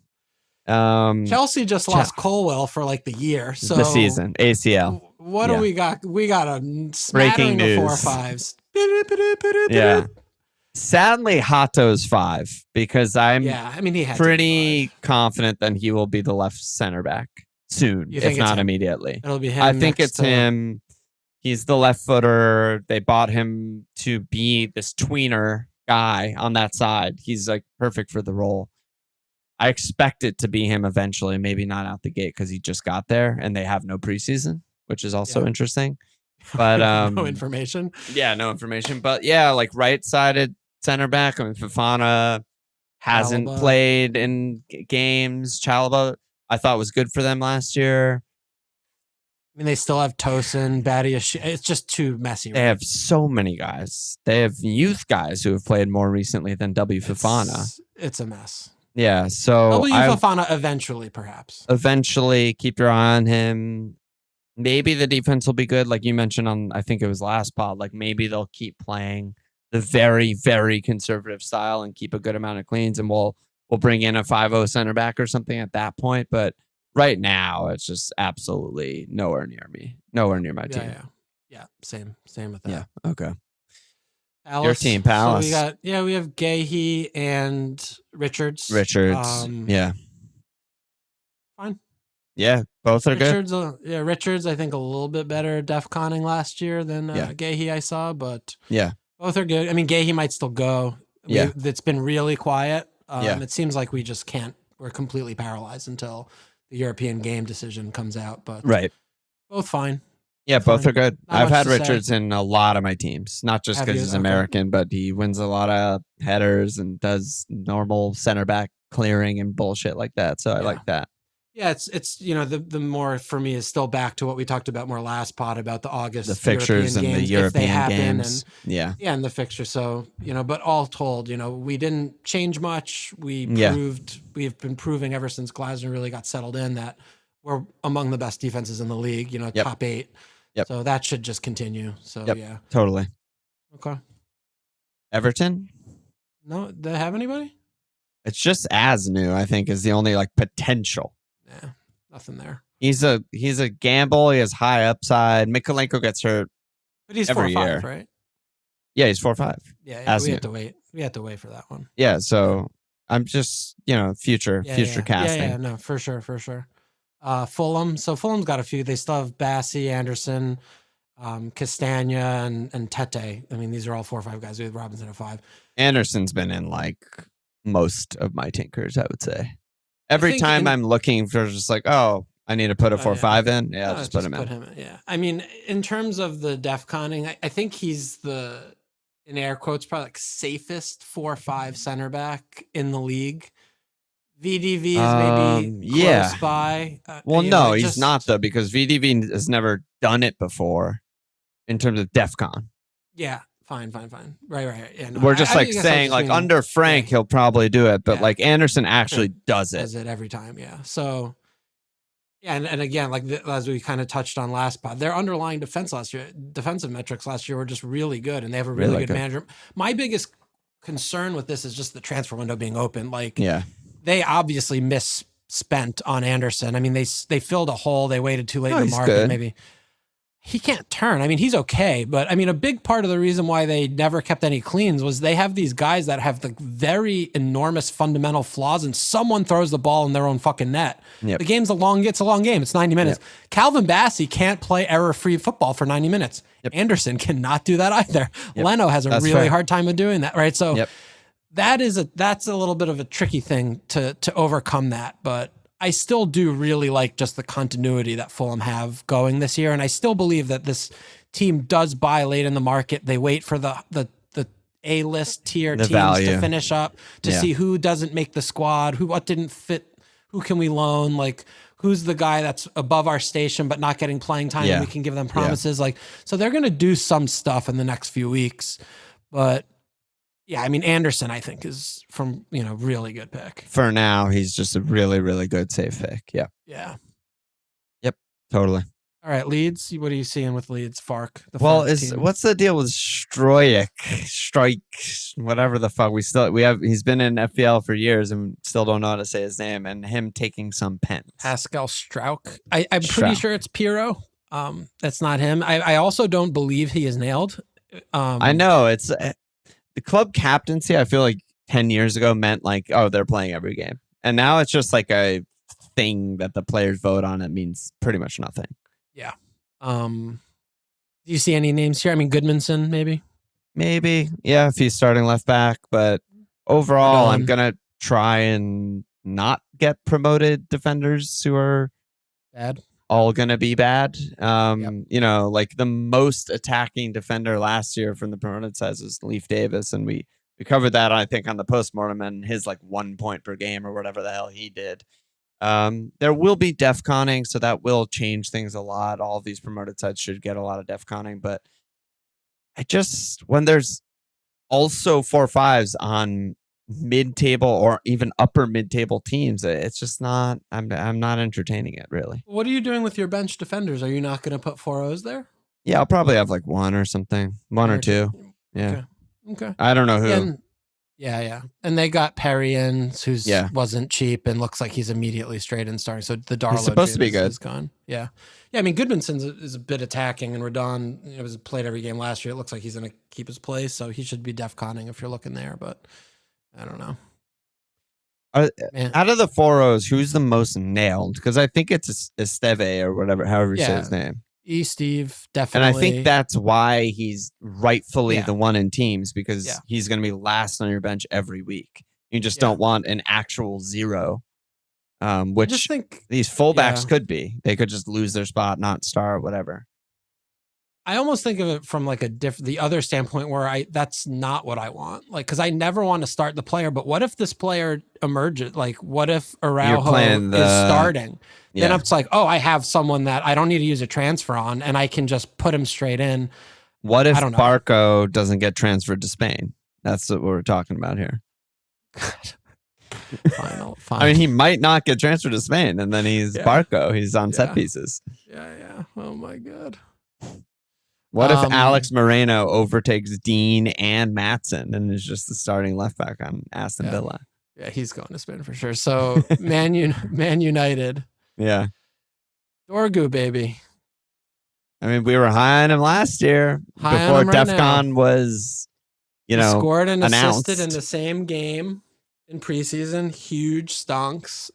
Speaker 2: Chelsea just lost Colwell for like the year, so
Speaker 1: the season ACL.
Speaker 2: What do we got? We got a smattering of 4 5s.
Speaker 1: Yeah. Sadly, Hato's 5 because I'm pretty confident that he will be the left center back soon, if not immediately.
Speaker 2: It'll be him.
Speaker 1: I think it's him. He's the left footer. They bought him to be this tweener guy on that side. He's like perfect for the role. I expect it to be him eventually, maybe not out the gate because he just got there and they have no preseason, which is also interesting. But
Speaker 2: no information.
Speaker 1: Yeah, no information. But yeah, like right-sided center back. I mean, Fofana hasn't played in games. Chalobah, I thought was good for them last year.
Speaker 2: I mean, they still have Tosin, Badiashile. It's just too messy.
Speaker 1: They have so many guys. They have youth guys who have played more recently than Fofana.
Speaker 2: It's a mess.
Speaker 1: Yeah, so
Speaker 2: Fofana eventually, perhaps.
Speaker 1: Eventually, keep your eye on him. Maybe the defense will be good, like you mentioned on, I think it was last pod. Like maybe they'll keep playing the very, very conservative style and keep a good amount of cleans, and we'll bring in a 5-0 center back or something at that point. But right now, it's just absolutely nowhere near me, nowhere near my team.
Speaker 2: Yeah. Same with that.
Speaker 1: Yeah. Okay.
Speaker 2: Palace.
Speaker 1: Your team, Palace.
Speaker 2: So we have Gahey and Richards.
Speaker 1: Yeah.
Speaker 2: Fine.
Speaker 1: Yeah, both are good.
Speaker 2: Richards, I think a little bit better DefConning last year than Gahey I saw, but both are good. I mean, Gahey might still go. It's been really quiet. It seems like we just can't. We're completely paralyzed until the European game decision comes out. But both fine.
Speaker 1: Yeah, both are good. I've had Richards in a lot of my teams, not just because he's American, but he wins a lot of headers and does normal center back clearing and bullshit like that. So I like that.
Speaker 2: Yeah, it's the more for me is still back to what we talked about more last pod about the August
Speaker 1: fixtures
Speaker 2: European
Speaker 1: and
Speaker 2: games,
Speaker 1: the European
Speaker 2: if they happen,
Speaker 1: games.
Speaker 2: And the fixture. So but all told, we didn't change much. We've been proving ever since Glasner really got settled in that we're among the best defenses in the league. Top 8.
Speaker 1: Yep.
Speaker 2: So that should just continue. So yeah,
Speaker 1: totally.
Speaker 2: Okay.
Speaker 1: Everton?
Speaker 2: No, do they have anybody?
Speaker 1: It's just Asnu, I think, is the only like potential.
Speaker 2: Yeah, nothing there.
Speaker 1: He's a gamble. He has high upside. Mikolenko gets hurt,
Speaker 2: but he's
Speaker 1: every
Speaker 2: 4-5,
Speaker 1: year.
Speaker 2: Right?
Speaker 1: Yeah, he's 4-5.
Speaker 2: Yeah, we have to wait. We have to wait for that one.
Speaker 1: Yeah, so I'm just future casting.
Speaker 2: Yeah, no, for sure. Fulham. So Fulham's got a few. They still have Bassey, Anderson, Castagna, and Tete. I mean, these are all 4 or 5 guys. We have Robinson at 5.
Speaker 1: Anderson's been in like most of my tinkers, I would say. Every time I'm looking for just like, I need to put a 4-5 in. Yeah, I'll just put him in.
Speaker 2: Yeah. I mean, in terms of the DefConning, I think he's the, in air quotes, probably like safest 4-5 center back in the league. VDV is maybe close by.
Speaker 1: Well, he's not though, because VDV has never done it before in terms of DefCon.
Speaker 2: Yeah. Fine. Right. Yeah, no,
Speaker 1: we're just saying like under Frank, he'll probably do it, but like Anderson actually does it.
Speaker 2: Does it every time. Yeah. So, and again, like as we kind of touched on last pod, their underlying defensive metrics last year were just really good, and they have a really good manager. My biggest concern with this is just the transfer window being open. Like,
Speaker 1: they
Speaker 2: obviously misspent on Anderson. I mean, they filled a hole. They waited too late in the market.
Speaker 1: Good.
Speaker 2: Maybe he can't turn. I mean, he's okay, but I mean, a big part of the reason why they never kept any cleans was they have these guys that have the very enormous fundamental flaws, and someone throws the ball in their own fucking net.
Speaker 1: Yep.
Speaker 2: The game's it's a long game. It's 90 minutes. Yep. Calvin Bassey can't play error-free football for 90 minutes. Yep. Anderson cannot do that either. Yep. Leno has a really hard time of doing that, right? So that's a little bit of a tricky thing to overcome that, but I still do really like just the continuity that Fulham have going this year. And I still believe that this team does buy late in the market. They wait for the A-list tier teams to finish up to see who doesn't make the squad, what didn't fit, who can we loan, like who's the guy that's above our station but not getting playing time and we can give them promises. Like, so they're going to do some stuff in the next few weeks. But yeah, I mean, Anderson, I think, is from, really good pick.
Speaker 1: For now, he's just a really, really good safe pick. Yeah.
Speaker 2: Yeah.
Speaker 1: Yep. Totally.
Speaker 2: All right, Leeds. What are you seeing with Leeds? Fark.
Speaker 1: What's the deal with Strike, whatever the fuck? He's been in FPL for years and still don't know how to say his name, and him taking some pens.
Speaker 2: Pascal Strauch. I'm pretty sure it's Piero. That's not him. I also don't believe he is nailed.
Speaker 1: I know it's. The club captaincy, I feel like 10 years ago meant like, oh, they're playing every game. And now it's just like a thing that the players vote on. It means pretty much nothing.
Speaker 2: Yeah. Do you see any names here? I mean, Goodmanson, maybe?
Speaker 1: Maybe. Yeah, if he's starting left back. But overall, I'm going to try and not get promoted defenders who are
Speaker 2: bad.
Speaker 1: All going to be bad. Like the most attacking defender last year from the promoted size is Leif Davis. And we covered that, I think, on the postmortem and his like 1 point per game or whatever the hell he did. There will be DefConning, so that will change things a lot. All of these promoted sides should get a lot of DefConning. But when there's also 4-5s on mid-table or even upper mid-table teams, it's just not. I'm not entertaining it really.
Speaker 2: What are you doing with your bench defenders? Are you not going to put 4-0s there?
Speaker 1: Yeah, I'll probably have like one or something, one or two. Yeah.
Speaker 2: Okay.
Speaker 1: I don't know who.
Speaker 2: Yeah. And they got Perry in, who's wasn't cheap and looks like he's immediately straight in starting. So the Darlow
Speaker 1: he's supposed to be good.
Speaker 2: Is gone. Yeah. I mean, Goodmanson is a bit attacking, and Radon was played every game last year. It looks like he's going to keep his place, so he should be DefConning if you're looking there. But I don't know.
Speaker 1: Out of the 4-0s, who's the most nailed? Because I think it's Esteve or whatever, however you say his name.
Speaker 2: Steve, definitely.
Speaker 1: And I think that's why he's rightfully the one in teams, because he's going to be last on your bench every week. You just don't want an actual zero, which
Speaker 2: I just think
Speaker 1: these fullbacks could be. They could just lose their spot, not start, whatever.
Speaker 2: I almost think of it from like the other standpoint where that's not what I want. Like, because I never want to start the player, but what if this player emerges? Like, what if Araujo is starting? Then it's like, oh, I have someone that I don't need to use a transfer on, and I can just put him straight in.
Speaker 1: What if Barco doesn't get transferred to Spain? That's what we're talking about here.
Speaker 2: Fine.
Speaker 1: I mean, he might not get transferred to Spain, and then he's Barco. He's on set pieces.
Speaker 2: Yeah. Oh my God.
Speaker 1: What if Alex Moreno overtakes Dean and Maatsen and is just the starting left back on Aston Villa?
Speaker 2: Yeah, he's going to Spain for sure. So Man United.
Speaker 1: Yeah.
Speaker 2: Dorgu, baby.
Speaker 1: I mean, we were high on him last year before DefCon was,
Speaker 2: he scored and assisted in the same game in preseason. Huge stonks.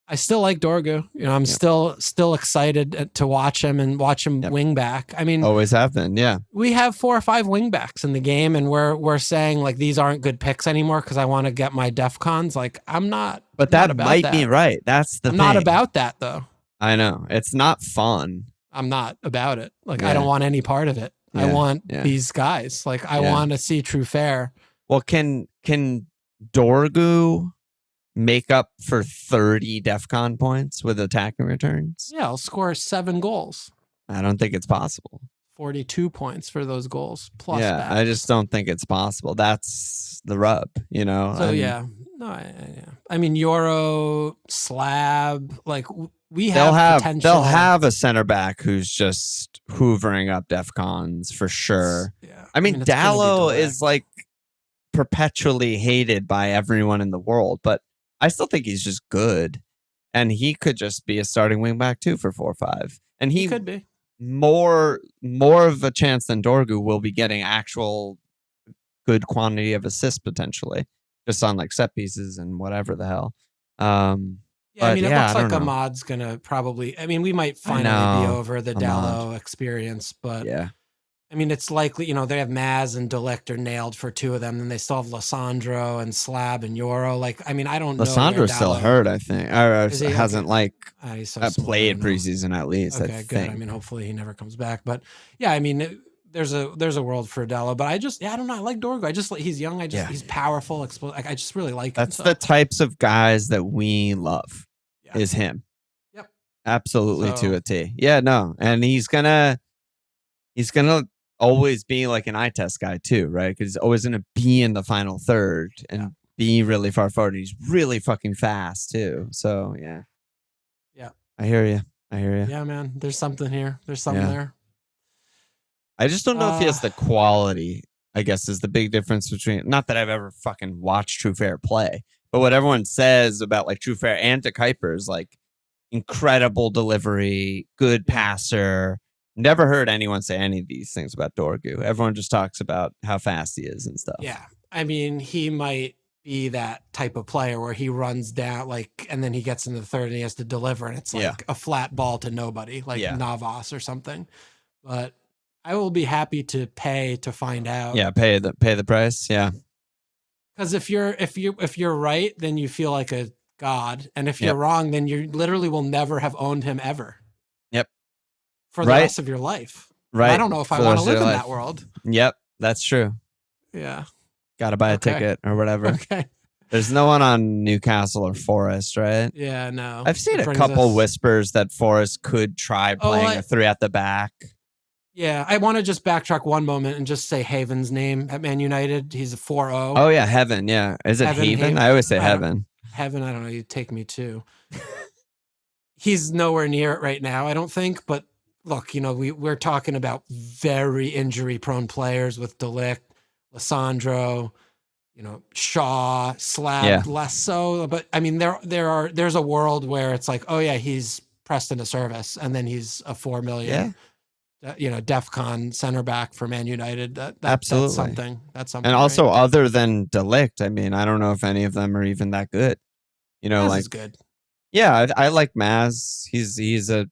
Speaker 2: I still like Dorgu. I'm still excited to watch him and watch him wing back. I mean,
Speaker 1: always have been. Yeah,
Speaker 2: we have 4 or 5 wing backs in the game, and we're saying like these aren't good picks anymore because I want to get my DefCons. Like I'm not.
Speaker 1: But that might be right. That's the thing.
Speaker 2: I'm not about that though.
Speaker 1: I know it's not fun.
Speaker 2: I'm not about it. Like I don't want any part of it. I want these guys. Like I want to see true fair.
Speaker 1: Well, can Dorgu make up for 30 DefCon points with attacking returns?
Speaker 2: Yeah, I'll score 7 goals.
Speaker 1: I don't think it's possible.
Speaker 2: 42 points for those goals plus.
Speaker 1: Yeah, I just don't think it's possible. That's the rub, So I mean, Euro,
Speaker 2: Slab, like we have potential.
Speaker 1: They'll have a center back who's just hoovering up DefCons for sure.
Speaker 2: Yeah.
Speaker 1: I mean,
Speaker 2: it's gonna be
Speaker 1: Dallo
Speaker 2: Delict.
Speaker 1: is like perpetually hated by everyone in the world, but I still think he's just good. And he could just be a starting wingback too for 4-5. And
Speaker 2: He could be.
Speaker 1: more of a chance than Dorgu will be getting actual good quantity of assists potentially, just on like set pieces and whatever the hell.
Speaker 2: Yeah, I mean, it looks like
Speaker 1: know.
Speaker 2: Ahmad's gonna probably. I mean, we might finally be over the
Speaker 1: Ahmad.
Speaker 2: Dallo experience, but
Speaker 1: Yeah.
Speaker 2: I mean, it's likely, you know, they have Maz and Delict are nailed for 2 of them. Then they still have Lissandro and Slab and Yoro. Like, I mean, I don't know.
Speaker 1: Lissandro's still hurt, I think. Or
Speaker 2: Is he?
Speaker 1: hasn't like
Speaker 2: he's so
Speaker 1: played preseason at least.
Speaker 2: Okay,
Speaker 1: I
Speaker 2: good.
Speaker 1: think.
Speaker 2: I mean, hopefully he never comes back. But yeah, I mean, there's a world for Dallo. But I don't know. I like Dorgo. He's young. He's powerful. I just really like him.
Speaker 1: That's the types of guys that we love. Yeah. Is him.
Speaker 2: Yep.
Speaker 1: Absolutely to a T. Yeah, no. And he's gonna always be like an eye test guy too, right? Because he's always gonna be in the final third and be really far forward. He's really fucking fast too. So yeah.
Speaker 2: Yeah.
Speaker 1: I hear you.
Speaker 2: Yeah, man. There's something here. There's something there.
Speaker 1: I just don't know if he has the quality, I guess, is the big difference between, not that I've ever fucking watched True Fair play, but what everyone says about like True Fair and De Kuiper is like incredible delivery, good passer. Never heard anyone say any of these things about Dorgu. Everyone just talks about how fast he is and stuff.
Speaker 2: Yeah. I mean, he might be that type of player where he runs down, like, and then he gets in the third and he has to deliver, and it's like a flat ball to nobody, like Navas or something. But I will be happy to pay to find out.
Speaker 1: Yeah, pay the price. Yeah.
Speaker 2: Because if you're right, then you feel like a god, and if you're wrong, then you literally will never have owned him ever.
Speaker 1: Yep.
Speaker 2: For the rest of your life.
Speaker 1: Right.
Speaker 2: I don't know if I want to live in that world.
Speaker 1: Yep, that's true.
Speaker 2: Yeah.
Speaker 1: Got to buy a ticket or whatever.
Speaker 2: Okay.
Speaker 1: There's no one on Newcastle or Forest, right?
Speaker 2: Yeah, no.
Speaker 1: I've seen a couple whispers that Forest could try playing a 3 at the back.
Speaker 2: Yeah, I want to just backtrack one moment and just say Haven's name at Man United. He's a 4-0.
Speaker 1: Oh, yeah, Heaven, yeah. Is it Haven? I always say Heaven.
Speaker 2: Heaven, I don't know. You take me too. He's nowhere near it right now, I don't think. But look, you know, we're talking about very injury-prone players with Delict, Lissandro, you know, Shaw, Slab, less so. But, I mean, there's a world where it's like, oh, yeah, he's pressed into service, and then he's a $4 million. You know, DefCon center back for Man United.
Speaker 1: Absolutely.
Speaker 2: That's something.
Speaker 1: And also, other than Delict, I mean, I don't know if any of them are even that good. You know,
Speaker 2: Maz is good.
Speaker 1: Yeah, I like Maz. He's a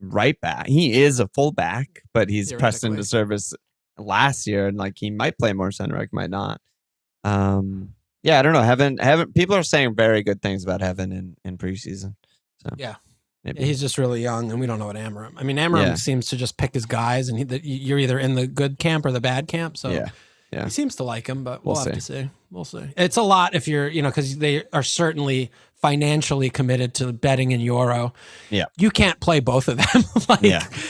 Speaker 1: right back. He is a full back, but he's pressed into service last year, and like he might play more center back, might not. Yeah, I don't know. Heaven. People are saying very good things about Heaven in preseason. So
Speaker 2: yeah. Maybe. He's just really young, and we don't know what Amram. I mean, Amram seems to just pick his guys, and you're either in the good camp or the bad camp. So he seems to like him, but we'll have to see. We'll see. It's a lot if you're, you know, because they are certainly financially committed to betting in Euro.
Speaker 1: Yeah,
Speaker 2: you can't play both of them.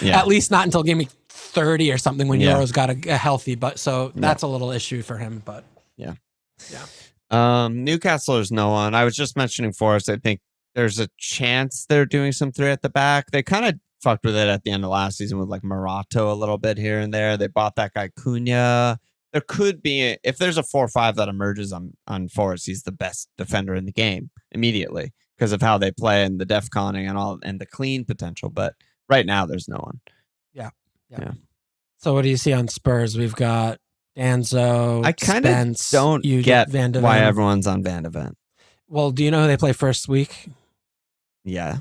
Speaker 2: At least not until Gameweek 30 or something when Euro's got a healthy. But so that's a little issue for him. But yeah.
Speaker 1: Newcastle is no one. I was just mentioning Forest. I think there's a chance they're doing some 3 at the back. They kind of fucked with it at the end of last season with like Morato a little bit here and there. They bought that guy Cunha. There could be, if there's a 4-5 that emerges on Forest, he's the best defender in the game immediately because of how they play and the DefConning and the clean potential. But right now, there's no one.
Speaker 2: Yeah. So what do you see on Spurs? We've got Danzo.
Speaker 1: I kind of don't get why everyone's on Van de Ven.
Speaker 2: Well, do you know who they play first week?
Speaker 1: Yeah.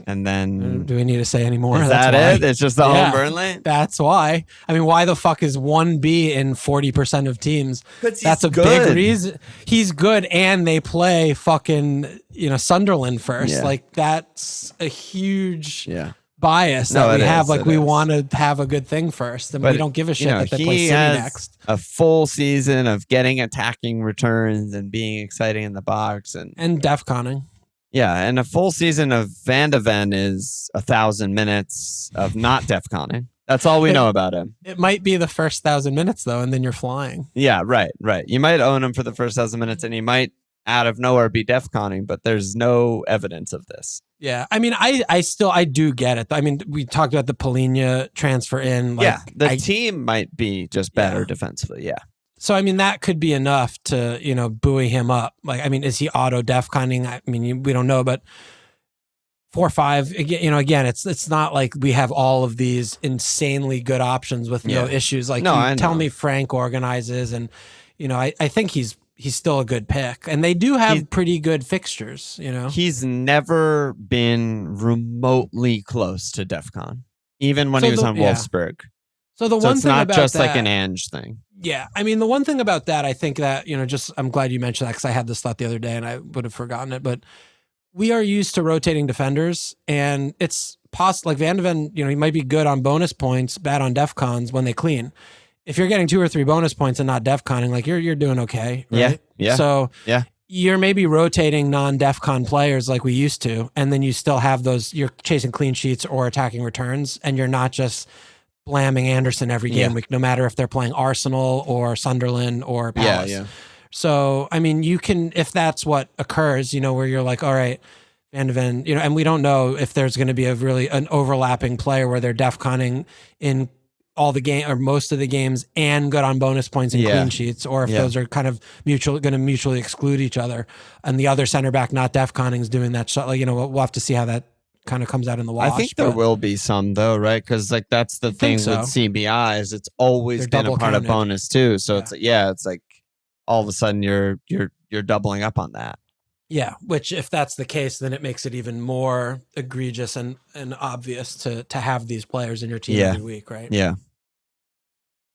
Speaker 1: And then...
Speaker 2: Do we need to say any more?
Speaker 1: Is that it? It's just the home Burnley?
Speaker 2: That's why. I mean, why the fuck is 1B in 40% of teams? That's a
Speaker 1: good.
Speaker 2: Big reason. He's good, and they play fucking, you know, Sunderland first. Yeah. Like, that's a huge bias that we have. Like, we want to have a good thing first, and we don't give a shit that they play City next.
Speaker 1: A full season of getting attacking returns and being exciting in the box. And
Speaker 2: DefConning.
Speaker 1: Yeah, and a full season of Van de Ven is 1,000 minutes of not DefConning. That's all we know about him.
Speaker 2: It might be the first 1,000 minutes, though, and then you're flying.
Speaker 1: Yeah, right. You might own him for the first 1,000 minutes, and he might out of nowhere be DefConning, but there's no evidence of this.
Speaker 2: Yeah, I mean, I do get it. I mean, we talked about the Polina transfer in. Like,
Speaker 1: the team might be just better defensively. Yeah.
Speaker 2: So, I mean, that could be enough to, buoy him up. Like, I mean, is he auto DefConning? I mean, we don't know, but 4-5, again, it's not like we have all of these insanely good options with no issues. Like, tell me Frank organizes, and, I think he's still a good pick. And they do have pretty good fixtures,
Speaker 1: He's never been remotely close to DefCon, even when he was on Wolfsburg.
Speaker 2: So the one
Speaker 1: it's
Speaker 2: thing
Speaker 1: not
Speaker 2: about
Speaker 1: just
Speaker 2: that,
Speaker 1: like an Ange thing.
Speaker 2: Yeah. I mean, the one thing about that, I think that, I'm glad you mentioned that, because I had this thought the other day and I would have forgotten it, but we are used to rotating defenders, and it's possible, like Van de Ven, he might be good on bonus points, bad on DefCons when they clean. If you're getting 2 or 3 bonus points and not DefConning, like you're doing okay, right?
Speaker 1: Yeah.
Speaker 2: So you're maybe rotating non-DefCon players like we used to, and then you still have those, you're chasing clean sheets or attacking returns, and you're not just blamming Anderson every game week, no matter if they're playing Arsenal or Sunderland or Palace. Yeah. So, I mean, you can, if that's what occurs, where you're like, all right, Van de Ven, and we don't know if there's going to be an overlapping player where they're DefConning in all the game or most of the games and good on bonus points and clean sheets, or if those are kind of going to mutually exclude each other, and the other center back not DefConning is doing that shot. Like, we'll have to see how that kind of comes out in the wash.
Speaker 1: I think there will be some though, right? Because like that's the thing with CBIs, it's always been a part of bonus too. So it's like all of a sudden you're doubling up on that.
Speaker 2: Yeah, which if that's the case, then it makes it even more egregious and obvious to have these players in your team every week, right?
Speaker 1: Yeah.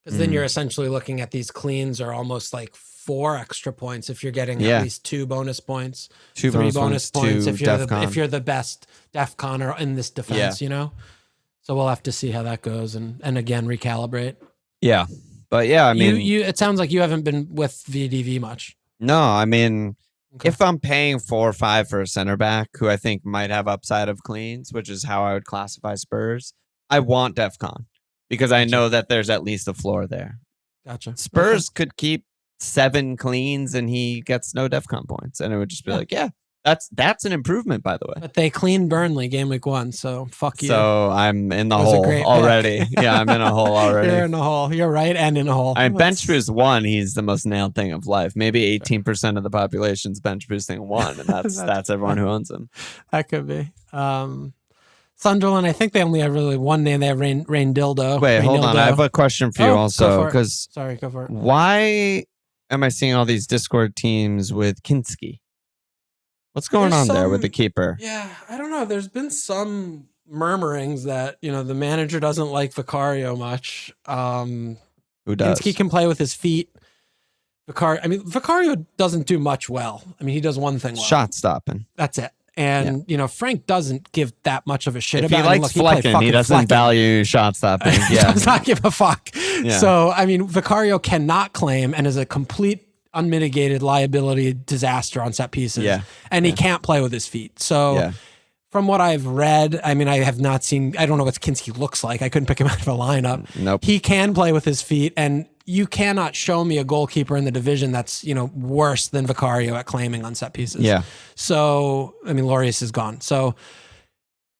Speaker 2: Because then you're essentially looking at these cleans are almost like 4 extra points if you're getting at least 2 bonus points, 3 bonus points if you're the best DefConner in this defense, So we'll have to see how that goes and again recalibrate.
Speaker 1: Yeah. But I mean,
Speaker 2: you it sounds like you haven't been with VDV much.
Speaker 1: No, I mean, if I'm paying 4 or 5 for a center back who I think might have upside of cleans, which is how I would classify Spurs, I want DefCon because I know that there's at least a floor there.
Speaker 2: Gotcha.
Speaker 1: Spurs could keep 7 cleans and he gets no DefCon points, and it would just be like, that's an improvement, by the way.
Speaker 2: But they cleaned Burnley game week 1, so fuck you.
Speaker 1: So I'm in the hole already. Yeah, I'm in a hole already.
Speaker 2: You're in a hole. You're right, and in a hole.
Speaker 1: Bench boost 1, he's the most nailed thing of life. Maybe 18% of the population's bench boosting 1, and that's everyone who owns him.
Speaker 2: That could be. Sunderland, I think they only have really one name. They have Rain Dildo.
Speaker 1: Wait, hold on. I have a question for you also. Because
Speaker 2: sorry, go for it.
Speaker 1: Why am I seeing all these Discord teams with Kinski? What's going on there with the keeper?
Speaker 2: Yeah, I don't know. There's been some murmurings that, the manager doesn't like Vicario much.
Speaker 1: Who does?
Speaker 2: Kinski can play with his feet. Vicario doesn't do much well. I mean, he does one thing well.
Speaker 1: Shot stopping.
Speaker 2: That's it. And, Frank doesn't give that much of a shit
Speaker 1: if
Speaker 2: about it.
Speaker 1: He likes Flecken. He doesn't value shot stopping. Yeah.
Speaker 2: Does not give a fuck. Yeah. So, I mean, Vicario cannot claim and is a complete unmitigated liability disaster on set pieces.
Speaker 1: Yeah.
Speaker 2: And he can't play with his feet. So from what I've read, I mean, I have not seen, I don't know what Kinski looks like. I couldn't pick him out of a lineup.
Speaker 1: Nope.
Speaker 2: He can play with his feet, and you cannot show me a goalkeeper in the division that's, worse than Vicario at claiming on set pieces.
Speaker 1: Yeah.
Speaker 2: So, I mean, Lorius is gone. So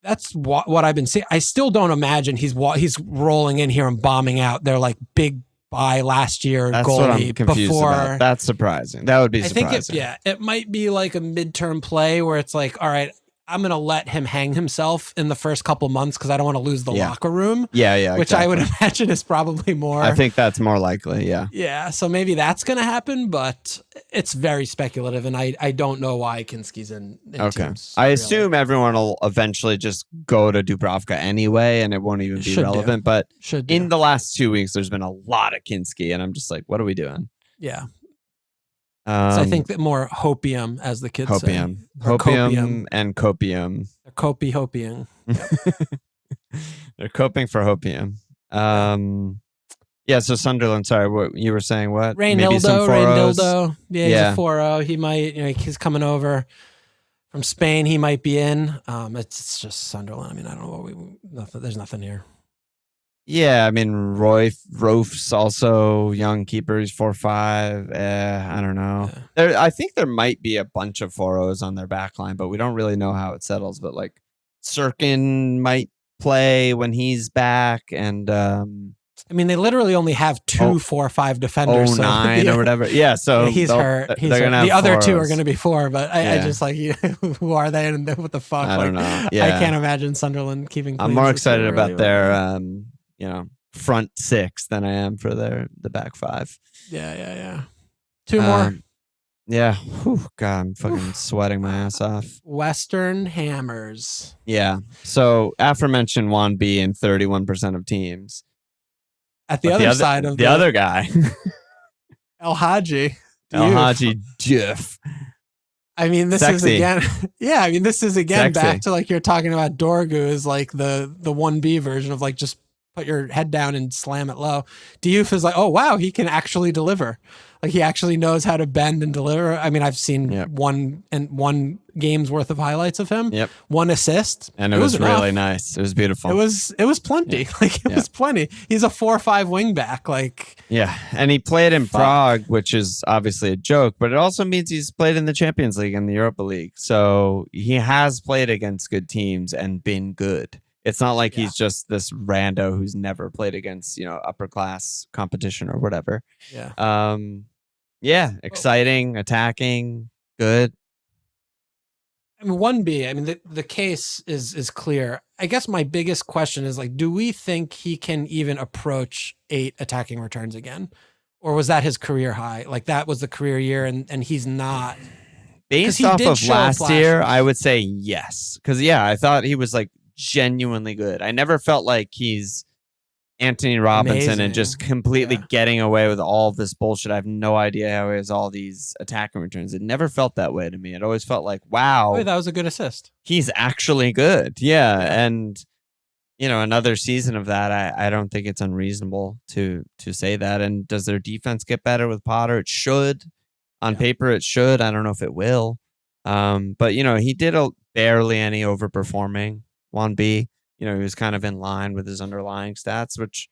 Speaker 2: that's what I've been seeing. I still don't imagine he's rolling in here and bombing out. They're like big buy last year
Speaker 1: that's
Speaker 2: goalie
Speaker 1: what I'm confused about. That's surprising. That would be surprising.
Speaker 2: I think it might be like a midterm play where it's like, all right, I'm going to let him hang himself in the first couple months because I don't want to lose the locker room.
Speaker 1: Yeah.
Speaker 2: Which I would imagine is probably more.
Speaker 1: I think that's more likely, yeah.
Speaker 2: Yeah, so maybe that's going to happen, but it's very speculative, and I don't know why Kinski's in teams.
Speaker 1: I assume everyone will eventually just go to Dubravka anyway, and it won't even be relevant. But in the last 2 weeks, there's been a lot of Kinski, and I'm just like, what are we doing?
Speaker 2: Yeah. So I think that more hopium, as the kids say.
Speaker 1: Hopium and copium.
Speaker 2: They're hopiing.
Speaker 1: They're coping for hopium. So Sunderland, sorry, what you were saying, what?
Speaker 2: Reynildo. Yeah, he's a 4-0. He might, he's coming over from Spain. He might be in. It's just Sunderland. I mean, I don't know there's nothing here.
Speaker 1: Yeah, I mean, Roof's also young keeper. He's 4-5. I don't know.
Speaker 2: Yeah.
Speaker 1: I think there might be a bunch of 4-0s on their back line, but we don't really know how it settles. But like Sirkin might play when he's back, and
Speaker 2: I mean, they literally only have 4-5 defenders.
Speaker 1: 09
Speaker 2: so,
Speaker 1: or whatever. Yeah, so
Speaker 2: he's hurt.
Speaker 1: They're gonna have
Speaker 2: the other 2 are
Speaker 1: 4-0s.
Speaker 2: going to be 4, but I just like, who are they and what the fuck?
Speaker 1: I don't know. Yeah.
Speaker 2: I can't imagine Sunderland keeping clean
Speaker 1: I'm more
Speaker 2: sheets
Speaker 1: excited
Speaker 2: really
Speaker 1: about their front 6 than I am for the back 5.
Speaker 2: Yeah. 2 more.
Speaker 1: Yeah. Whew, God, I'm fucking sweating my ass off.
Speaker 2: Western Hammers.
Speaker 1: Yeah. So aforementioned Juan B in 31% of teams.
Speaker 2: At the other side of
Speaker 1: the other guy,
Speaker 2: El Hadji.
Speaker 1: El Hadji Jeff.
Speaker 2: I mean, this is again, yeah. I mean, this is again
Speaker 1: Sexy.
Speaker 2: back to like you're talking about. Dorgu is like the 1B version of like just put your head down and slam it low. Diouf is like, oh wow, he can actually deliver. Like he actually knows how to bend and deliver. I mean, I've seen one game's worth of highlights of him.
Speaker 1: Yep.
Speaker 2: 1 assist,
Speaker 1: and it was really nice. It was beautiful.
Speaker 2: It was plenty.
Speaker 1: Yeah.
Speaker 2: Like it was plenty. He's a 4-5 wing back. Like
Speaker 1: and he played in Prague, which is obviously a joke, but it also means he's played in the Champions League and the Europa League. So he has played against good teams and been good. It's not like he's just this rando who's never played against, upper class competition or whatever.
Speaker 2: Yeah.
Speaker 1: Exciting, attacking, good.
Speaker 2: I mean, 1B, I mean, the case is clear. I guess my biggest question is like, do we think he can even approach 8 attacking returns again? Or was that his career high? Like that was the career year and he's not.
Speaker 1: Based off of last year, I would say yes. Because I thought he was like genuinely good. I never felt like he's Anthony Robinson and just completely getting away with all of this bullshit. I have no idea how he has all these attacking returns. It never felt that way to me. It always felt like, wow,
Speaker 2: that was a good assist.
Speaker 1: He's actually good. Yeah. And another season of that, I don't think it's unreasonable to say that. And does their defense get better with Potter? It should. On paper, it should. I don't know if it will. But he did barely any overperforming. 1B. He was kind of in line with his underlying stats, which,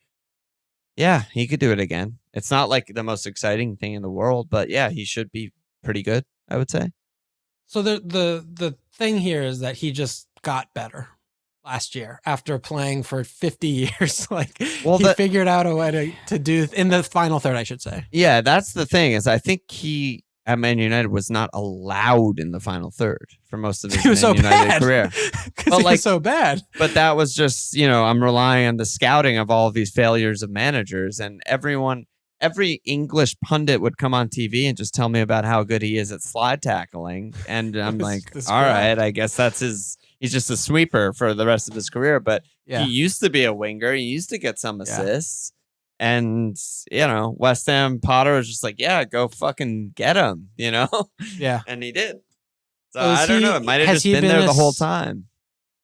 Speaker 1: he could do it again. It's not like the most exciting thing in the world, but he should be pretty good, I would say.
Speaker 2: So the thing here is that he just got better last year after playing for 50 years. Like he figured out a way to do in the final third, I should say. Yeah,
Speaker 1: that's the thing is I think he at Man United was not allowed in the final third for most of his Man United career.
Speaker 2: But he was so bad.
Speaker 1: But that was just, I'm relying on the scouting of all of these failures of managers, and every English pundit would come on TV and just tell me about how good he is at slide tackling. And I'm like, all right, I guess he's just a sweeper for the rest of his career. But he used to be a winger. He used to get some assists. And, West Ham Potter was just like, go fucking get him,
Speaker 2: Yeah.
Speaker 1: And he did. So I don't know. It might have just been there the whole time.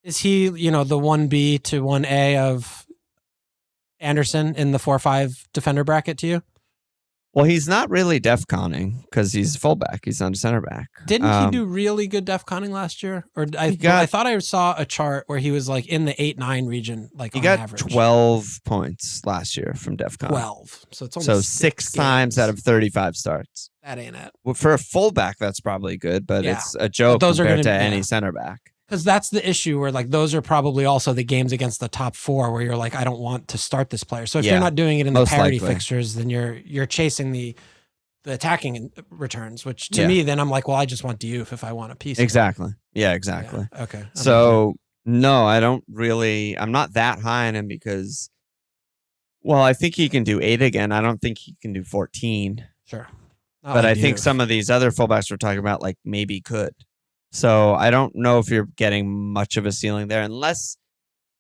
Speaker 2: Is he, the 1B to 1A of Anderson in the 4-5 defender bracket to you?
Speaker 1: Well, he's not really DefConning because he's fullback. He's not a center back.
Speaker 2: Didn't he do really good DefConning last year? Or I thought I saw a chart where he was like in the 8-9 region, like
Speaker 1: he
Speaker 2: on
Speaker 1: got
Speaker 2: average.
Speaker 1: 12 points last year from DefCon.
Speaker 2: 12. So it's only
Speaker 1: 6 times out of 35 starts.
Speaker 2: That ain't it.
Speaker 1: Well, for a fullback, that's probably good, but it's a joke compared to any center back.
Speaker 2: Because that's the issue where like those are probably also the games against the top 4 where you're like, I don't want to start this player. So if you're not doing it in the parity fixtures, then you're chasing the attacking returns, which to me, then I'm like, well, I just want Diouf if I want a piece.
Speaker 1: Exactly. Yeah, exactly.
Speaker 2: Yeah. Okay.
Speaker 1: So no, I'm not that high on him because, well, I think he can do 8 again. I don't think he can do 14.
Speaker 2: Sure.
Speaker 1: But I think some of these other fullbacks we're talking about, like maybe could. So I don't know if you're getting much of a ceiling there unless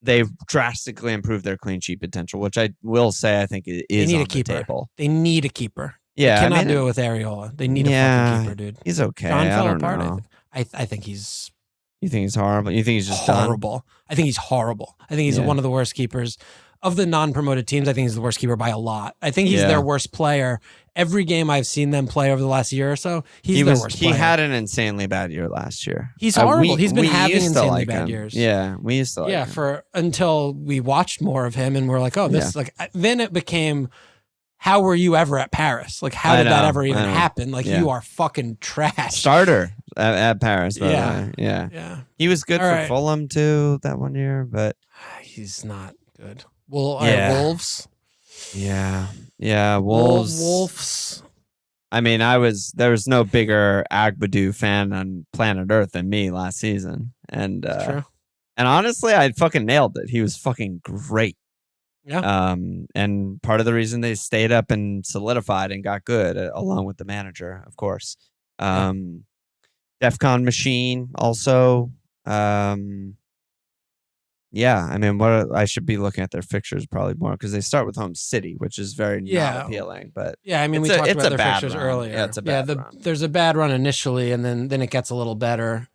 Speaker 1: they've drastically improved their clean sheet potential, which I will say I think it is on the table.
Speaker 2: They need a keeper.
Speaker 1: Yeah,
Speaker 2: they cannot do it with Areola. They need a fucking keeper, dude.
Speaker 1: He's okay. I don't know.
Speaker 2: I think he's...
Speaker 1: You think he's horrible? You think he's just
Speaker 2: horrible? I think he's horrible. I think he's one of the worst keepers of the non-promoted teams, I think he's the worst keeper by a lot. I think he's their worst player. Every game I've seen them play over the last year or so, he's their worst player.
Speaker 1: He had an insanely bad year last year.
Speaker 2: He's horrible. He's been having insanely bad years.
Speaker 1: Yeah, we used to like him.
Speaker 2: Until we watched more of him and we're like, oh, this then it became, how were you ever at Paris? Like, how did that ever even happen? Like, you are fucking trash.
Speaker 1: Starter at Paris, by the way.
Speaker 2: Yeah.
Speaker 1: He was good for Fulham too that one year, but
Speaker 2: he's not good. Wolves.
Speaker 1: Yeah, Wolves. I mean, there was no bigger Agbadou fan on planet Earth than me last season. And
Speaker 2: true.
Speaker 1: And honestly, I fucking nailed it. He was fucking great.
Speaker 2: Yeah.
Speaker 1: And part of the reason they stayed up and solidified and got good, along with the manager, of course. DefCon machine also. Yeah, I mean, I should be looking at their fixtures probably more because they start with home city, which is very not appealing. But
Speaker 2: I mean, we talked about their fixtures earlier.
Speaker 1: Yeah, it's a bad run.
Speaker 2: There's a bad run initially, and then it gets a little better.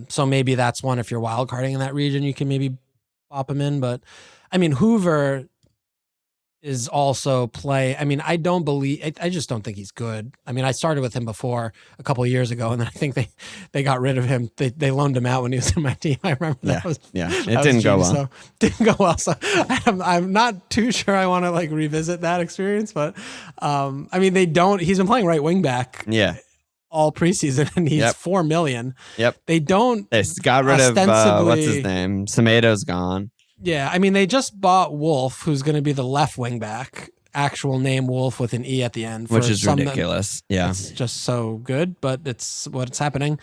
Speaker 2: So maybe that's one, if you're wildcarding in that region, you can maybe pop them in. But I mean, Hoover is also I mean, I just don't think he's good. I mean, I started with him before a couple of years ago, and then I think they got rid of him. They loaned him out when he was in my team. I remember that
Speaker 1: it didn't go well.
Speaker 2: Didn't go well. So I'm not too sure I want to like revisit that experience, but I mean, he's been playing right wing back.
Speaker 1: Yeah.
Speaker 2: All preseason, and he's $4 million.
Speaker 1: Yep.
Speaker 2: They
Speaker 1: got rid of what's his name? Semedo's gone.
Speaker 2: Yeah, I mean, they just bought Wolf, who's going to be the left wing back. Actual name Wolf with an E at the end,
Speaker 1: which is ridiculous. Yeah,
Speaker 2: it's just so good, but it's what's happening.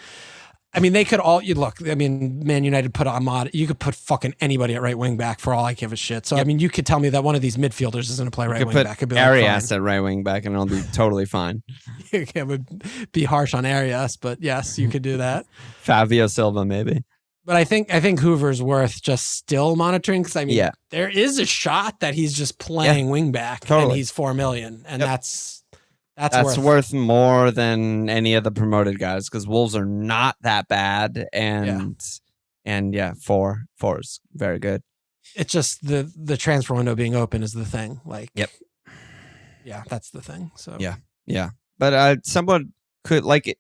Speaker 2: I mean, they could look. I mean, Man United put Ahmad. You could put fucking anybody at right wing back for all I give a shit. So I mean, you could tell me that one of these midfielders is going to play right wing back.
Speaker 1: Put Arias at right wing back, and it'll be totally fine.
Speaker 2: It would be harsh on Arias, but yes, you could do that.
Speaker 1: Fabio Silva, maybe.
Speaker 2: But I think Hoover's worth just still monitoring, because I mean, there is a shot that he's just playing wing back and he's $4 million, and that's
Speaker 1: worth more than any of the promoted guys, because Wolves are not that bad, and four is very good.
Speaker 2: It's just the transfer window being open is the thing. Like, yeah, that's the thing. So
Speaker 1: yeah. But someone could like it.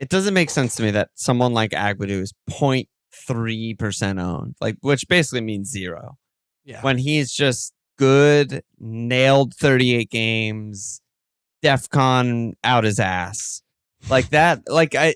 Speaker 1: It doesn't make sense to me that someone like Agbadou is 0.3% owned, like, which basically means zero.
Speaker 2: Yeah.
Speaker 1: When he's just good, nailed 38 games, DefCon out his ass. Like that, like I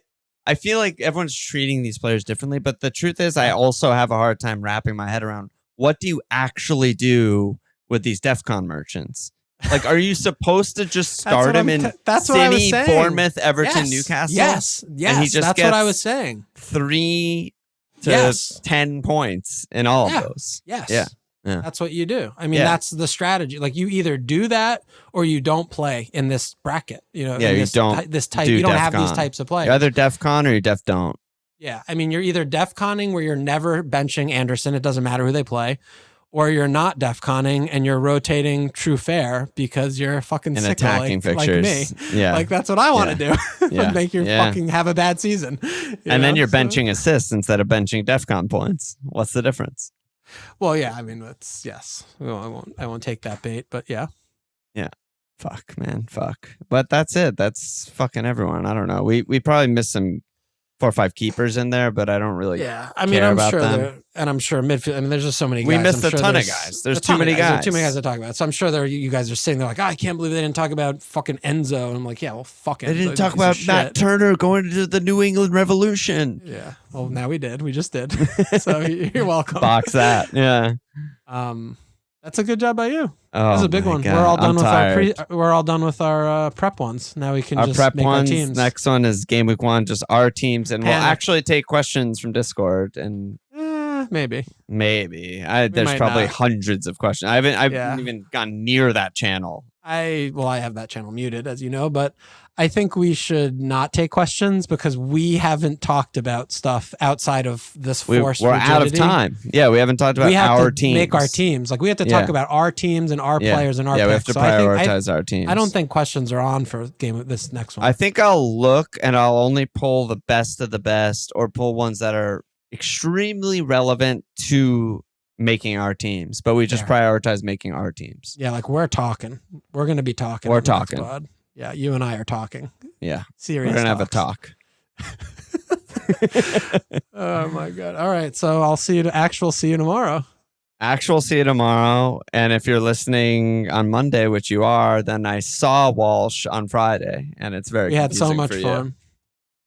Speaker 1: feel like everyone's treating these players differently, but the truth is I also have a hard time wrapping my head around what do you actually do with these DefCon merchants? Like, are you supposed to just start him in City, Bournemouth, Everton, Newcastle?
Speaker 2: Yes. And he just that's what I was saying.
Speaker 1: 3 to 10 points in all of those.
Speaker 2: Yes.
Speaker 1: Yeah.
Speaker 2: That's what you do. I mean, that's the strategy. Like, you either do that or you don't play in this bracket. You know,
Speaker 1: you don't have these
Speaker 2: types of players.
Speaker 1: You're either DefCon or you def don't.
Speaker 2: Yeah. I mean, you're either DefConning where you're never benching Anderson. It doesn't matter who they play. Or you're not DefConning and you're rotating True Fair because you're fucking sicko
Speaker 1: attacking fixtures.
Speaker 2: Like me.
Speaker 1: Yeah.
Speaker 2: Like, that's what I want to do. Make you fucking have a bad season.
Speaker 1: Then you're benching assists instead of benching DefCon points. What's the difference?
Speaker 2: Well, yeah, I mean, I won't take that bait, but yeah.
Speaker 1: Yeah. Fuck, man. Fuck. But that's it. That's fucking everyone. I don't know. We probably missed some 4 or 5 keepers in there, but I don't really
Speaker 2: I mean, I'm sure them. And I'm sure midfield. I mean, there's just so many guys.
Speaker 1: We missed a ton of guys. There's too many guys.
Speaker 2: There's too many guys to talk about. So I'm sure you guys are sitting there like, I can't believe they didn't talk about fucking Enzo. And I'm like, yeah, well, fuck it.
Speaker 1: They didn't talk about Matt Turner going to the New England Revolution.
Speaker 2: Yeah. Well, now we did. We just did. So you're welcome.
Speaker 1: Box that. Yeah.
Speaker 2: That's a good job by you.
Speaker 1: Oh,
Speaker 2: that's a big one.
Speaker 1: God.
Speaker 2: We're all done with our prep ones. Now we can just make
Speaker 1: ones,
Speaker 2: our teams.
Speaker 1: Next one is Gameweek 1, just our teams, and we'll actually take questions from Discord and
Speaker 2: maybe.
Speaker 1: There's probably hundreds of questions. I haven't even gone near that channel.
Speaker 2: I have that channel muted, as you know, but I think we should not take questions because we haven't talked about stuff outside of this forced
Speaker 1: We're out of time. Yeah, we haven't talked about our teams.
Speaker 2: Make our teams. Like, we have to talk about our teams and our players and our picks.
Speaker 1: We have to prioritize our teams.
Speaker 2: I don't think questions are on for this next one.
Speaker 1: I think I'll look and I'll only pull the best of the best or pull ones that are extremely relevant to making our teams, but we just prioritize making our teams.
Speaker 2: Yeah, like we're talking. We're going to be talking.
Speaker 1: We're talking.
Speaker 2: Yeah, you and I are talking.
Speaker 1: Yeah.
Speaker 2: Serious.
Speaker 1: We're going to have a talk.
Speaker 2: Oh my God. All right. So I'll see you tomorrow.
Speaker 1: See you tomorrow. And if you're listening on Monday, which you are, then I saw Walsh on Friday, and it's very confusing.
Speaker 2: We had so much fun.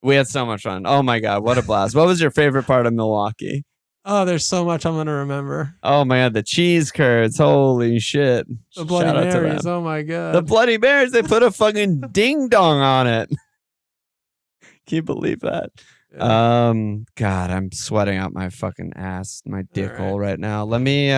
Speaker 1: We had so much fun. Oh my God, what a blast. What was your favorite part of Milwaukee?
Speaker 2: Oh, there's so much I'm going to remember.
Speaker 1: Oh my God, the cheese curds. Holy shit.
Speaker 2: The Bloody Marys. Oh my God.
Speaker 1: The Bloody Marys, they put a fucking ding dong on it. Can you believe that? Yeah. God, I'm sweating out my fucking ass, my dick hole right now. Let me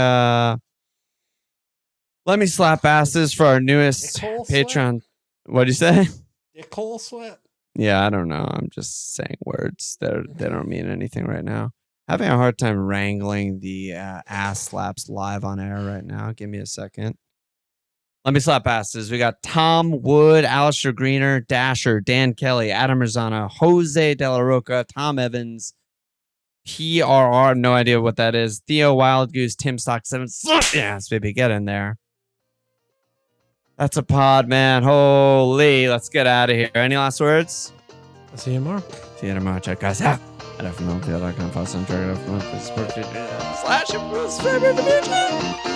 Speaker 1: slap asses for our newest Patreon. What'd you say?
Speaker 2: Dick hole sweat?
Speaker 1: Yeah, I don't know. I'm just saying words that they don't mean anything right now. Having a hard time wrangling the ass slaps live on air right now. Give me a second. Let me slap asses. We got Tom Wood, Alistair Greener, Dasher, Dan Kelly, Adam Rizana, Jose De La Roca, Tom Evans, PRR, no idea what that is, Theo Wildgoose, Tim Stock 7. Yes, baby, get in there. That's a pod, man. Holy, let's get out of here. Any last words?
Speaker 2: I'll see you tomorrow.
Speaker 1: See you tomorrow. Check guys out at FML FPL.com. Follow us on Twitter. /FML.